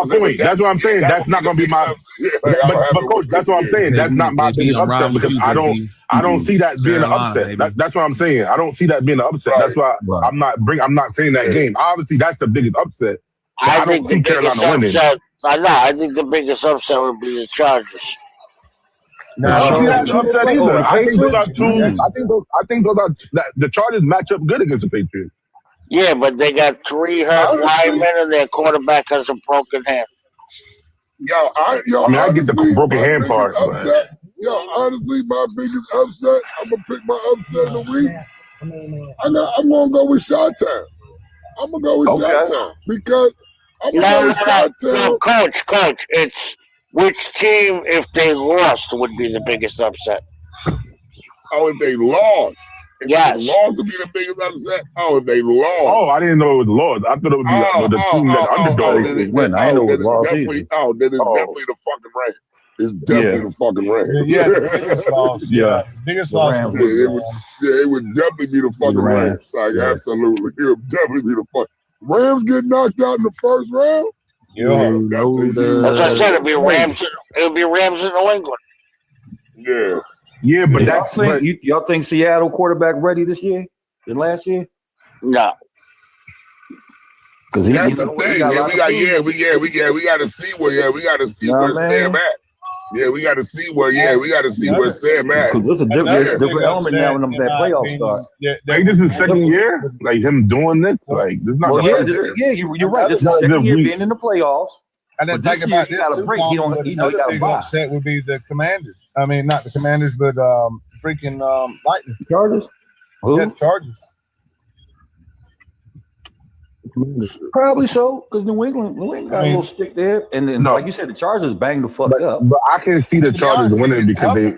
point. That's what I'm saying. That's not going to be my. But coach, that's what I'm saying. That's not my biggest upset because I don't see that being an upset. That's what I'm saying. I don't see that being an upset. That's why I'm not saying that game. Obviously, that's the biggest upset. I don't see Carolina winning. I think the biggest upset would be the Chargers. No, I don't see that as an upset either. I think those are two. I think those are the Chargers match up good against the Patriots. Yeah, but they got 3 hurt linemen and their quarterback has a broken hand. I get the broken hand part. Upset. Honestly, my biggest upset. I'm gonna pick my upset of the week. I'm gonna go with Chi-Town. I'm gonna go with Chi-Town because I'm gonna go with Chi-Town. No, coach. It's which team, if they lost, would be the biggest upset. Oh, if they lost. Yes. If they lost would be the biggest upset. Oh, if they lost. Oh, I didn't know it was lost. I thought it would be the team that underdog. Win. I didn't know it was lost either. Then it's definitely the fucking Rams. It's definitely the fucking Rams. Yeah, the biggest loss. Yeah. Biggest loss. It would definitely be the fucking Rams. Like, absolutely. It would definitely be the fucking Rams get knocked out in the first round. As I said, it'll be Rams. It'll be Rams in New England. Yeah. Yeah, but y'all think Seattle quarterback ready this year than last year? No. Because that's the thing. We got to see where. We got to see where Sam at. Yeah, we got to see where. We got to see where Sam at. Because there's a different element now when that playoff start. Like this is second year, like him doing this. Like this is not. You're right. This is second year being in the playoffs. And then think about this. Got a break. He got a buy. Upset would be the Commanders. I mean, not the Commanders, but freaking Lightning. Chargers. Who? Yeah, Chargers. Probably so, because New England got a little stick there, and then like you said, the Chargers banged the fuck up. But I can see the Chargers winning because they.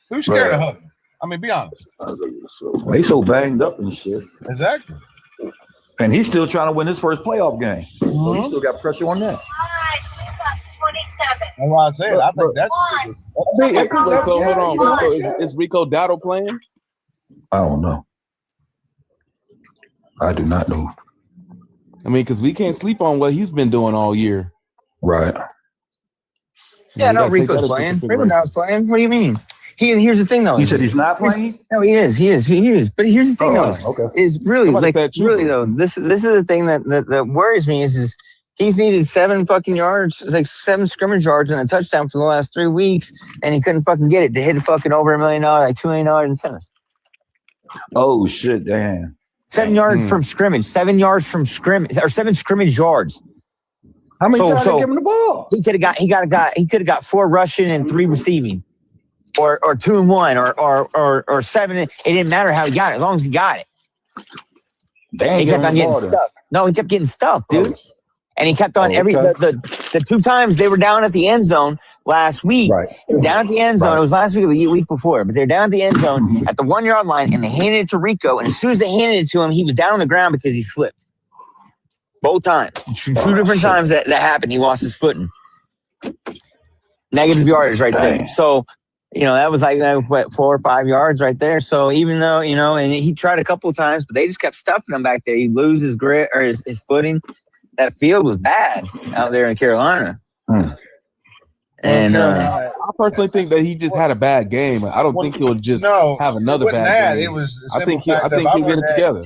Who's scared of Hubbard? I mean, be honest. They so banged up and shit. Exactly. And he's still trying to win his first playoff game. So he still got pressure on that. 27. That's why I said I think that's. So hold on. So is Rico Dowdle playing? I don't know. I do not know. I mean, because we can't sleep on what he's been doing all year. Right. Yeah, no, Rico's playing. Rico's not playing. What do you mean? Here's the thing, though. You said he's not playing? No, he is. But here's the thing, though. Okay. Is really really though. This is the thing that worries me is he's needed 7 fucking yards, like 7 scrimmage yards and a touchdown for the last 3 weeks, and he couldn't fucking get it to hit fucking over $1 million, like $2 million incentives. Oh shit! Damn. 7 yards from scrimmage. 7 yards from scrimmage, or 7 scrimmage yards. How many times they give him the ball? He could have got 4 rushing and 3 receiving, or 2 and 1, or 7. It didn't matter how he got it, as long as he got it. He kept on getting stuck. No, he kept getting stuck, dude. And he kept on the 2 times they were down at the end zone last week. Right. They were down at the end zone. It was last week or the week before, but they're down at the end zone at the 1 yard line, and they handed it to Rico. And as soon as they handed it to him, he was down on the ground because he slipped. Both times. Two different times that happened. He lost his footing. Negative yardage right there. So, that was like 4 or 5 yards right there. So even though, and he tried a couple of times, but they just kept stuffing him back there. He'd lose his grit or his footing. That field was bad out there in Carolina. And I personally think that he just had a bad game. I don't think he'll just have another bad game. It was I think he'll get it together.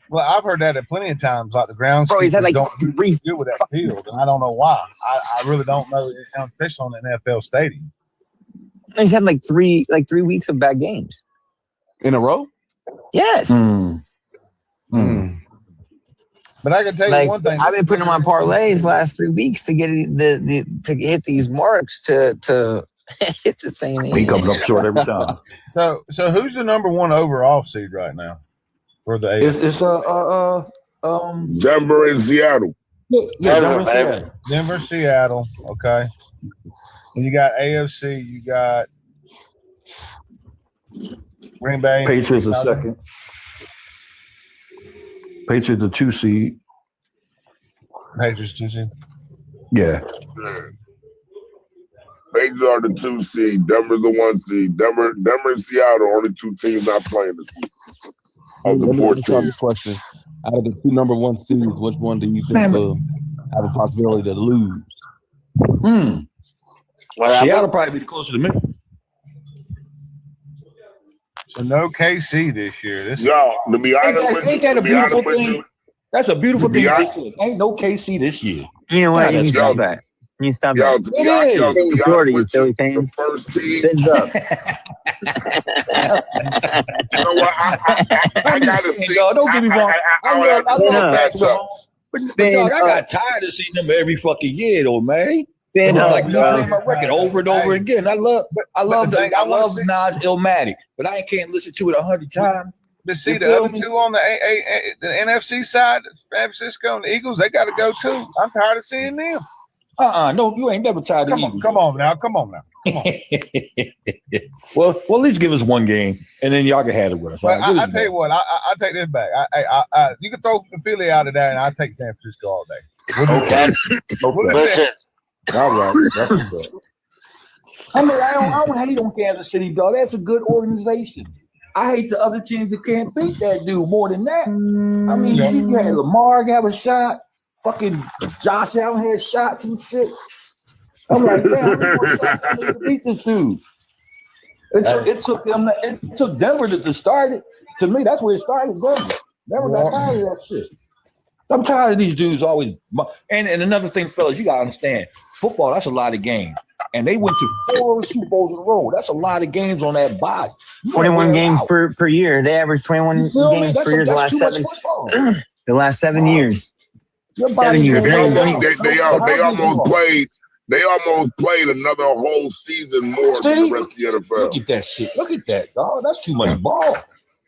Well, I've heard that plenty of times. Like the ground, he's had like don't deal with that field, and I don't know why. I really don't know, especially on an NFL stadium. He's had like three weeks of bad games in a row. Yes. But I can tell you one thing. I've been putting him on parlays last 3 weeks to get to hit these marks to hit the thing. He comes up short every time. So who's the number 1 overall seed right now for the AFC? It's Denver and Seattle. Yeah, Denver, Seattle. Okay. And you got AFC. You got Green Bay. Patriots are second. Patriots the 2 seed. Patriots 2 seed. Yeah. Patriots are the 2 seed. Denver's the 1 seed. Denver and Seattle are only 2 teams not playing this week. Let me try this question. Out of the 2 number 1 seeds, which one do you think will have a possibility to lose? Seattle probably be closer to me. So no KC this year. To be honest with you, ain't that a beautiful thing? That's a beautiful thing. Ain't no KC this year. You know what? You need to go back. Can you stop Yo, that? to be honest, yo, to be Florida, you honest with Philly you, fan. the first team. Fins up. You know what? I gotta see. Dog, don't get me wrong. I love Patrick Mahomes. But dog, I got tired of seeing them every fucking year, though, man. Fin up, Like bro. playing my record over and over again. I love Nas Illmatic, but I can't listen to it 100 times. But see, You the feel other me? two on the NFC side, San Francisco and the Eagles, they got to go too. I'm tired of seeing them. No, you ain't never tired of Eagles. Come on now. Well, at least give us one game, and then y'all can have it with us. But All right, I tell you what, I take this back. I you can throw the Philly out of there, and I take San Francisco all day. Okay. Listen, All right. That's good. I mean, I don't hate on Kansas City, dog. That's a good organization. I hate the other teams that can't beat that dude more than that. I mean, you had Lamar have a shot. Fucking Josh Allen had shots and shit. I'm like, man, how many more shots I need to beat this dude? It took Denver to start it. To me, that's where it started. Denver got tired of that shit. I'm tired of these dudes always. And another thing, fellas, you gotta understand, football, that's a lot of games. And they went to 4 Super Bowls in a row. That's a lot of games on that body. 21 games per year. They average 21 games per year the last 7. The last 7 years. 7 years. They almost played. They almost played another whole season more than the rest of the NFL. Look at that shit. Look at that, dog. That's too much ball.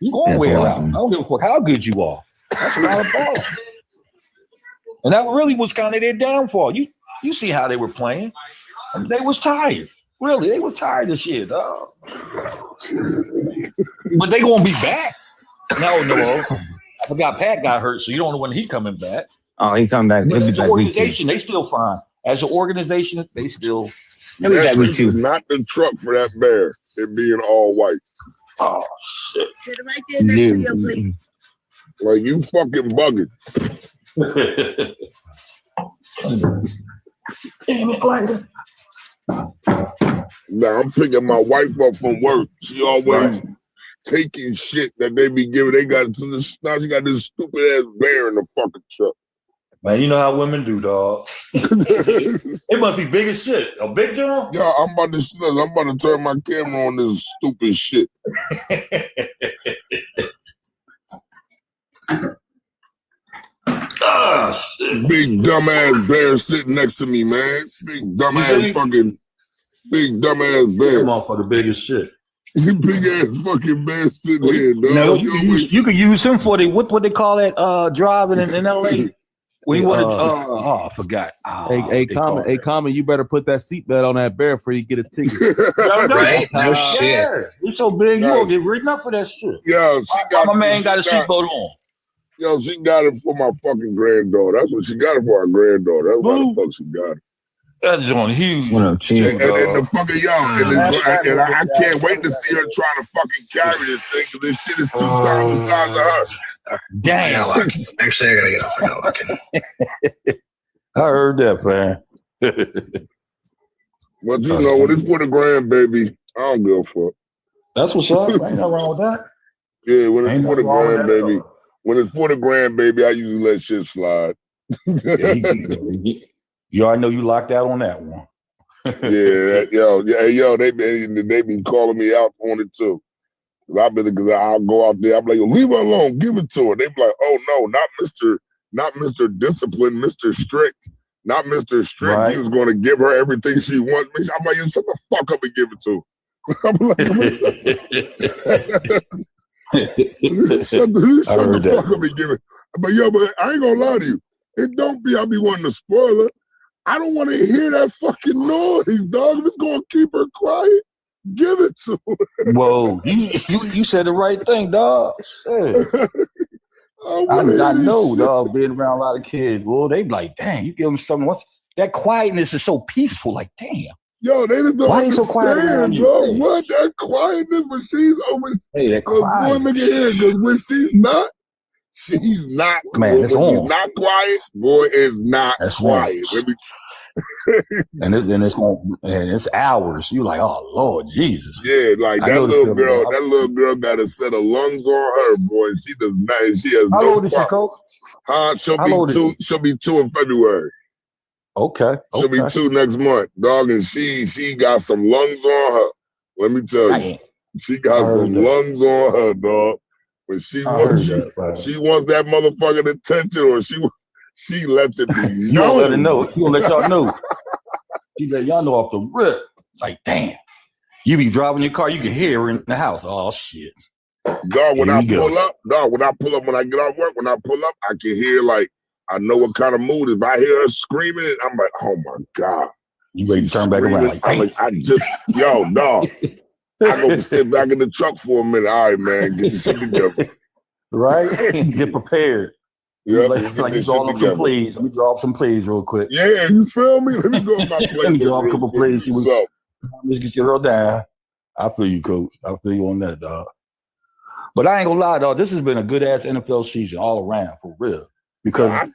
You going way around. I don't give a fuck how good you are. That's a lot of ball. And that really was kind of their downfall. You see how they were playing. They was tired. Really, they were tired of shit, dog. But they gonna be back. No. I forgot Pat got hurt, so you don't know when he coming back. Oh, he come back. But as an organization, they still fine. As an organization, they still. That is not the truck for that bear. It being all white. Oh shit! Like you fucking bugging. Now I'm picking my wife up from work. She always taking shit that they be giving. They got now she got this stupid ass bear in the fucking truck. Man, you know how women do, dog. It must be big as shit. A big John? Yeah, I'm about to turn my camera on this stupid shit. Oh, shit. Big dumbass bear sitting next to me, man. Big dumbass bear. That motherfucker big as shit. Big ass fucking bear sitting here, dog. No, you could use him for the what they call that driving in LA. When you want to I forgot. Common, you better put that seatbelt on that bear before you get a ticket. Right? No shit. He's so big, you won't get written up for that shit. Yo, my man got a seatbelt on. Yo, she got it for my fucking granddaughter. That's what she got it for, our granddaughter. That's why the fuck she got it. That's on huge. And the fucking and I can't wait to see her trying to fucking carry this thing because this shit is 2 times the size of her. Damn. Actually, I gotta get off. I gotta look. I heard that, man. But you know, when it's for the grandbaby, I don't give a fuck. That's what's up. Ain't nothing wrong with that. Yeah, when it's for the grandbaby, I usually let shit slide. You already know you locked out on that one. yo, they be calling me out on it too. Because I'll go out there, I'm like, leave her alone, give it to her. They be like, oh no, not Mr. Discipline, Mr. Strict, not Mr. Strict. Right. He was going to give her everything she wants. I'm like, you shut the fuck up and give it to her. I'm like, shut the fuck up and give it. But I ain't gonna lie to you. It don't be I be wanting to spoil her. I don't want to hear that fucking noise, dog. If it's gonna keep her quiet, give it to her. Whoa, you said the right thing, dog. I know, dog. Being around a lot of kids, well, they be like, dang, you give them something. That quietness is so peaceful. Like, damn. Yo, they just don't Why understand, so quiet around you? bro. What that quietness when she's always that quiet. Boy, look at here, because when she's not Man, it's when on. she's not quiet, boy is not That's quiet. and it's hours. You like, oh Lord Jesus. Yeah, like that little girl got a set of lungs on her, boy. She does not. She has How no old is she, Coach? She'll be 2 in February. Okay. She'll be 2 next month, dog, and she got some lungs on her. Let me tell you, she got some lungs on her, dog. When she wants that motherfucking attention, or she lets it be You don't let her know. You gonna let y'all know. She let y'all know off the rip. Like, damn. You be driving your car, you can hear her in the house. Oh shit. Dog, when I pull up, when I get off work, when I pull up, I can hear, like, I know what kind of mood. If I hear her screaming, I'm like, oh my God. You ready to turn back around? Like, I'm like, yo, dog. I go sit back in the truck for a minute. All right, man, get your shit together. Right? Get prepared. Yeah, like you draw up some plays. Let me draw up some plays real quick. Yeah, you feel me? Let me go with my play. Let me draw up a couple plays. Let's get your girl down. I feel you, coach. I feel you on that, dog. But I ain't gonna lie, dog. This has been a good ass NFL season all around, for real. Because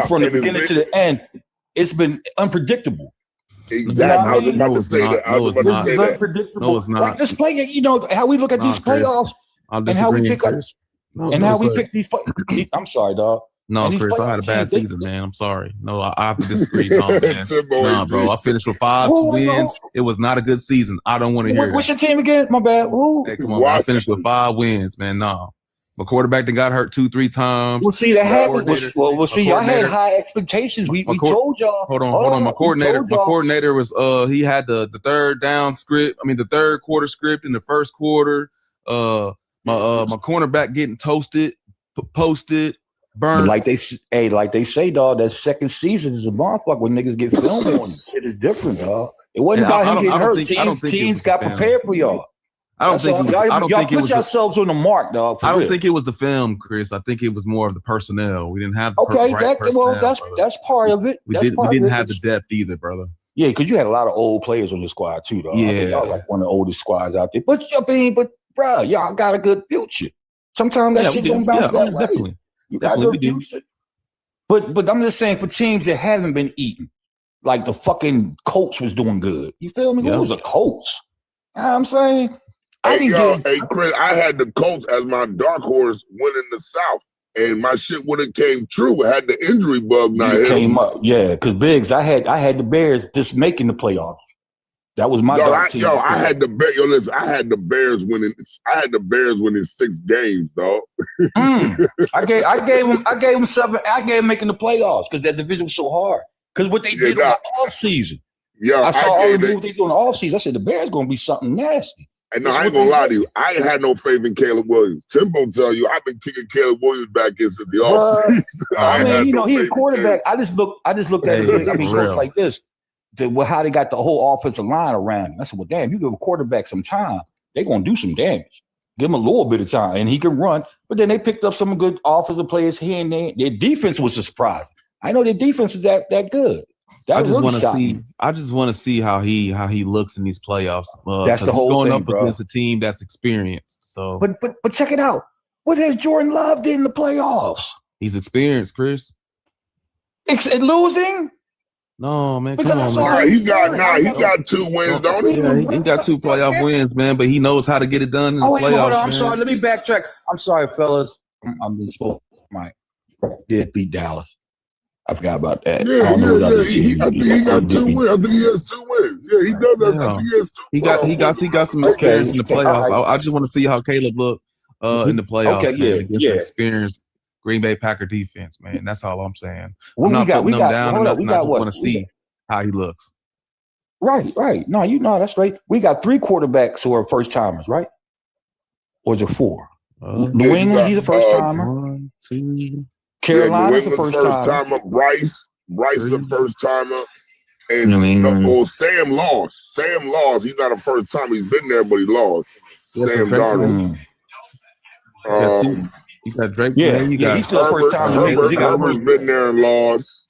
from the beginning to the end, it's been unpredictable. Exactly. I was about to say that. I was about to say that. Unpredictable. No, it's not. Like this play, you know how we look at these playoffs and how we pick up and how we pick these. I'm sorry, dog. No, Chris, I had a bad season, man. I'm sorry. No, I have to disagree. No, man. Nah, bro. I finished with 5 wins. It was not a good season. I don't want to hear What's your team again? My bad. Who? Hey, come on, man. I finished with 5 wins, man. No. My quarterback that got hurt 2-3 times. Well, see, that happened. Well, see, y'all had high expectations. We told y'all. Hold on. My coordinator was he had the third down script. I mean, the third quarter script in the first quarter. My cornerback getting toasted, posted, burned. But like they say, dog, that second season is a motherfucker when niggas get filmed on it. Shit is different, dog. It wasn't about him getting hurt. Teams got prepared for y'all. I don't think it was yourselves on the mark, dog. I don't think it was the film, Chris. I think it was more of the personnel. We didn't have the right personnel, that's part of it. We didn't have the depth either, brother. Yeah, because you had a lot of old players on the squad too, though. Yeah, I think y'all like one of the oldest squads out there. But bro, y'all got a good future. Sometimes that shit don't bounce that way. Definitely. You got a good future. But I'm just saying, for teams that haven't been eating, like the fucking Colts was doing good. You feel me? Who was the Colts? You know what I'm saying? Hey, Chris, I had the Colts as my dark horse winning the South, and my shit when it came true, had the injury bug not hit came up, because Biggs, I had the Bears just making the playoffs. That was my dark team. I had the listen, I had the Bears winning. I had the Bears winning 6 games, dog. I gave them 7. I gave them making the playoffs because that division was so hard. Because what they did on the off season. Yeah, I saw all the moves they did on the off season. I said the Bears gonna be something nasty. And no, I ain't gonna lie to you. I ain't had no faith in Caleb Williams. Timbo tell you I've been kicking Caleb Williams back in since the offseason. I mean, he's a quarterback. I just looked at it. I mean, close like this. How they got the whole offensive line around him. I said, well, damn, you give a quarterback some time, they're gonna do some damage. Give him a little bit of time, and he can run. But then they picked up some good offensive players here and there. Their defense was a surprise. I know their defense is that good. I just want to see how he looks in these playoffs. That's the whole going thing, up bro. against a team that's experienced. So, but check it out. What has Jordan Love did in the playoffs? He's experienced, Chris. Losing? No, man. Come on, man. He got 2 wins, don't he? Yeah, he got 2 playoff wins, man. But he knows how to get it done in the playoffs. Hold on. I'm sorry. Let me backtrack. I'm sorry, fellas. I'm just Mike did beat Dallas. I forgot about that. I think he got 2 wins. I think he has 2 wins. Yeah, he does that. I think he has 2. He got some experience in the playoffs. I just want to see how Caleb looked in the playoffs against an experienced Green Bay Packer defense, man. That's all I'm saying. I'm not putting them down, and I just want to see how he looks. Right. No, that's right. We got 3 quarterbacks who are first timers, right? Or is it 4? New England, he's a first timer. 1, 2. Carolina's the first timer. Bryce the first timer. And Sam lost. He's not a first timer. He's been there, but he lost. Sam Darnold. You got Drake. Yeah, he's still first time. Herbert's been there and lost.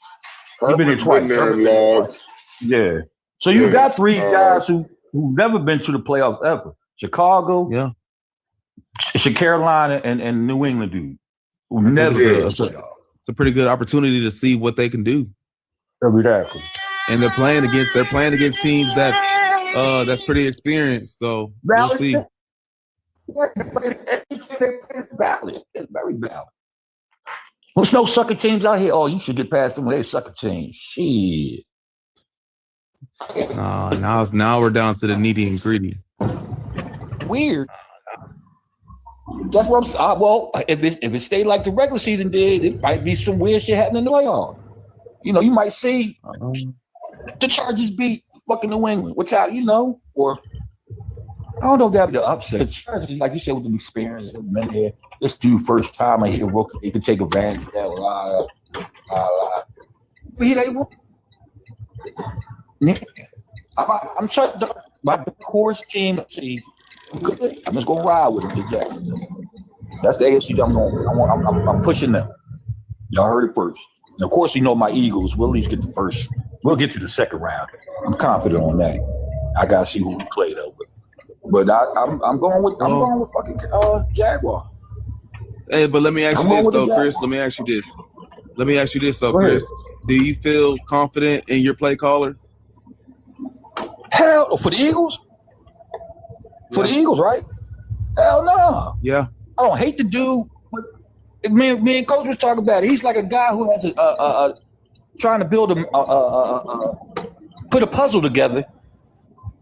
He's been there twice. Yeah. So you got 3 guys who've never been to the playoffs ever. Chicago, Carolina, and New England dude. Who never it's a pretty good opportunity to see what they can do. Exactly. And they're playing against teams that's pretty experienced. So we'll see. It's valid. It's very valid. There's no sucker teams out here. Oh, you should get past them. They sucker teams. Shit. Now we're down to the needy and greedy. Weird. That's what I'm saying. Well, if it stayed like the regular season did, it might be some weird shit happening in the playoffs. You know, you might see the Chargers beat fucking New England, which or I don't know if that'd be the upset. The Chargers, like you said, with the experience, been here. This dude first time I hear rookie, he could take advantage of that. But he ain't. I'm trying to my course team. See, I'm just gonna ride with the Jacksonville. That's the AFC. I'm pushing them. Y'all heard it first. And of course, my Eagles will at least get the first. We'll get to the second round. I'm confident on that. I gotta see who we play though. But I'm going with fucking Jaguar. Hey, but let me ask you this though, Chris. Let me ask you this though, Chris. Do you feel confident in your play caller? Hell, for the Eagles? For the Eagles, right? Hell no. Yeah. I don't hate the dude, but me and Coach was talking about it. He's like a guy who has trying to build put a puzzle together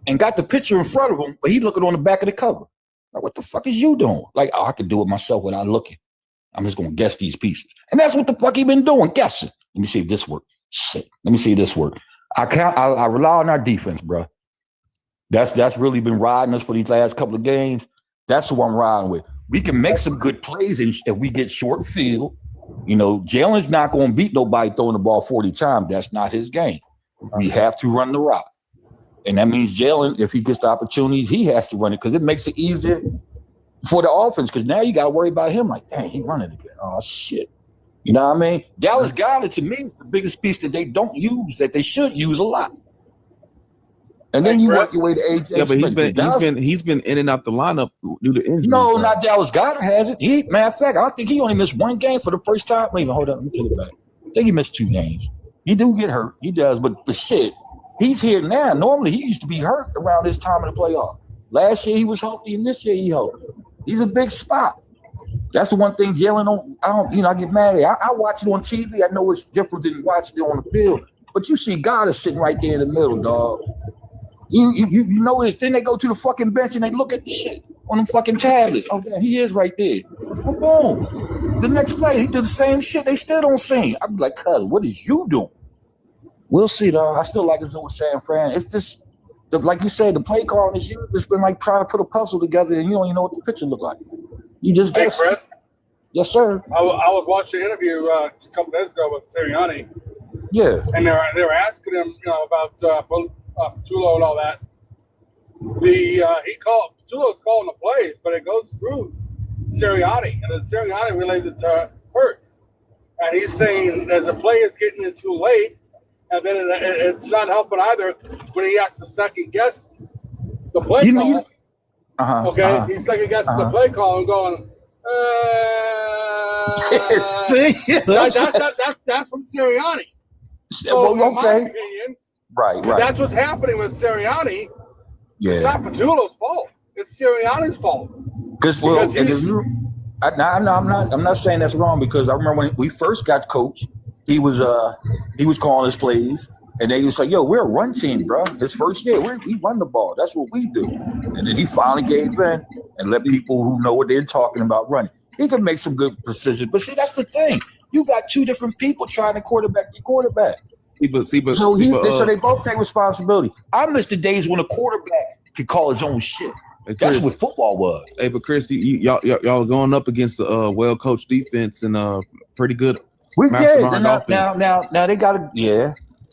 and got the picture in front of him, but he's looking on the back of the cover. Like, what the fuck is you doing? Like, I can do it myself without looking. I'm just gonna guess these pieces. And that's what the fuck he been doing, guessing. Let me see if this works. Shit. Let me see if this works. I rely on our defense, bro. That's really been riding us for these last couple of games. That's who I'm riding with. We can make some good plays if we get short field. Jalen's not going to beat nobody throwing the ball 40 times. That's not his game. We have to run the rock. And that means Jalen, if he gets the opportunities, he has to run it because it makes it easier for the offense because now you got to worry about him like, dang, he running again. Oh, shit. You know what I mean? Dallas Goedert, to me, is the biggest piece that they don't use that they should use a lot. And then you work your way to AJ. Yeah, but he's been in and out the lineup due to injury. No, not Dallas Goedert has it. Matter of fact, I think he only missed one game for the first time. Wait, hold on, let me take it back. I think he missed 2 games. He do get hurt. He does, but shit, he's here now. Normally, he used to be hurt around this time in the playoff. Last year he was healthy, and this year he healthy. He's a big spot. That's the one thing Jalen I get mad at. I watch it on TV. I know it's different than watching it on the field, but you see Goddard sitting right there in the middle, dog. You know this. Then they go to the fucking bench and they look at the shit on them fucking tablets. Oh, damn, he is right there. Well, boom. The next play, he did the same shit. They still don't see him. I'm like, cuz, what is you doing? We'll see, dog. I still like it with San Fran. It's just, like you said, the play call this year has been like trying to put a puzzle together and you don't even know what the picture look like. You just guess. Hey, Chris. Yes, sir. I was watching an interview a couple days ago with Sirianni. Yeah. And they were asking him, about Patullo and all that. Patullo's calling the plays, but it goes through Sirianni, and then Sirianni relays it to Hurts, and he's saying that the play is getting in too late, and then it's not helping either when he has to second guess the play call. Okay, he's second guessing the play call and going. See, that's from Sirianni. So, well, in my opinion, right. That's what's happening with Sirianni. Yeah. It's not Patullo's fault. It's Sirianni's fault. I'm not saying that's wrong because I remember when we first got coached, he was calling his plays, and they was like, "Yo, we're a run team, bro. His first year, we run the ball. That's what we do." And then he finally gave in and let people who know what they're talking about running. He can make some good decisions, but see, that's the thing. You got 2 different people trying to quarterback your quarterback. So they both take responsibility. I miss the days when a quarterback could call his own shit. Hey, Chris, that's what football was. Hey, but Chris, y'all going up against a well-coached defense and pretty good. We did. Now they got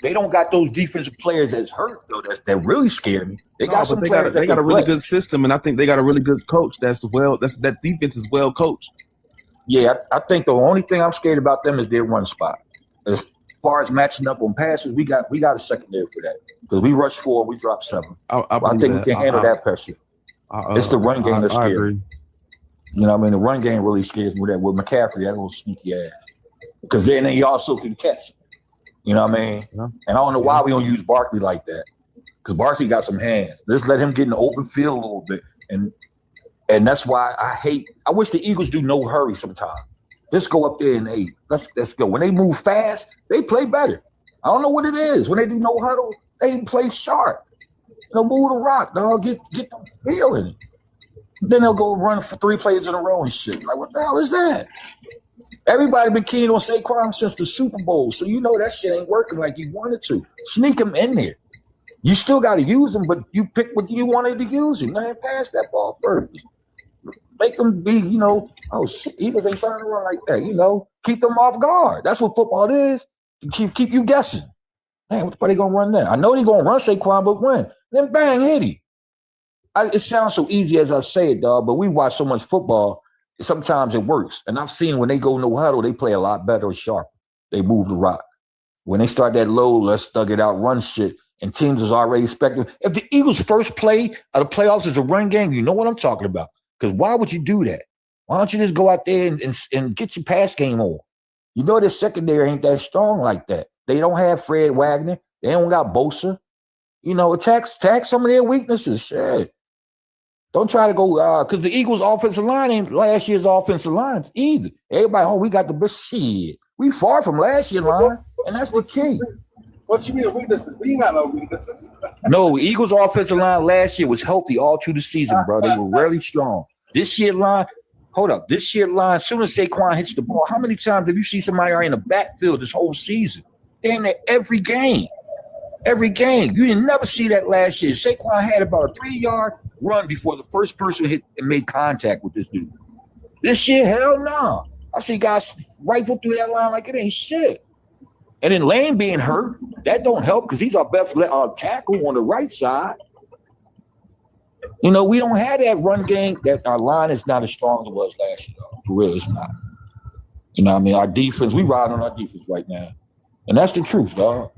They don't got those defensive players that's hurt though. That really scare me. They got some players. They got a really good system, and I think they got a really good coach. That defense is well coached. Yeah, I think the only thing I'm scared about them is their run spot. As far as matching up on passes, we got a secondary for that because we rush 4, we drop 7. I think we can handle that pressure. It's the run game that's scary. You know what I mean? The run game really scares me with McCaffrey, that little sneaky ass. Because then he also can catch. You know what I mean? Yeah. And I don't know why we don't use Barkley like that. Because Barkley got some hands. Let's let him get in the open field a little bit. And that's why I wish the Eagles do no hurry sometimes. Just go up there and let's go. When they move fast, they play better. I don't know what it is. When they do no huddle, They play sharp. Move the rock, dog. Get the feel in it. Then they'll go run for 3 plays in a row and shit. Like, what the hell is that? Everybody been keen on Saquon since the Super Bowl, so you know that shit ain't working like you wanted to. Sneak him in there. You still got to use him, but you pick what you wanted to use him. Man, pass that ball first. Make them be, oh shit, Eagles ain't trying to run like that. Keep them off guard. That's what football is. Keep you guessing. Man, what the fuck they gonna run there? I know they gonna run Saquon, but when? Then bang, hit him. It sounds so easy as I say it, dog, but we watch so much football. Sometimes it works. And I've seen when they go no huddle, they play a lot better and sharp. They move the rock. When they start that low, let's thug it out, run shit, and teams is already expecting. If the Eagles' first play of the playoffs is a run game, you know what I'm talking about. Because why would you do that? Why don't you just go out there and get your pass game on? You know their secondary ain't that strong like that. They don't have Fred Wagner. They don't got Bosa. Attack some of their weaknesses. Shit. Don't try to go because the Eagles' offensive line ain't last year's offensive line either. Everybody, we got the best shit. We far from last year's line, and that's the key. What you mean weaknesses? We ain't got no weaknesses. No, Eagles' offensive line last year was healthy all through the season, bro. They were really strong. This year's line, this year's line, as soon as Saquon hits the ball, how many times have you seen somebody in the backfield this whole season? Damn near every game. Every game. You didn't never see that last year. Saquon had about a 3-yard run before the first person hit and made contact with this dude. This year, hell no. I see guys rifle through that line like it ain't shit. And then Lane being hurt, that don't help because he's our best tackle on the right side. We don't have that run game. That our line is not as strong as it was last year. For real, it's not. Our defense, we ride on our defense right now. And that's the truth, dog.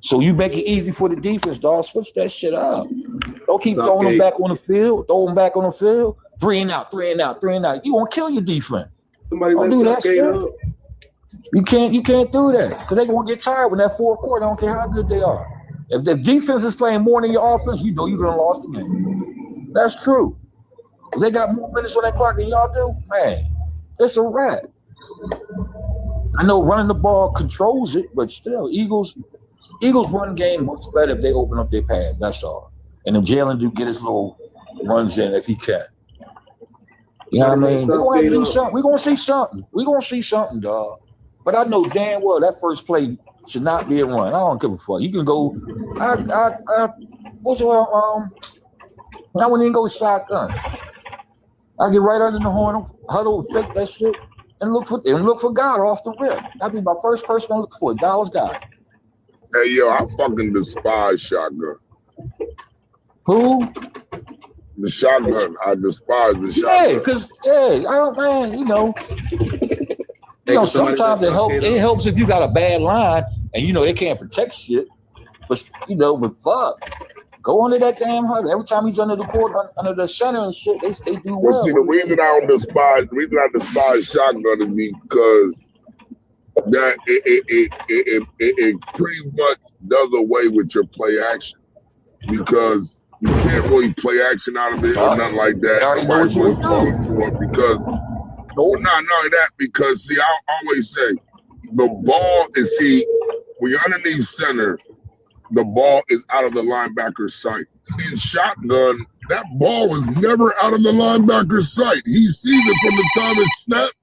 So you make it easy for the defense, dog. Switch that shit up. Don't keep throwing them back on the field. Throw them back on the field. 3 and out, 3 and out, 3 and out. You won't kill your defense. Somebody don't do that shit. You can't do that because they're gonna get tired when that fourth quarter. I don't care how good they are. If the defense is playing more than your offense, you done lost the game. That's true. If they got more minutes on that clock than y'all do, man, it's a wrap. I know running the ball controls it, but still, Eagles run game works better if they open up their pass. That's all. And if Jalen do get his little runs in if he can. You know what I mean? We're going to do something. We're going to see something. We're going to see something, dog. But I know damn well that first play should not be a run. I don't give a fuck. You can go. I wouldn't even go shotgun. I get right under the horn, huddle, fake that shit, and look for God off the rip. That'd be my first person I look for. God was God. Hey yo, I fucking despise shotgun. Who? The shotgun. I despise the shotgun. Yeah, because I don't, man. Sometimes it helps. It helps if you got a bad line and they can't protect shit. But but fuck, go under that damn huddle. Every time he's under the court, under the center and shit, they do well. See, the reason I despise shotgun is because that it pretty much does away with your play action because you can't really play action out of it or nothing like that. Nobody's really falling for it because not that because see, I always say the ball is when you're underneath center, the ball is out of the linebacker's sight. In shotgun, that ball is never out of the linebacker's sight. He sees it from the time it's snapped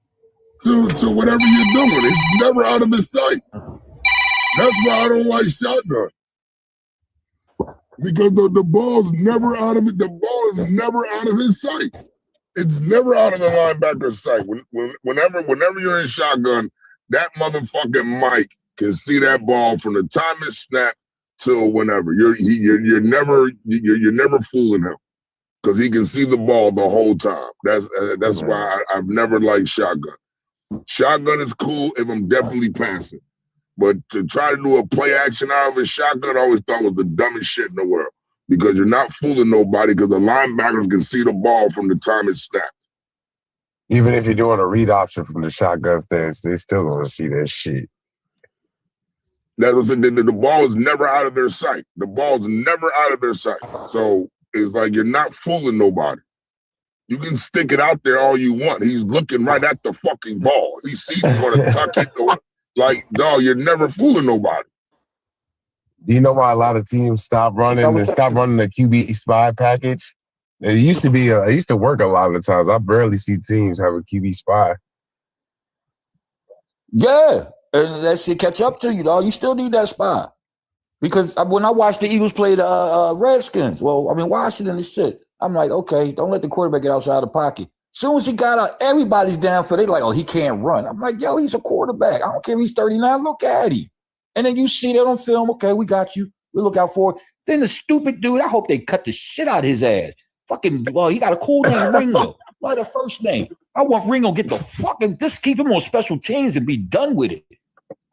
to whatever you're doing. It's never out of his sight. That's why I don't like shotgun. Because the ball's never out of it. The ball is never out of his sight. It's never out of the linebacker's sight. Whenever you're in shotgun, that motherfucking Mike can see that ball from the time it's snapped till whenever. You're never fooling him because he can see the ball the whole time. That's why I've never liked shotgun. Shotgun is cool if I'm definitely passing. But to try to do a play action out of a shotgun, I always thought was the dumbest shit in the world. Because you're not fooling nobody because the linebackers can see the ball from the time it's snapped. Even if you're doing a read option from the shotgun stance, they still gonna see that shit. That was the ball is never out of their sight. The ball's never out of their sight. So it's like you're not fooling nobody. You can stick it out there all you want. He's looking right at the fucking ball. He sees you want to tuck it. Like, dog, you're never fooling nobody. Do you know why a lot of teams stop running the QB spy package? It used to be. It used to work a lot of the times. I barely see teams have a QB spy. Yeah, and that shit catch up to you, dog. You still need that spy. Because when I watched the Eagles play the Redskins, Washington and shit, I'm like, okay, don't let the quarterback get outside the pocket. As soon as he got out, everybody's down for it. They like, oh, he can't run. I'm like, yo, he's a quarterback. I don't care if he's 39. Look at him. And then you see that on film. Okay, we got you. We look out for it. Then the stupid dude, I hope they cut the shit out of his ass. Fucking, well, he got a cool name, Ringo. Like the first name. I want Ringo to get the fucking, just keep him on special teams and be done with it.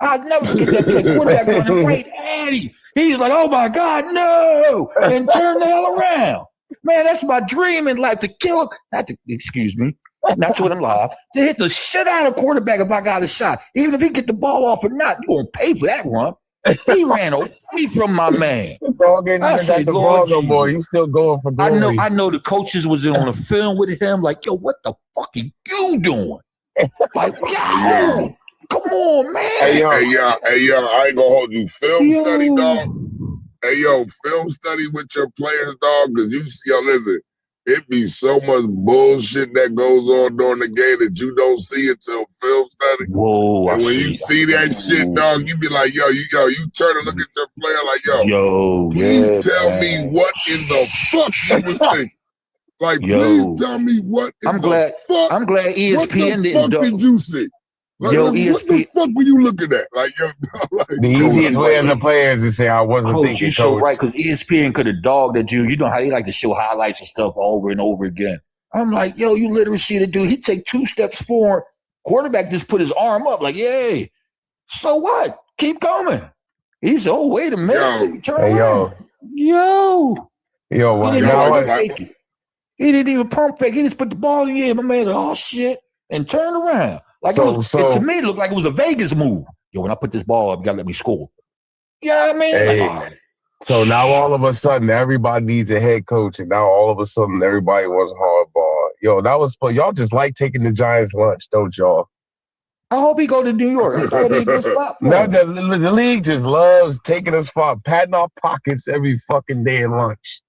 I'll never forget that big quarterback running right at him. He's like, oh my God, no. And turn the hell around. Man, that's my dream in life, to kill him. Excuse me. Not to I'm live. To hit the shit out of quarterback if I got a shot. Even if he get the ball off or not, you gonna pay for that run. He ran away from my man. I say, Lord no more. He's still going for glory. I know the coaches was on the film with him, like, yo, what the fuck are you doing? Like, yo, come on, man. Hey, yo, I ain't gonna hold you. Film study, dog. Hey, yo, film study with your players, dog, because you see, listen, it be so much bullshit that goes on during the game that you don't see until film study. Whoa, and when you see that shit, dog, you be like, yo, you turn and look at your player like, please tell me what in the fuck you was thinking. Like, please tell me what in the fuck. I'm glad ESPN didn't. What the fuck did you see? Like, yo, what the fuck were you looking at? Like, yo, like, the easiest way as a player is to say I wasn't thinking. You're so right, because ESPN could have dogged at you. You know how they like to show highlights and stuff over and over again. I'm like, yo, you literally see the dude. He take 2 steps forward. Quarterback just put his arm up, like, yay. So what? Keep coming. He said, oh, wait a minute. Yo, he didn't even pump fake. He just put the ball in the air. My man, oh shit, and turned around. Like to me, it looked like it was a Vegas move. Yo, when I put this ball up, you gotta let me score. Yeah, I mean. So now all of a sudden, everybody needs a head coach, and now all of a sudden, everybody wants hardball. Yo, that was fun. Y'all just like taking the Giants lunch, don't y'all? I hope he go to New York. That'd be a good spot. Now the league just loves taking us for patting our pockets every fucking day at lunch.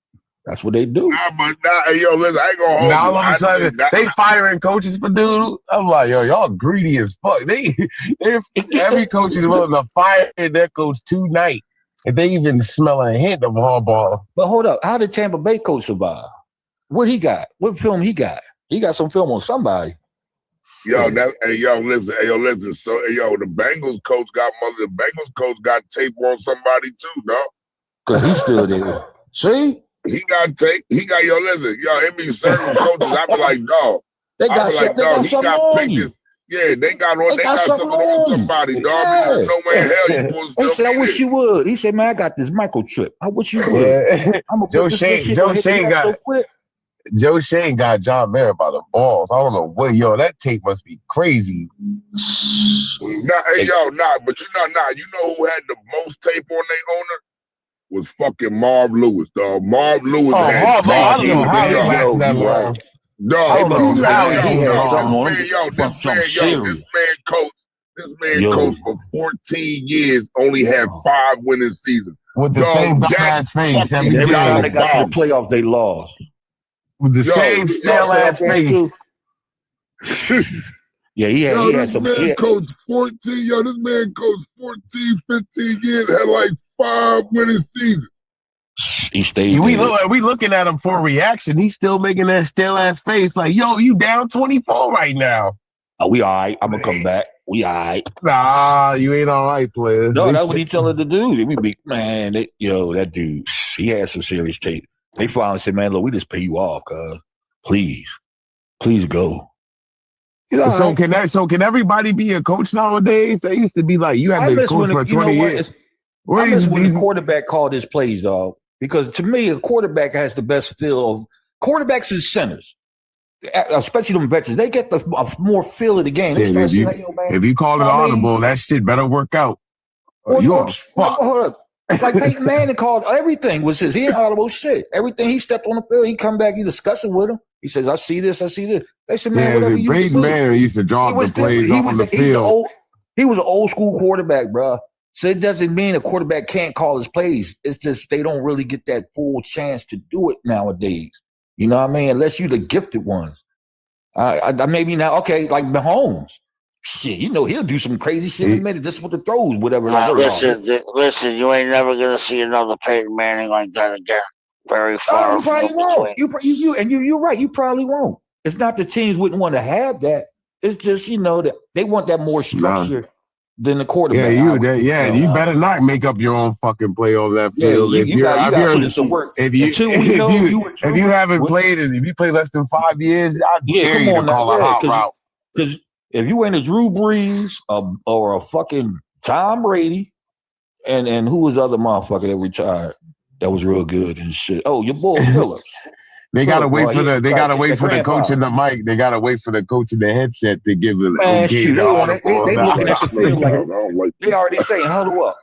That's what they do. Yo, listen, I ain't gonna hold now all of a sudden they firing coaches for dude. I'm like, yo, y'all greedy as fuck. Every coach is willing to fire their coach tonight if they even smell a hint of hardball. But hold up, how did Tampa Bay coach survive? What he got? What film he got? He got some film on somebody. Yo, listen. So, the Bengals coach got tape on somebody too, dog. Cause he's still there. See. He got tape. It be certain coaches. I be like, dog. They got something on you. Yeah, they got something on somebody, dog. Yeah. No way in hell you supposed to. He said, I wish you would. He sauld, man, I got this microchip. I wish you would. Yeah. Joe Shane got John Mayer by the balls. I don't know what, that tape must be crazy. But you know who had the most tape on their owner? Was fucking Marv Lewis, dog. Marv Lewis had tape. I don't know how he lasted that long. Dog, this man coached for 14 years, only had 5 winning seasons. With the same dumbass face. Every time they got to the playoffs, they lost. With the same stale ass face. Yeah, he had some. This man coached 14. This man coached 14, 15 years, had like 5 winning seasons. He stayed. We looking at him for a reaction. He's still making that stale ass face, like, yo, you down 24 right now. Oh, we all right. I'm gonna come back. We all right. Nah, you ain't all right, player. No, that's what he telling the dude. We be that dude. He had some serious tape. They finally said, man, look, we just pay you off, cuz. Please go. So can everybody be a coach nowadays? They used to be like, you have been coach for 20 years. I miss when the quarterback called his plays, dog. Because to me, a quarterback has the best feel of quarterbacks and centers, especially them veterans. They get the more feel of the game. If you call it audible, that shit better work out. Like Peyton Manning called everything was his. He ain't audible shit. Everything he stepped on the field, he come back, he discussing with him. He says, I see this. They said, man, whatever you Peyton Manning used to draw the plays on the field. He was an old school quarterback, bro. So it doesn't mean a quarterback can't call his plays. It's just they don't really get that full chance to do it nowadays. You know what I mean? Unless you're the gifted ones. I maybe now, okay, like Mahomes. Shit, you know, he'll do some crazy shit in a minute just with the throws, whatever. Listen, you ain't never gonna see another Peyton Manning like that again. Very far. You probably won't. You're right. You probably won't. It's not the teams wouldn't want to have that. It's just, you know, that they want that more structure than the quarterback. You better not make up your own fucking play on that field. You got to put in some work. If you haven't played and if you play less than 5 years, I dare you to call a hot route. Because if you ain't a Drew Brees or a fucking Tom Brady, and who was the other motherfucker that retired that was real good and shit? Oh, your boy Phillips. They gotta wait for the coach in the mic. They gotta wait for the coach in the headset to give the they looking at the field like they already saying hello up.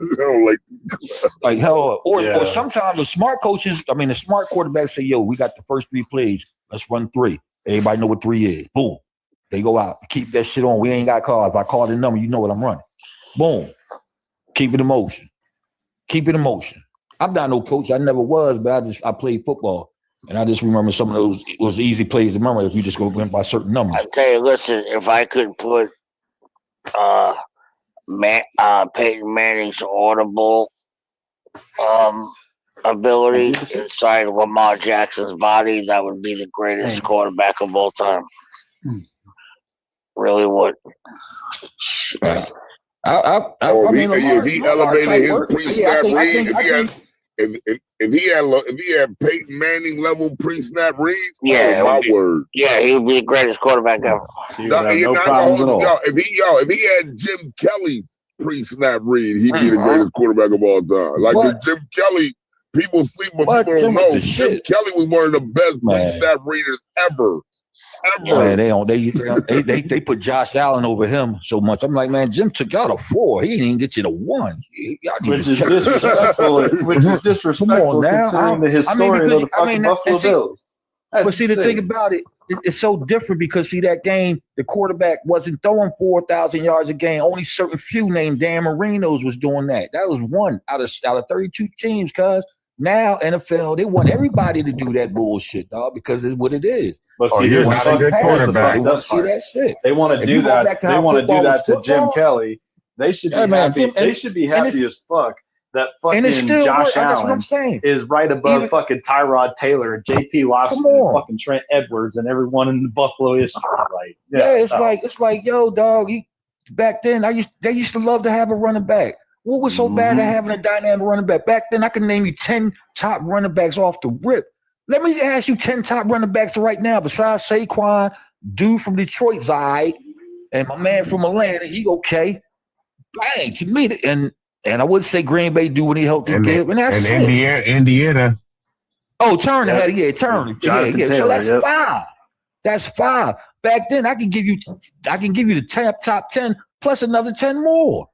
Like hello up. Or sometimes the smart coaches, the smart quarterbacks say, yo, we got the first 3 plays. Let's run 3. Everybody know what 3 is. Boom. They go out. Keep that shit on. We ain't got calls. If I call the number, you know what I'm running. Boom. Keep it in motion. I'm not no coach. I never was, but I played football. And I just remember some of those. It was easy plays to remember if you just go by certain numbers. I tell you, listen, if I could put Peyton Manning's audible ability inside Lamar Jackson's body, that would be the greatest quarterback of all time. Really would. If he elevated his pre-snap read, if he had Peyton Manning level pre-snap reads, my word. Yeah, he would be the greatest quarterback ever. If he had Jim Kelly's pre-snap read, he'd be the greatest quarterback of all time. Like Jim Kelly, people sleep, but people don't know. Jim Kelly was one of the best pre-snap readers ever. Man, they put Josh Allen over him so much. I'm like, man, Jim took y'all to 4. He didn't even get you to 1. Which is disrespectful. Considering the historian of the fucking Buffalo Bills. But see, the thing about it, it's so different because see that game, the quarterback wasn't throwing 4,000 yards a game. Only certain few named Dan Marino's was doing that. That was one out of 32 teams, cuz. Now NFL, they want everybody to do that bullshit, dog, because it's what it is. But see, you're not a good quarterback. They want to see that shit. They want to do that. They want to do that to Jim Kelly. They should be happy. They should be happy as fuck that fucking Josh Allen is right above fucking Tyrod Taylor and JP Watson and fucking Trent Edwards and everyone in the Buffalo history. Like, it's like, yo, dog. Back then, they used to love to have a running back. What was so bad at having a dynamic running back? Back then, I could name you 10 top running backs off the rip. Let me ask you 10 top running backs right now, besides Saquon, dude from Detroit, Zai, and my man from Atlanta, he okay. Bang, to me, and I would say Green Bay do when he helped them get, and that's Indiana. Oh, Turner had Turner. So that's 5. That's 5. Back then, I can give you the top 10 plus another 10 more.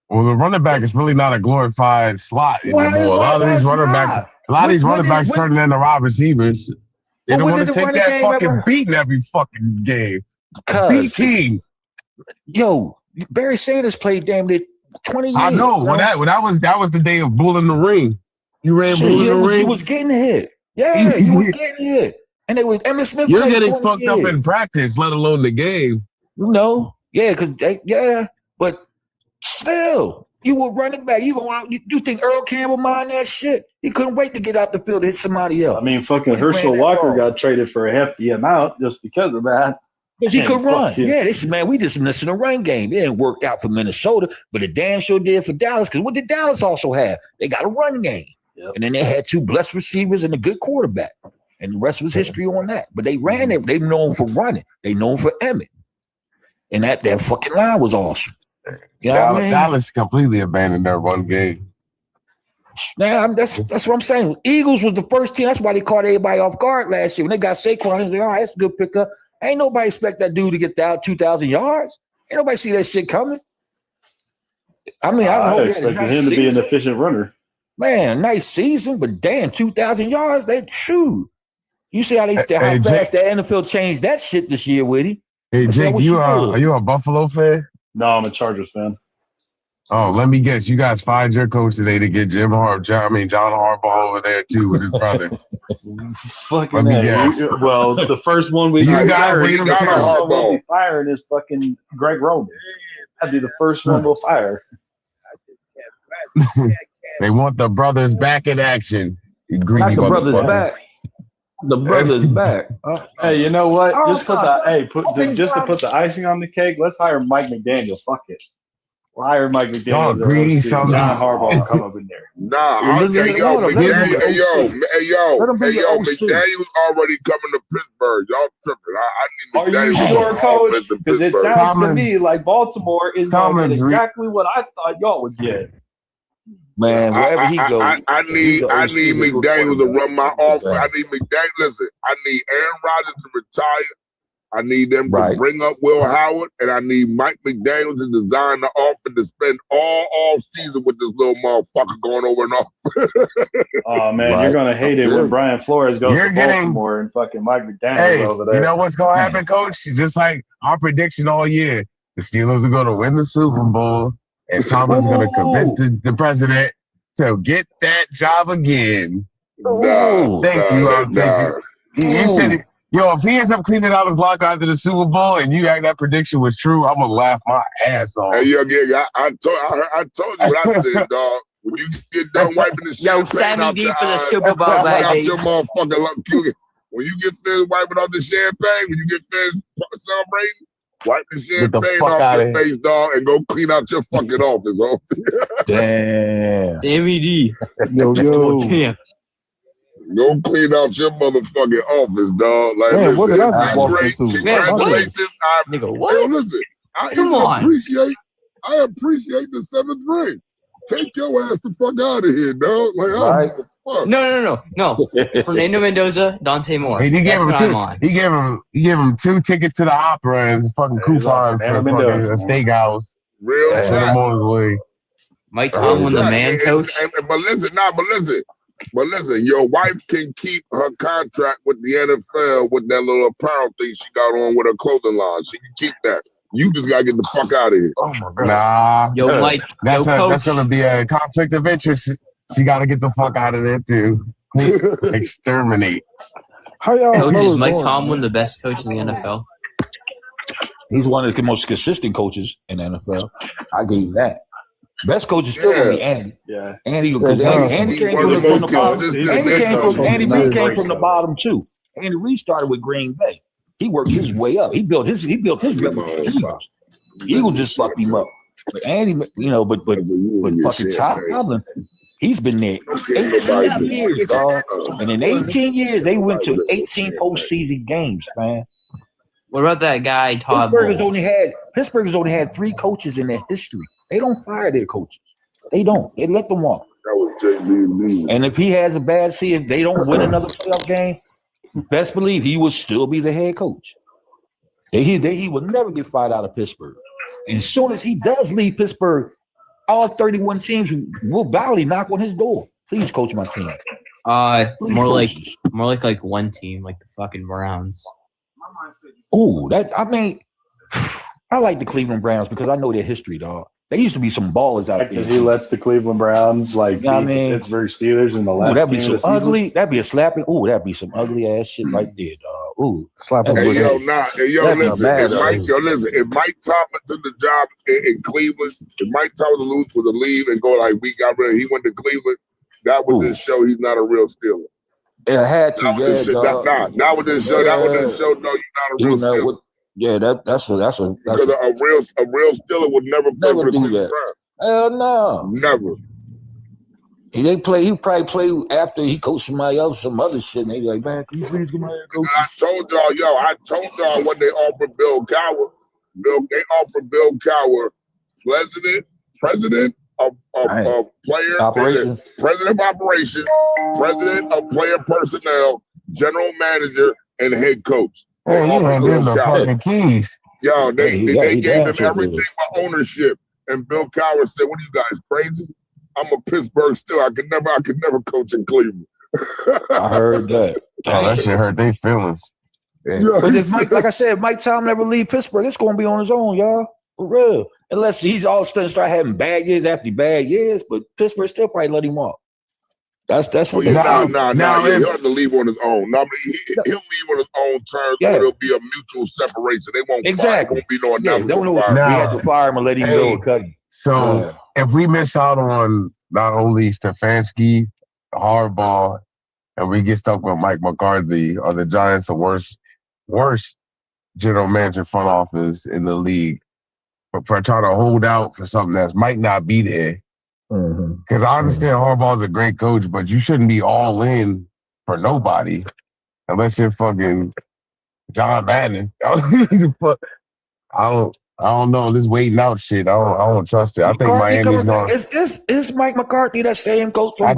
Well, the running back is really not a glorified slot anymore. A lot of these running backs turning into wide receivers. They don't want to take that fucking beating every fucking game. Beat team. Yo, Barry Sanders played damn near 20 years. I know. When that was the day of Bull in the Ring. You ran Bull in the Ring. He was getting hit. Yeah, he was getting hit. And it was Emmitt Smith. You're getting fucked up in practice, let alone the game. No. Yeah, but still, you were running back. You think Earl Campbell mind that shit? He couldn't wait to get out the field to hit somebody else. I mean, fucking Herschel Walker got traded for a hefty amount just because of that. Because he could run. Yeah, they said, man, we just missing a run game. It didn't work out for Minnesota, but it damn sure did for Dallas. Because what did Dallas also have? They got a run game. Yep. And then they had 2 blessed receivers and a good quarterback. And the rest was history on that. But they ran it. They known for running. They known for Emmett. And that fucking line was awesome. You know what I mean? Dallas completely abandoned their run game. Now that's what I'm saying. Eagles was the first team. That's why they caught everybody off guard last year. When they got Saquon, they was like, all right, that's a good pickup. Ain't nobody expect that dude to get 2,000 yards. Ain't nobody see that shit coming. I mean, I expected him to be an efficient runner. Man, nice season, but damn, 2,000 yards, they shoot. You see how fast the NFL changed that shit this year, Whitty. Hey, Jake, are you a Buffalo fan? No, I'm a Chargers fan. Oh, let me guess. You guys fired your coach today to get John Harbaugh over there too with his brother. Fucking Let me guess. well, the first one we You guys fired, lead him to we'll be firing is fucking Greg Roman. That'd be the first one we'll fire. They want the brothers back in action. You Not greedy the brothers motherfuckers. back. The brothers back. Hey, you know what? Oh, Just to put the icing on the cake, let's hire Mike McDaniel. Fuck it. We'll hire Mike McDaniel. Y'all greedy John son. Harbaugh will come up in there. Nah, Let him be the McDaniel's already coming to Pittsburgh. Y'all tripping. I Are need you McDaniel's sure, on Coach? offense in Because it Pittsburgh. sounds to me like Baltimore is going to get exactly what I thought y'all would get. Man, wherever he goes, I need McDaniel to run my offense. I need McDaniel. Listen, I need Aaron Rodgers to retire. I need them to bring up Will Howard, and I need Mike McDaniel to design the offense to spend all season with this little motherfucker going over and off. Oh man, you're gonna hate it when Brian Flores goes to Baltimore and fucking Mike McDaniel's over there. You know what's gonna happen, Coach? Just like our prediction all year, the Steelers are gonna win the Super Bowl, and Thomas is gonna convince the president to get that job again. Thank you. You said it. Yo, if he ends up cleaning out his locker after the Super Bowl and you act that prediction was true, I'm gonna laugh my ass off. Hey, I told you what I said, dog. When you get done wiping the champagne Sammy out D your for the eyes, Super Bowl, out baby. your motherfucking luck. When you get finished wiping off the champagne, when you get finished celebrating, wipe the champagne off your face, dog, and go clean out your fucking office. Damn. Sammy D. Yo. Go clean out your motherfucking office, dog. Like, Man, what did I listen, just walk great. into? Man, what? Congratulations. Nigga, what? Yo, listen, I appreciate the 7th ring. Take your ass the fuck out of here, dog. Like, fuck. No. Fernando Mendoza, Dante Moore. He gave That's him what I'm on. He gave him 2 tickets to the opera and fucking coupons for fucking a steakhouse. Real Send him on his way. Mike Tomlin, the man coach. But listen, your wife can keep her contract with the NFL with that little apparel thing she got on with her clothing line. She can keep that. You just gotta get the fuck out of here. Oh my god. Yo, Mike. That's gonna be a conflict of interest. She gotta get the fuck out of there too. Exterminate. How y'all Coach, is Mike Tomlin the best coach in the NFL? He's one of the most consistent coaches in the NFL. I gave him that. Best coach is still gonna be Andy. Yeah, Andy came from the bottom. Andy Reid came from the bottom too. Andy Reid started with Green Bay. He worked his way up. He built his rep with the Eagles. Eagles just fucked him up. But Andy, but fucking Tomlin, he's been there 18 years, dog. And in 18 years, they went to 18 postseason games, man. What about that guy, Todd Pittsburgh Bowles? has only had 3 coaches in their history. They don't fire their coaches. They don't. They let them walk. That was JB. And if he has a bad season, if they don't win another playoff game, best believe he will still be the head coach. He will never get fired out of Pittsburgh. And as soon as he does leave Pittsburgh, all 31 teams will boldly knock on his door. Please coach my team. More like one team, like the fucking Browns. Oh, I like the Cleveland Browns because I know their history, dog. There used to be some ballers out there. He lets the Cleveland Browns beat the Pittsburgh Steelers in the last. That'd be so ugly. That'd be a slapping. Oh, that'd be some ugly ass shit right there, dog. Ooh, slapping. Listen. If Mike Tomlin took the job in Cleveland, if Mike Tomlin was to leave and go like we got rid of, he went to Cleveland. That would just show he's not a real Steeler. It had to. That would just show. No, you're not a real Steeler. Yeah, that's because a real Steeler would never play for the Cleveland Browns. Hell no, never. He probably play after he coached somebody else, some other shit. And they like, man, can you please come out here, coach? I told y'all what they offered Bill Cowher. They offered Bill Cowher president of player operations, president of operations, president of player personnel, general manager, and head coach. Hey, you had them the fucking keys. Yo, they gave him everything but ownership. And Bill Cowher said, "What are you guys crazy? I'm a Pittsburgh Steeler. I could never coach in Cleveland." I heard that. Oh, that shit hurt their feelings. Yeah. But if Mike, like I said, if Mike Tomlin never leave Pittsburgh, it's gonna be on his own, y'all. For real. unless he's all of a sudden start having bad years after bad years. But Pittsburgh still probably let him walk. That's what they do. He'll have to leave on his own. No, I mean, he'll leave on his own terms, or it'll be a mutual separation. They won't fire. It won't be no inevitable fire. We have to fire him and let him go and cut him. So if we miss out on not only Stefanski, Harbaugh, and we get stuck with Mike McCarthy, are the Giants the worst general manager front office in the league? But for trying to hold out for something that might not be there. Because I understand Harbaugh's a great coach, but you shouldn't be all in for nobody unless you're fucking John Madden. I don't know this waiting out shit. I don't trust it. I think Miami's going. Is Mike McCarthy that same coach from I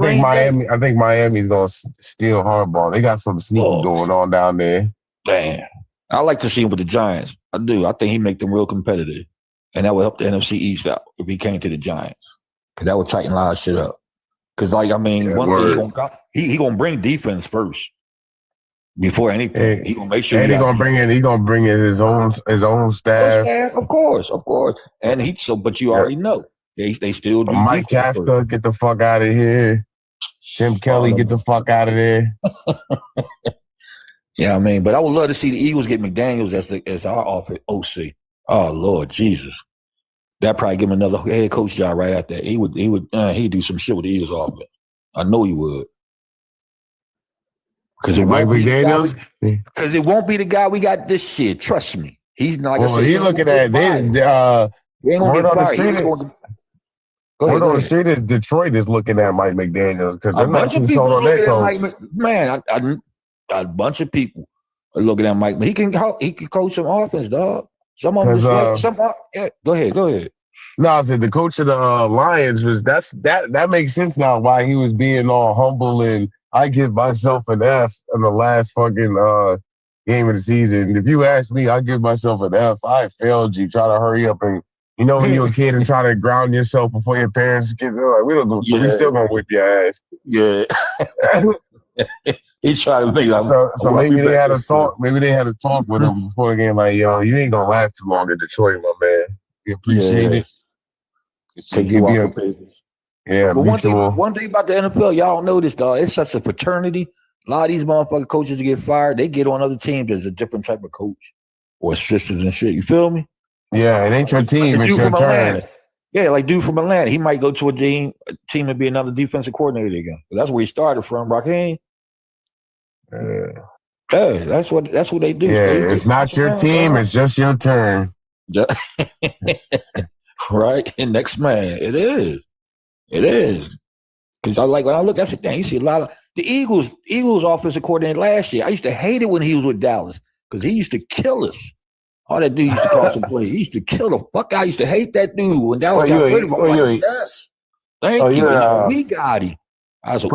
think Miami's going to steal Harbaugh. They got some sneaky going on down there. Damn, I like to see him with the Giants. I do. I think he make them real competitive, and that would help the NFC East out if he came to the Giants. Cause that would tighten a lot of shit up. Cause one thing he gonna bring defense first before anything. He gonna make sure. And he gonna bring in his own staff. Of course. And but you already know they still do. Mike Kafka, get the fuck out of here. Tim Kelly, get the fuck out of there. Yeah, I mean, but I would love to see the Eagles get McDaniels as our offense OC. Oh Lord Jesus. That probably give him another head coach job right after that. He'd do some shit with the Eagles offense. I know he would. Because it won't be the guy we got this year. Trust me. He's not. Like he's looking at they ain't gonna get fired. Word on the street is Detroit is looking at Mike McDaniels because they're not too sold on that coach. Man, a bunch of people are looking at Mike. He can coach some offense, dog. Some of them go ahead. No, I said the coach of the Lions was that makes sense now why he was being all humble and I give myself an F in the last fucking game of the season. If you ask me, I give myself an F. I failed you. Try to hurry up and when you're a kid and try to ground yourself before your parents get there, like we still gonna whip your ass. Yeah. He tried to make so maybe they had a talk. Maybe they had a talk with him before the game. Like, yo, you ain't gonna last too long in Detroit, my man. We appreciate it. Take you off the papers. Yeah, but one thing about the NFL, y'all don't know this, dog. It's such a fraternity. A lot of these motherfucking coaches get fired. They get on other teams as a different type of coach or assistants and shit. You feel me? Yeah, it ain't your team. It's your turn. Yeah, like dude from Atlanta. He might go to a team and be another defensive coordinator again. That's where he started from, Raheem. Yeah, that's what they do. Yeah, it's not your team, it's just your turn. Right? And next man, it is. Because when I look, I said, dang, you see a lot of the Eagles offensive coordinator last year. I used to hate it when he was with Dallas because he used to kill us. All that dude used to call some play. He used to kill the fuck. I used to hate that dude when Dallas got rid of him. Yes. Thank you. We got him. I said,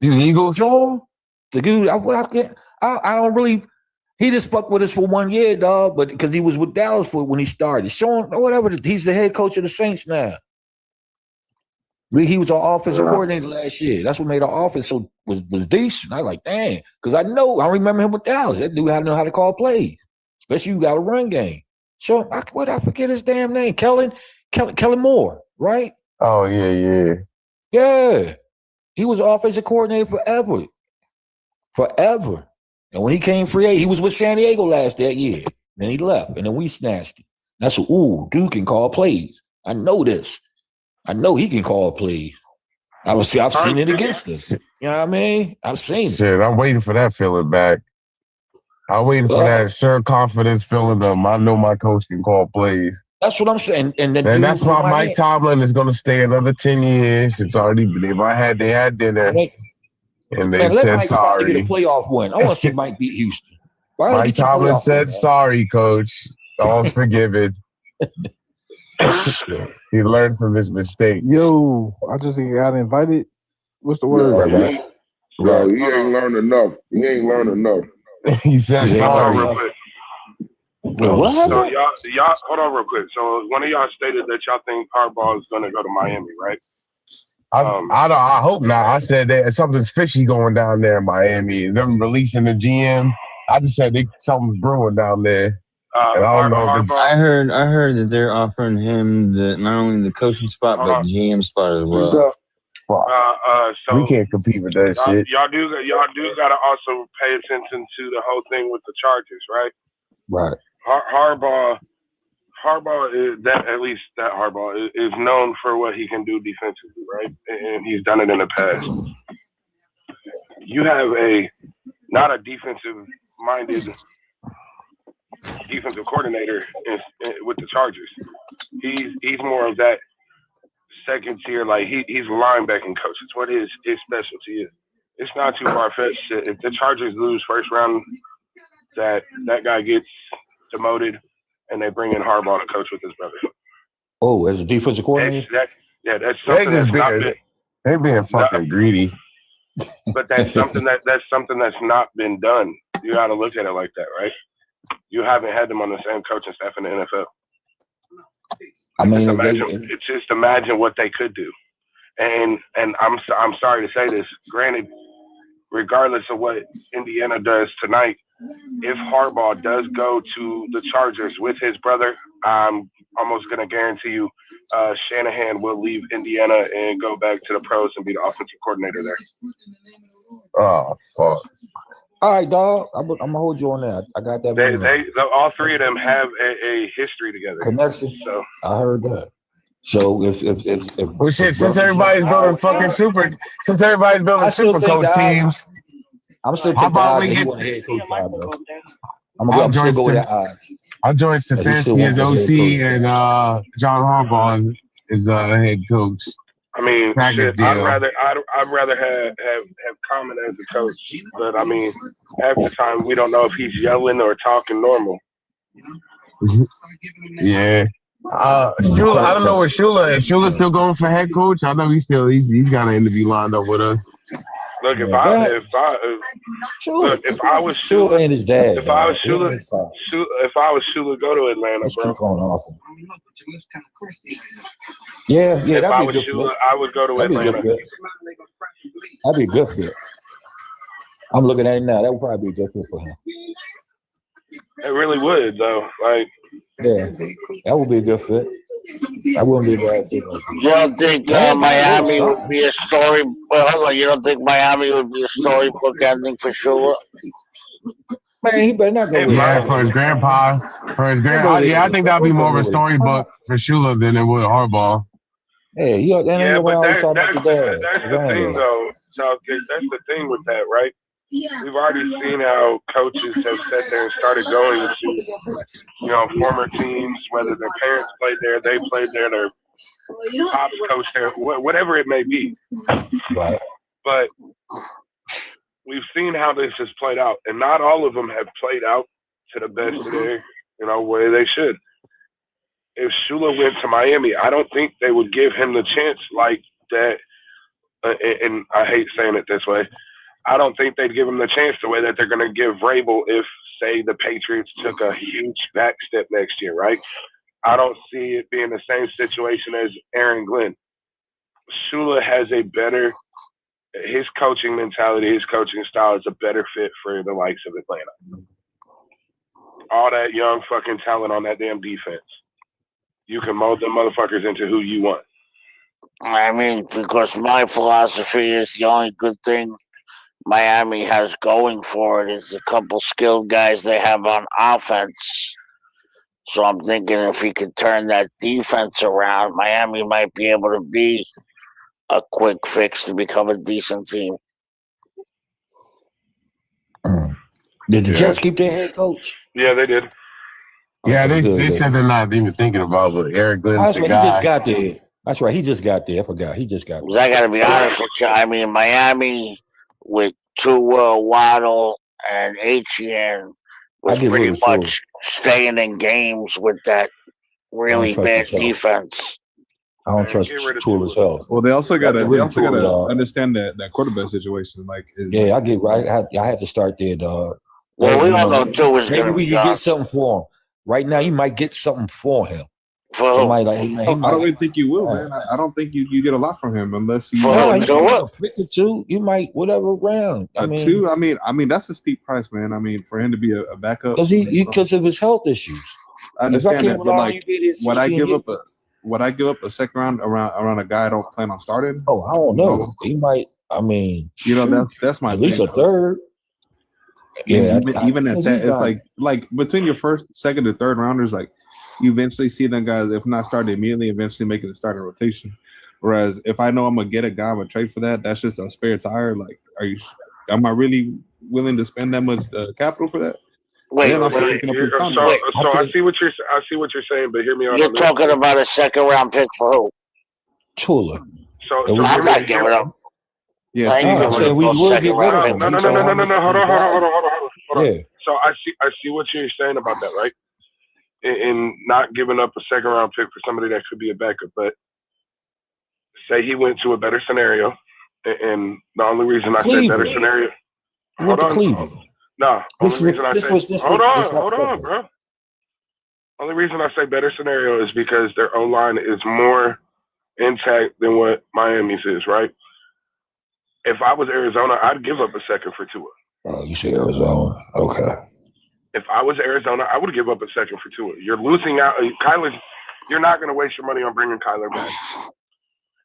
you Eagles? Joel, the dude, I don't really. He just fucked with us for 1 year, dog. But because he was with Dallas when he started, Sean, whatever. He's the head coach of the Saints now. He was our offensive coordinator last year. That's what made our offense was decent. I was like, dang, because I remember him with Dallas. That dude had to know how to call plays, especially you got a run game. So I forget his damn name, Kellen Moore, right? Oh yeah. Yeah, he was offensive coordinator forever. And when he came free agent, he was with San Diego that year. Then he left, and then we snatched him. That's dude can call plays. I know this. I know he can call plays. I've seen it against us. You know what I mean? I've seen it. Shit, I'm waiting for that feeling back. I'm waiting for that sure confidence feeling of I know my coach can call plays. That's what I'm saying. And that's why Mike Tomlin is going to stay another 10 years. It's already they had dinner. And they said sorry. Get a playoff win. I want to see Mike beat Houston. Mike Tomlin said sorry, coach. All's forgiven. He learned from his mistake. Yo, I just got invited. What's the word? Bro, he ain't learned enough. He said sorry. Real quick. What? So y'all hold on real quick. So one of y'all stated that y'all think Harbaugh is going to go to Miami, right? I hope not. I said that something's fishy going down there in Miami. Them releasing the GM. I just said something's brewing down there. And I don't know if I heard that they're offering him not only the coaching spot but GM spot as well. So we can't compete with that shit. Y'all do gotta also pay attention to the whole thing with the Chargers, right? Right. Harbaugh is that, at least that Harbaugh is known for what he can do defensively, right? And he's done it in the past. You have not a defensive-minded defensive coordinator with the Chargers. He's more of that second tier, like he's linebacking coach. It's what his specialty is. It's not too far-fetched. If the Chargers lose first round, that guy gets demoted, and they bring in Harbaugh to coach with his brother. Oh, as a defensive coordinator? That's something that's not been. They're being fucking greedy. But that's something that's not been done. You got to look at it like that, right? You haven't had them on the same coaching staff in the NFL. I mean, it's just imagine what they could do. And I'm sorry to say this. Granted, regardless of what Indiana does tonight, if Harbaugh does go to the Chargers with his brother, I'm almost going to guarantee you Shanahan will leave Indiana and go back to the pros and be the offensive coordinator there. Oh, fuck. All right, dog. I'm going to hold you on that. I got that. All three of them have a history together. Connection. So I heard that. So if well, shit, since everybody's building fucking super coach teams, I'm still how about we get? I'm still go with that odds. I'll join Stefanski as OC and John Harbaugh is head coach. I mean, shit, I'd rather have Common as a coach, but I mean, half the time we don't know if he's yelling or talking normal. Yeah. Shula, I don't know where Shula is. Shula's still going for head coach. I know he's got an interview lined up with us. Look, if I was Shula and his dad, if I was Shula, go to Atlanta, bro. Yeah. If I was Shula, I would go to Atlanta. That'd be a good fit. I'm looking at him now. That would probably be a good fit for him. It really would, though. Like, yeah, that would be a good fit. That wouldn't be a bad fit. You don't think Miami would be a story? Well, hold on. You don't think Miami would be a storybook ending for Shula? Man, he better not go. Yeah, for his grandpa. Yeah, I think that'd be more of a storybook for Shula than it would Harbaugh. Hey, but that's the thing, though. So that's the thing with that, right? We've already seen how coaches have sat there and started going to, former teams, whether their parents played there, they played there, their pops coached there, whatever it may be. Right. But we've seen how this has played out, and not all of them have played out to the best of their, way they should. If Shula went to Miami, I don't think they would give him the chance like that. And I hate saying it this way. I don't think they'd give him the chance the way that they're going to give Vrabel if, say, the Patriots took a huge back step next year, right? I don't see it being the same situation as Aaron Glenn. Shula has his coaching mentality, his coaching style is a better fit for the likes of Atlanta. All that young fucking talent on that damn defense. You can mold them motherfuckers into who you want. I mean, because my philosophy is the only good thing Miami has going for it is a couple skilled guys they have on offense. So I'm thinking if he could turn that defense around, Miami might be able to be a quick fix to become a decent team. Did the Jets keep their head coach? Yeah, they did. Yeah, they said they're not even thinking about it. Eric Glenn. That's right. He just got there. That's right. He just got there. I forgot. He just got there. I got to be honest with you. I mean, Miami with Tua, Waddle, and Etienne was pretty much staying in games with that really bad defense. I don't trust Tua as hell. Well, they also got to understand that quarterback situation. Like, I get right. I had to start there, dog. Well, we don't know Tua's maybe we can get something for him. Right now, you might get something for him. For like he I don't might. really think you will, man. I don't think you get a lot from him unless you. No, you might pick a two. You might whatever round. A two. I mean that's a steep price, man. I mean for him to be a backup because of his health issues. I understand that, but like would I give years. up a second round around a guy I don't plan on starting? Oh, I don't know. He might. I mean, that's my at least thing, a third. Yeah, even at that, it's like between your first, second, and third rounders, like you eventually see them guys, if not started immediately, eventually making the starting rotation. Whereas if I know I'm gonna get a guy, I'm gonna trade for that. That's just a spare tire. Like, am I really willing to spend that much capital for that? Wait. So I see what you're saying, but hear me out. You're talking about a second round pick for who? Chula. So I'm not giving up. Yeah, we will get rid of him. No. Hold on. Yeah. So I see what you're saying about that, right? In not giving up a second round pick for somebody that could be a backup, but say he went to a better scenario, and the only reason I say better scenario. Hold on. Cleveland. No. Hold on, bro. Only reason I say better scenario is because their O-line is more intact than what Miami's is, right? If I was Arizona, I'd give up a second for Tua. Oh, you say Arizona. Okay. If I was Arizona, I would give up a second for Tua. You're losing out. You're not going to waste your money on bringing Kyler back.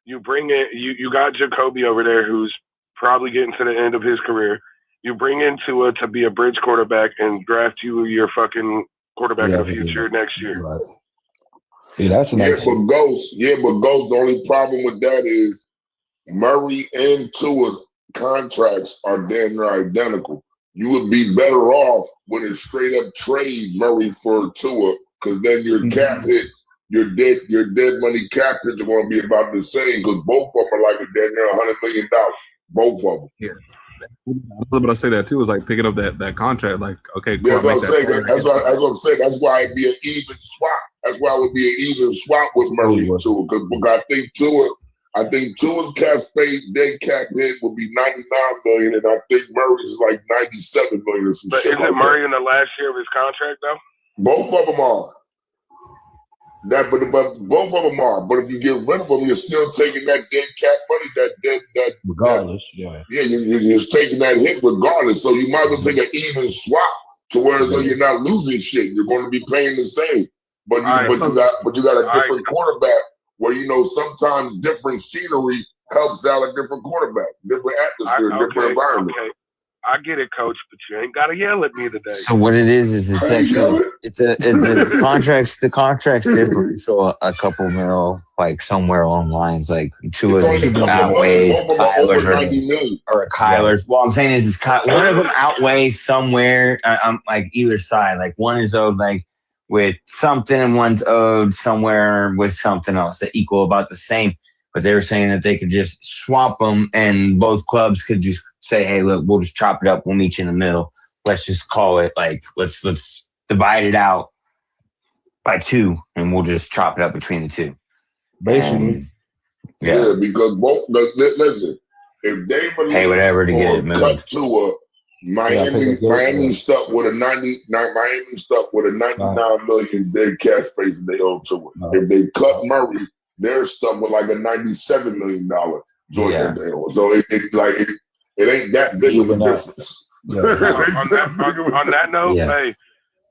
You bring in, you got Jacoby over there who's probably getting to the end of his career. You bring in Tua to be a bridge quarterback and draft you your fucking quarterback of the future next year. Right. Yeah, that's nice. But Ghost, the only problem with that is Murray and Tua's contracts are damn near identical. You would be better off with a straight up trade Murray for Tua, because then your cap hits, your dead money cap hits are going to be about the same, because both of them are like a damn near $100 million. Both of them. Yeah. But I say that too is like picking up that contract. Like, okay, cool. Yeah, that's what I'm saying. That's why it'd be an even swap. That's why it would be an even swap with Murray and Tua, because I think Tua's cap space, dead cap hit would be $99 million, and I think Murray's is like $97 million or some but shit. But isn't Murray in the last year of his contract though? Both of them are. But both of them are. But if you get rid of them, you're still taking that dead cap money. That regardless, yeah. Yeah, you're taking that hit regardless. So you might as well take an even swap to where you're not losing shit. You're going to be paying the same, but you got a different quarterback. Where sometimes different scenery helps out a different quarterback, different atmosphere, different environment. Okay. I get it, Coach, but you ain't gotta yell at me today. So what it is it's actually the contracts. The contracts differ. So a couple mil, like somewhere along the lines, like Tua outweighs Kyler's or Kyler's. Well, I'm saying is one of them outweighs somewhere. I'm like either side. Like one is owed like with something, and one's owed somewhere with something else that equal about the same. But they were saying that they could just swap them, and both clubs could just say, "Hey, look, we'll just chop it up. We'll meet you in the middle. Let's just call it like let's divide it out by 2, and we'll just chop it up between the 2." Basically, yeah, because listen, if they pay whatever to get it moved, cut to Miami stuck with a $99 million dead cash space that they owe to it. If they cut Murray, they're stuck with like a $97 million joint that they owe. So it ain't that big of a difference. On that note, hey,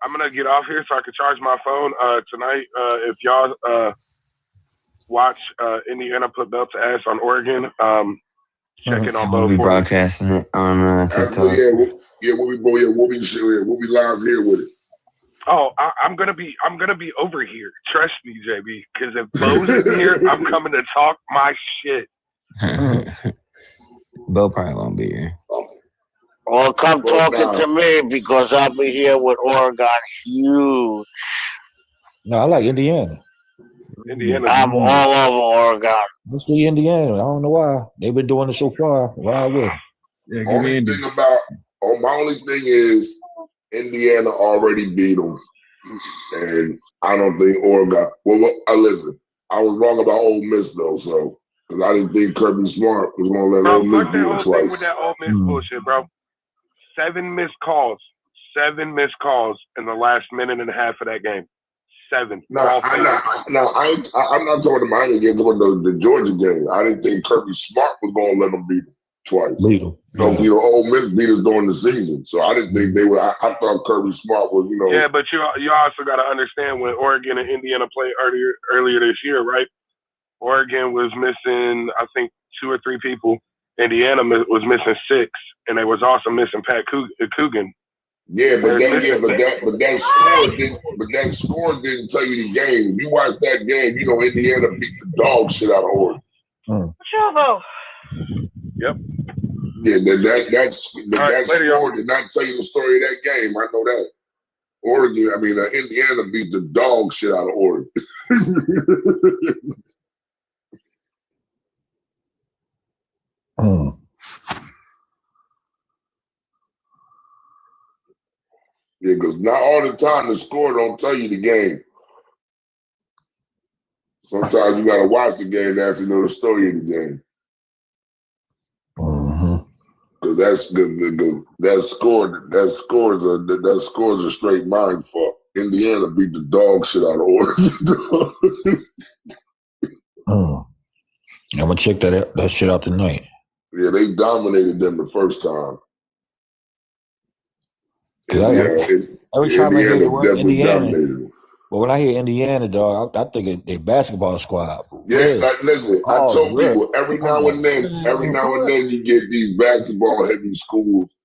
I'm gonna get off here so I can charge my phone tonight. If y'all watch Indiana put belt to ass on Oregon, check in on both. We'll be broadcasting it on TikTok. We'll be live here with it. Oh, I'm gonna be over here. Trust me, JB. Because if Bo's is here, I'm coming to talk my shit. Bo probably won't be here. Well, come talking to me because I'll be here with Oregon. Huge. No, I like Indiana. I'm all over Oregon. Let's see Indiana. I don't know why. They've been doing it so far. Why would? Yeah, my only thing is Indiana already beat them, and I don't think Oregon. Well, listen, I was wrong about Ole Miss though, so because I didn't think Kirby Smart was going to let Ole Miss beat them twice. With that Ole Miss bullshit, bro. 7 missed calls in the last minute and a half of that game. 7th. I'm not talking the Miami game. I'm talking about the Georgia game. I didn't think Kirby Smart was going to let them beat them twice. Ole Miss beat us during the season, so I didn't think they would. I thought Kirby Smart was, Yeah, but you also got to understand when Oregon and Indiana played earlier this year, right? Oregon was missing, I think, 2 or 3 people. Indiana was missing 6, and they was also missing Pat Coogan. Yeah, but that score didn't tell you the game. If you watch that game, you know Indiana beat the dog shit out of Oregon. Chavo. Yep. Yeah, that score did not tell you the story of that game. I know that. Indiana beat the dog shit out of Oregon. Yeah, because not all the time the score don't tell you the game. Sometimes you gotta watch the game to actually know the story of the game. Because that score's a straight mind fuck. Indiana beat the dog shit out of Oregon. I'm gonna check that shit out tonight. Yeah, they dominated them the first time. Every time I hear the word Indiana, but when I hear Indiana, dog, I think they basketball squad. Listen, I told people every now and then you get these basketball heavy schools.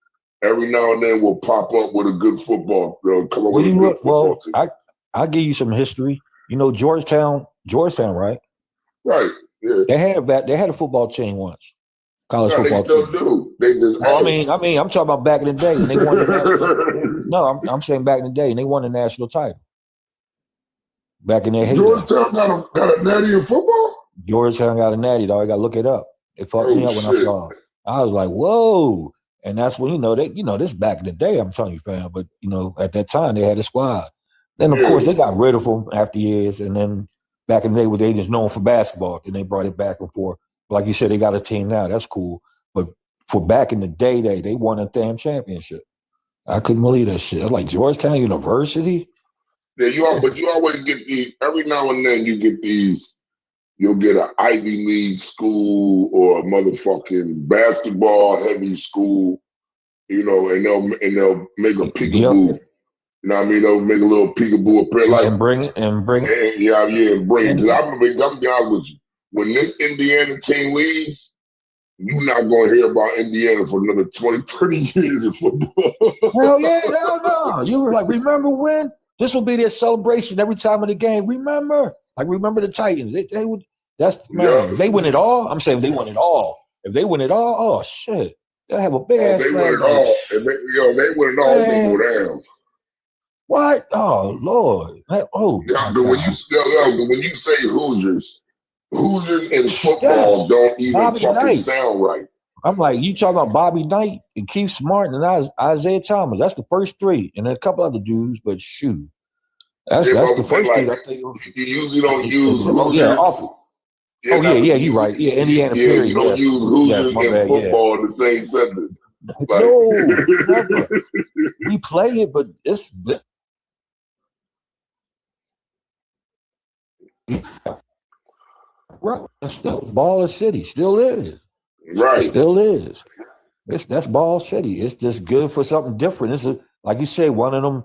Every now and then we'll pop up with a good football. Come up with a good football team. I'll give you some history. You know Georgetown, right? Right. Yeah. They had a football team once. College football they still team. do. They just I'm talking about back in the day, and they won the national. No, I'm saying back in the day, and they won the national title. Back in their heyday. Georgetown got a natty in football? Georgetown got a natty, dog. I got to look it up. It fucked me up when I saw it. I was like, whoa. And that's when, this back in the day, I'm telling you, fam. But, at that time, they had a squad. Then, of course, they got rid of them after years. And then back in the day, they just known for basketball. Then they brought it back and forth. Like you said, they got a team now. That's cool. But for back in the day, they won a damn championship. I couldn't believe that shit. I was like, Georgetown University? Yeah, but you always get these, every now and then you get these, you'll get an Ivy League school or a motherfucking basketball heavy school, and they'll make a peekaboo. You know what I mean? They'll make a little peekaboo appear like and bring it. And bring it. Because I'm gonna be honest with you. When this Indiana team leaves, you're not going to hear about Indiana for another 20, 30 years in football. Hell yeah, no. You were like, remember when? This will be their celebration every time of the game. Remember the Titans. They would. They win it all. I'm saying they win it all. If they win it all, oh shit, they'll have a big ass. They win it all. They win it all. They go down. What? Oh Lord. But when you say Hoosiers in football don't even Bobby fucking Knight. sound right. I'm like, you talking about Bobby Knight and Keith Smart and Isaiah Thomas. That's the first 3. And then a couple other dudes, but shoot. That's the first thing I think. You usually don't use Hoosiers. Awful. You're right. Yeah, Indiana period. You don't use Hoosiers in football in the same sentence. No, never. We play it, but it's right. That's Baller City. Still is. Right. It still is. That's Ball City. It's just good for something different. It's like you say, one of them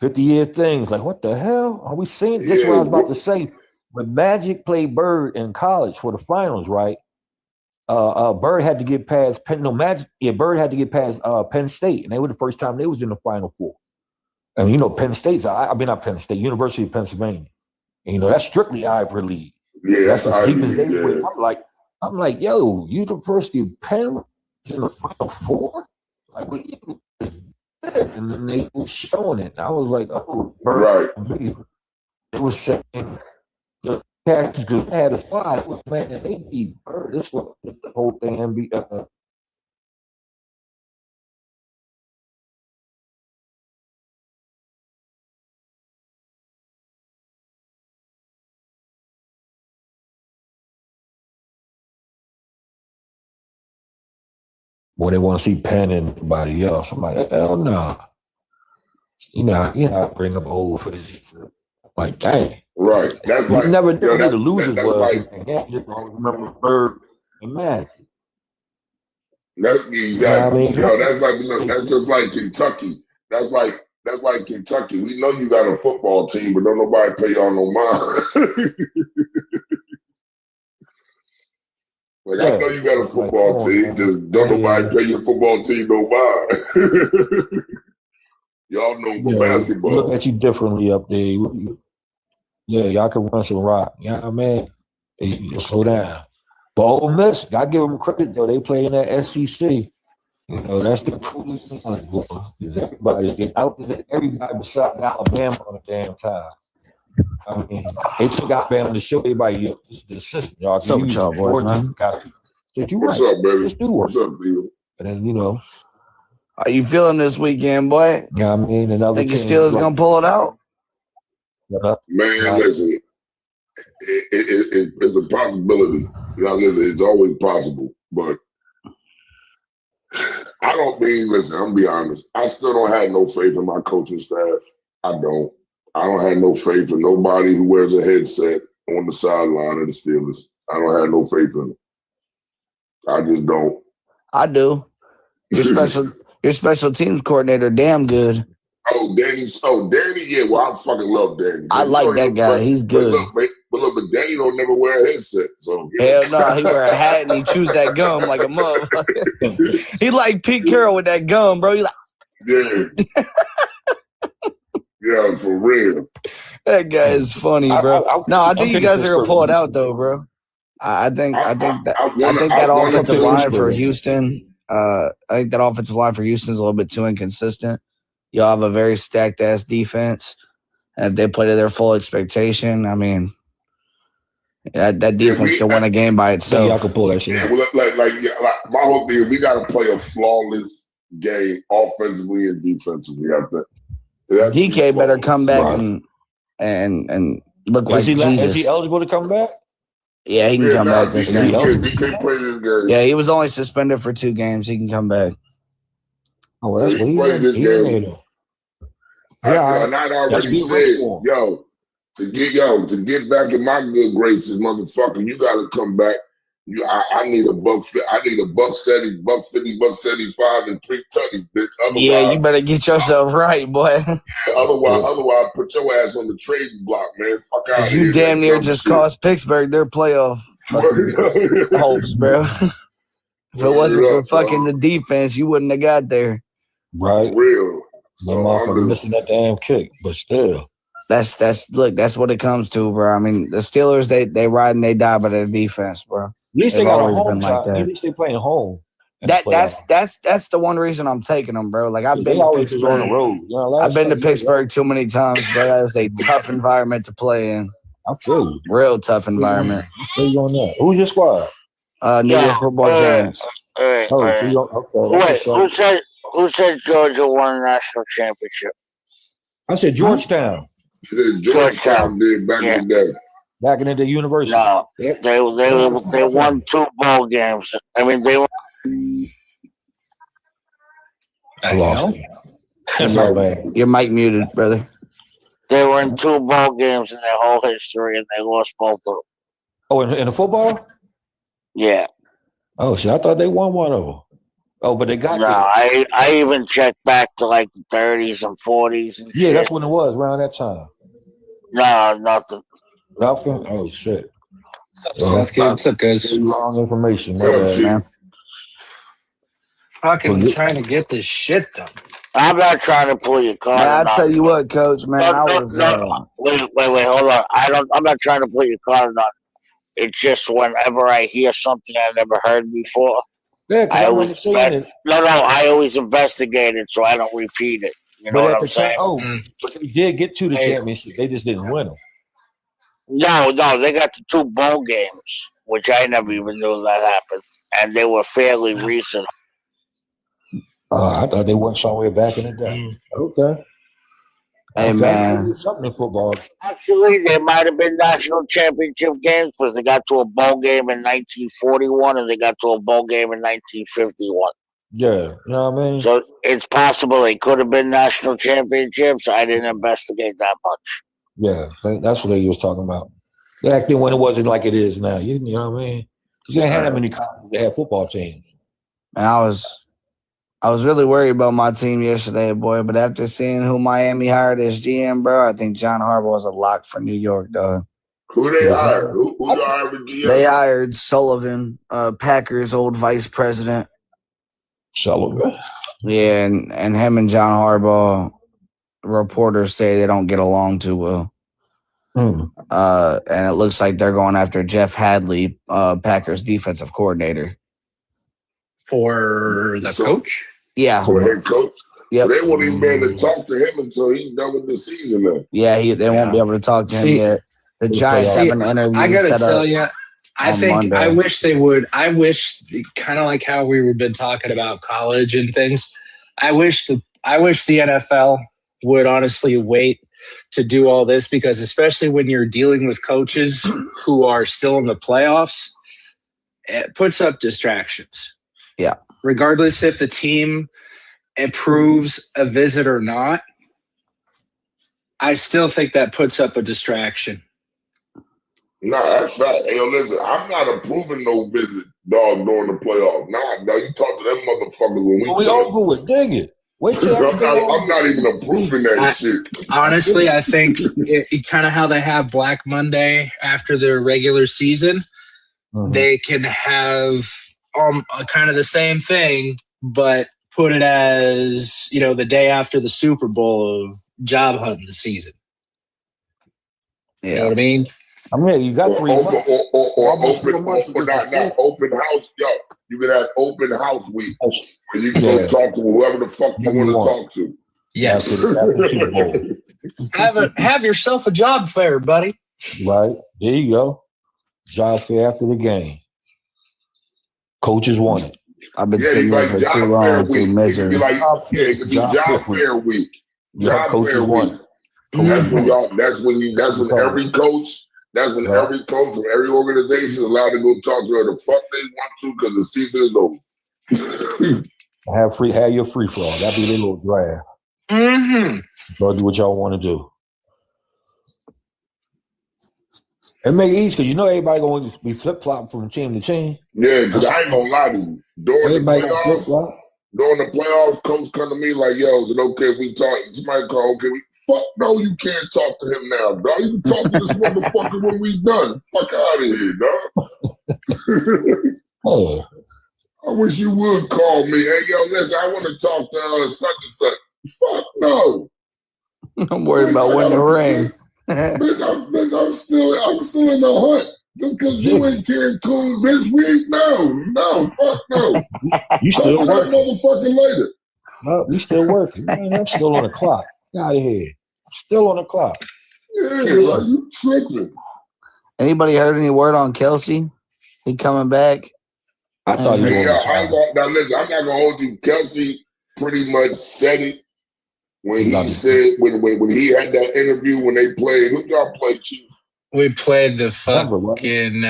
50-year things. Like, what the hell are we seeing? This is what I was about to say. When Magic played Bird in college for the finals, right? Bird had to get past Bird had to get past Penn State, and they were the first time they was in the Final Four. And Penn State's not Penn State, University of Pennsylvania. And that's strictly Ivy League. Yeah, that's as deep as they went. I'm like, yo, University of Penn in the Final Four? Like, and then they were showing it. I was like, oh, Bird. Right. It was saying the Cats had a spot. It was, man, they beat Bird. This was the whole thing. When they want to see Penn and anybody else, I'm like, hell no. You know, I bring up old for this. Like, dang. Right. That's You like never knew who that's the losers that's was. like Yeah, you just always remember Bird and Magic. that's You know what I exactly. mean? Yo, that's like that's just like Kentucky. That's like Kentucky. We know you got a football team, but don't nobody pay y'all no mind. Like I know you got a It's like, football come on, team, man. just don't nobody pay your football team no mind. Y'all know for We look basketball. at you differently up there. Yeah, y'all can run some rock. You know what I mean? Hey, slow down. But Ole Miss, I give them credit though. They play in that SEC. You know, that's the proof. Everybody besides Alabama on the damn time. I mean, they took Alabama to show everybody, yo, this is the system. Y'all What's up with y'all boys, man? Said you What's right. up, baby? Just do work. What's up, Bill? And then, you know, How you feeling this weekend, boy? yeah, I mean, another Think the team. Steelers gonna pull it out? Man, listen, it's a possibility. You know, listen, it's always possible, but I don't mean. Listen, I'm gonna be honest. I still don't have no faith in my coaching staff. I don't have no faith in nobody who wears a headset on the sideline of the Steelers. I don't have no faith in them. I just don't. I do. Your special teams coordinator, damn good. Danny, yeah. Well, I fucking love Danny. I like that guy. He's good. But Danny don't never wear a headset. So Hell no, he wear a hat and he chews that gum like a motherfucker. He like Pete Carroll with that gum, bro. He like, yeah, yeah, for real. that guy is funny, bro. I think you guys are gonna pull it out though, bro. I think that offensive line for Houston. I think that offensive line for Houston is a little bit too inconsistent. Y'all have a very stacked ass defense, and if they play to their full expectation, I mean, that defense can win a game by itself. Y'all can pull that shit out. Well, like my whole thing is we got to play a flawless game offensively and defensively. DK better come back and look like Jesus. Is he eligible to come back? Yeah, he can come back this game. DK played this game. Yeah, he was only suspended for 2 games. He can come back. Oh, that's what he played this game. Yeah, and I'd already said, to get back in my good graces, motherfucker, you got to come back. I need a buck. I need a $170, $150, $175, and 3 tutties, bitch. Otherwise, yeah, you better get yourself right, boy. Yeah, otherwise, put your ass on the trading block, man. Fuck out of here. You damn near just cost Pittsburgh their playoff hopes, bro. If it wasn't for fucking the defense, you wouldn't have got there. Right. Real. The motherfucker missing that damn kick, but still. That's what it comes to, bro. I mean, the Steelers, they ride and they die by their defense, bro. At least they got a home like At least they playing home. That's the one reason I'm taking them, bro. Like I've been to Pittsburgh on the road. You know, I've been to Pittsburgh too many times, bro. That is a tough environment to play in. I feel you. Real tough environment. Where you on that? Who's your squad? New York Football Giants. Who said Georgia won a national championship? I said Georgetown. Georgetown did back in the day. Back in the university. No, they won 2 bowl games. I mean, they won. I lost. Your mic muted, brother. They were in 2 bowl games in their whole history, and they lost both of them. Oh, in the football? Yeah. Oh, shit! I thought they won one of them. Oh, but they got I even checked back to like the 30s and 40s. And yeah, that's when it was around that time. No, nothing. Nothing. Oh shit. What's up, guys? Wrong information, man. Fucking trying to get this shit done. I'm not trying to pull your card. I'll tell you what, Coach, man. Wait, hold on. I'm not trying to pull your card on. It's just whenever I hear something I've never heard before. Yeah, I always investigate it so I don't repeat it. You know what I'm saying? But they did get to the championship. They just didn't win them. No, they got the 2 bowl games, which I never even knew that happened, and they were fairly recent. I thought they went somewhere back in the day. Okay. Hey, man. Something in football. Actually, they might have been national championship games because they got to a bowl game in 1941 and they got to a bowl game in 1951. Yeah, you know what I mean? So it's possible they could have been national championships. I didn't investigate that much. Yeah, that's what they was talking about. Back then when it wasn't like it is now. You know what I mean? Because you ain't had that many colleges that had football teams. And I was really worried about my team yesterday, boy. But after seeing who Miami hired as GM, bro, I think John Harbaugh is a lock for New York, dog. Who they hired? Who hired for GM? They hired Sullivan, Packers' old vice president. Sullivan. Yeah, and him and John Harbaugh, reporters say they don't get along too well. And it looks like they're going after Jeff Hadley, Packers defensive coordinator. For the coach? Yeah. For head coach? Yep. So they won't even be able to talk to him until he's done with the season now. Yeah, they won't be able to talk to him yet. The Giants have an interview. I gotta set tell up you, I on think Monday. I wish they would. I wish, kind of like how we've been talking about college and things. I wish the NFL would honestly wait to do all this, because especially when you're dealing with coaches who are still in the playoffs, it puts up distractions. Yeah. Regardless if the team approves a visit or not, I still think that puts up a distraction. Nah, that's right. Hey, listen, I'm not approving no visit, dog, during the playoffs. Nah, you talk to them motherfuckers when we We over it. Dig it. Wait till I'm not even approving that shit. Honestly, I think it kind of how they have Black Monday after their regular season, they can have kind of the same thing, but put it as, the day after the Super Bowl of job hunting season. You know what I mean? I mean, you got 3 months. Or not open house. Yo, you can have open house week where you can go talk to whoever the fuck you want to talk to. Yes. Have yourself a job fair, buddy. Right. There you go. Job fair after the game. Coaches want it. I've been sitting here for too long through misery. It could be job fair week. Job fair week. That's when every coach. That's when every coach from every organization is allowed to go talk to her the fuck they want to, because the season is over. Have your free for all. That'd be their little draft. Go do what y'all want to do. And make it easy, because everybody going to be flip-flopping from team to team. Yeah, because I ain't going to lie to you. During the playoffs, coach come to me like, yo, is it okay if we talk? Somebody call, okay, fuck no, you can't talk to him now, dog. You can talk to this motherfucker when we done. Fuck out of here, dog. I wish you would call me. Hey, yo, listen, I want to talk to such and such. Fuck no. I'm worried about winning the ring. I'm still in the hunt. Just because you in Cancun this week? No, fuck no. You still working? Motherfucking later. No, you still working. Man, I'm still on the clock. Get out of here. Still on the clock. Yeah, you tripping. Anybody heard any word on Kelsey? He coming back? I thought he was now listen, I'm not gonna hold you. Kelsey pretty much said it when he said when he had that interview when they played. Who y'all play, Chief? We played the fucking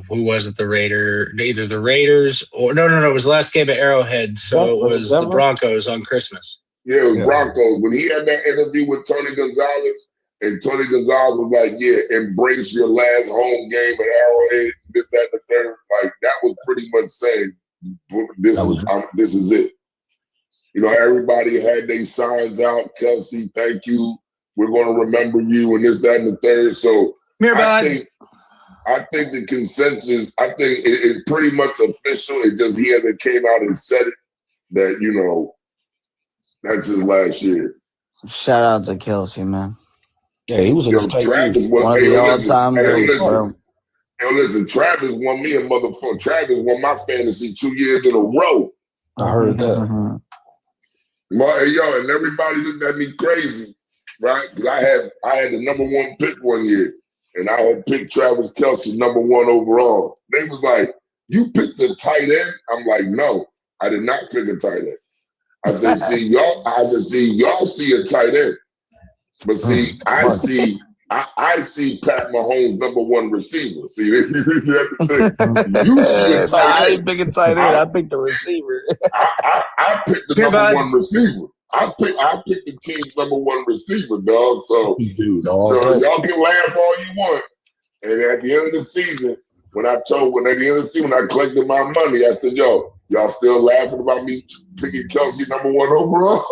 who was it? The Raider, either the Raiders or no. It was the last game at Arrowhead, so it was the Broncos on Christmas. Yeah, it was Broncos. When he had that interview with Tony Gonzalez, and Tony Gonzalez was like, "Yeah, embrace your last home game at Arrowhead, this, that, and the third." Like that was pretty much saying, "This is it." Everybody had their signs out. Kelsey, thank you. We're going to remember you, and this, that, and the third. So. I think the consensus, it's pretty much official. It just he hasn't came out and said it that, that's his last year. Shout out to Kelsey, man. Yeah, he was Travis one of the all-time greats, bro. Listen, Travis won me a motherfucker. Travis won my fantasy 2 years in a row. I heard that. And everybody looked at me crazy, right? Because I had the number 1 pick one year. And I had picked Travis Kelce number 1 overall. They was like, "You picked a tight end?" I'm like, "No, I did not pick a tight end." I said, y'all see a tight end. But see, I see Pat Mahomes number 1 receiver. See, that's the thing. You see a tight end. I ain't picking tight end. I picked the receiver. I picked the number 1 receiver. I picked the team's number one receiver, dog. So Dude, so y'all can laugh all you want. And at the end of the season, when I collected my money, I said, "Yo, y'all still laughing about me picking Kelsey number one overall?"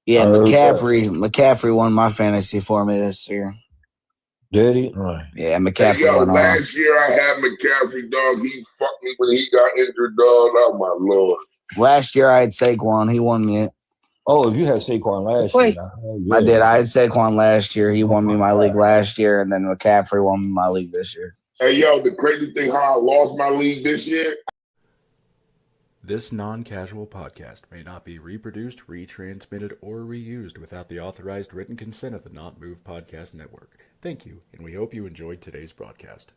Yeah, McCaffrey won my fantasy for me this year. Did he? Right. Yeah, McCaffrey Hey, yo, won last year I had McCaffrey, dog. He fucked me when he got injured, dog. Oh my lord. Last year I had Saquon. He won me it. Oh, if you had Saquon last year. I did. I had Saquon last year. He won me my league last year, and then McCaffrey won me my league this year. Hey, yo, the crazy thing, how I lost my league this year. This non-casual podcast may not be reproduced, retransmitted, or reused without the authorized written consent of the Not Move Podcast Network. Thank you, and we hope you enjoyed today's broadcast.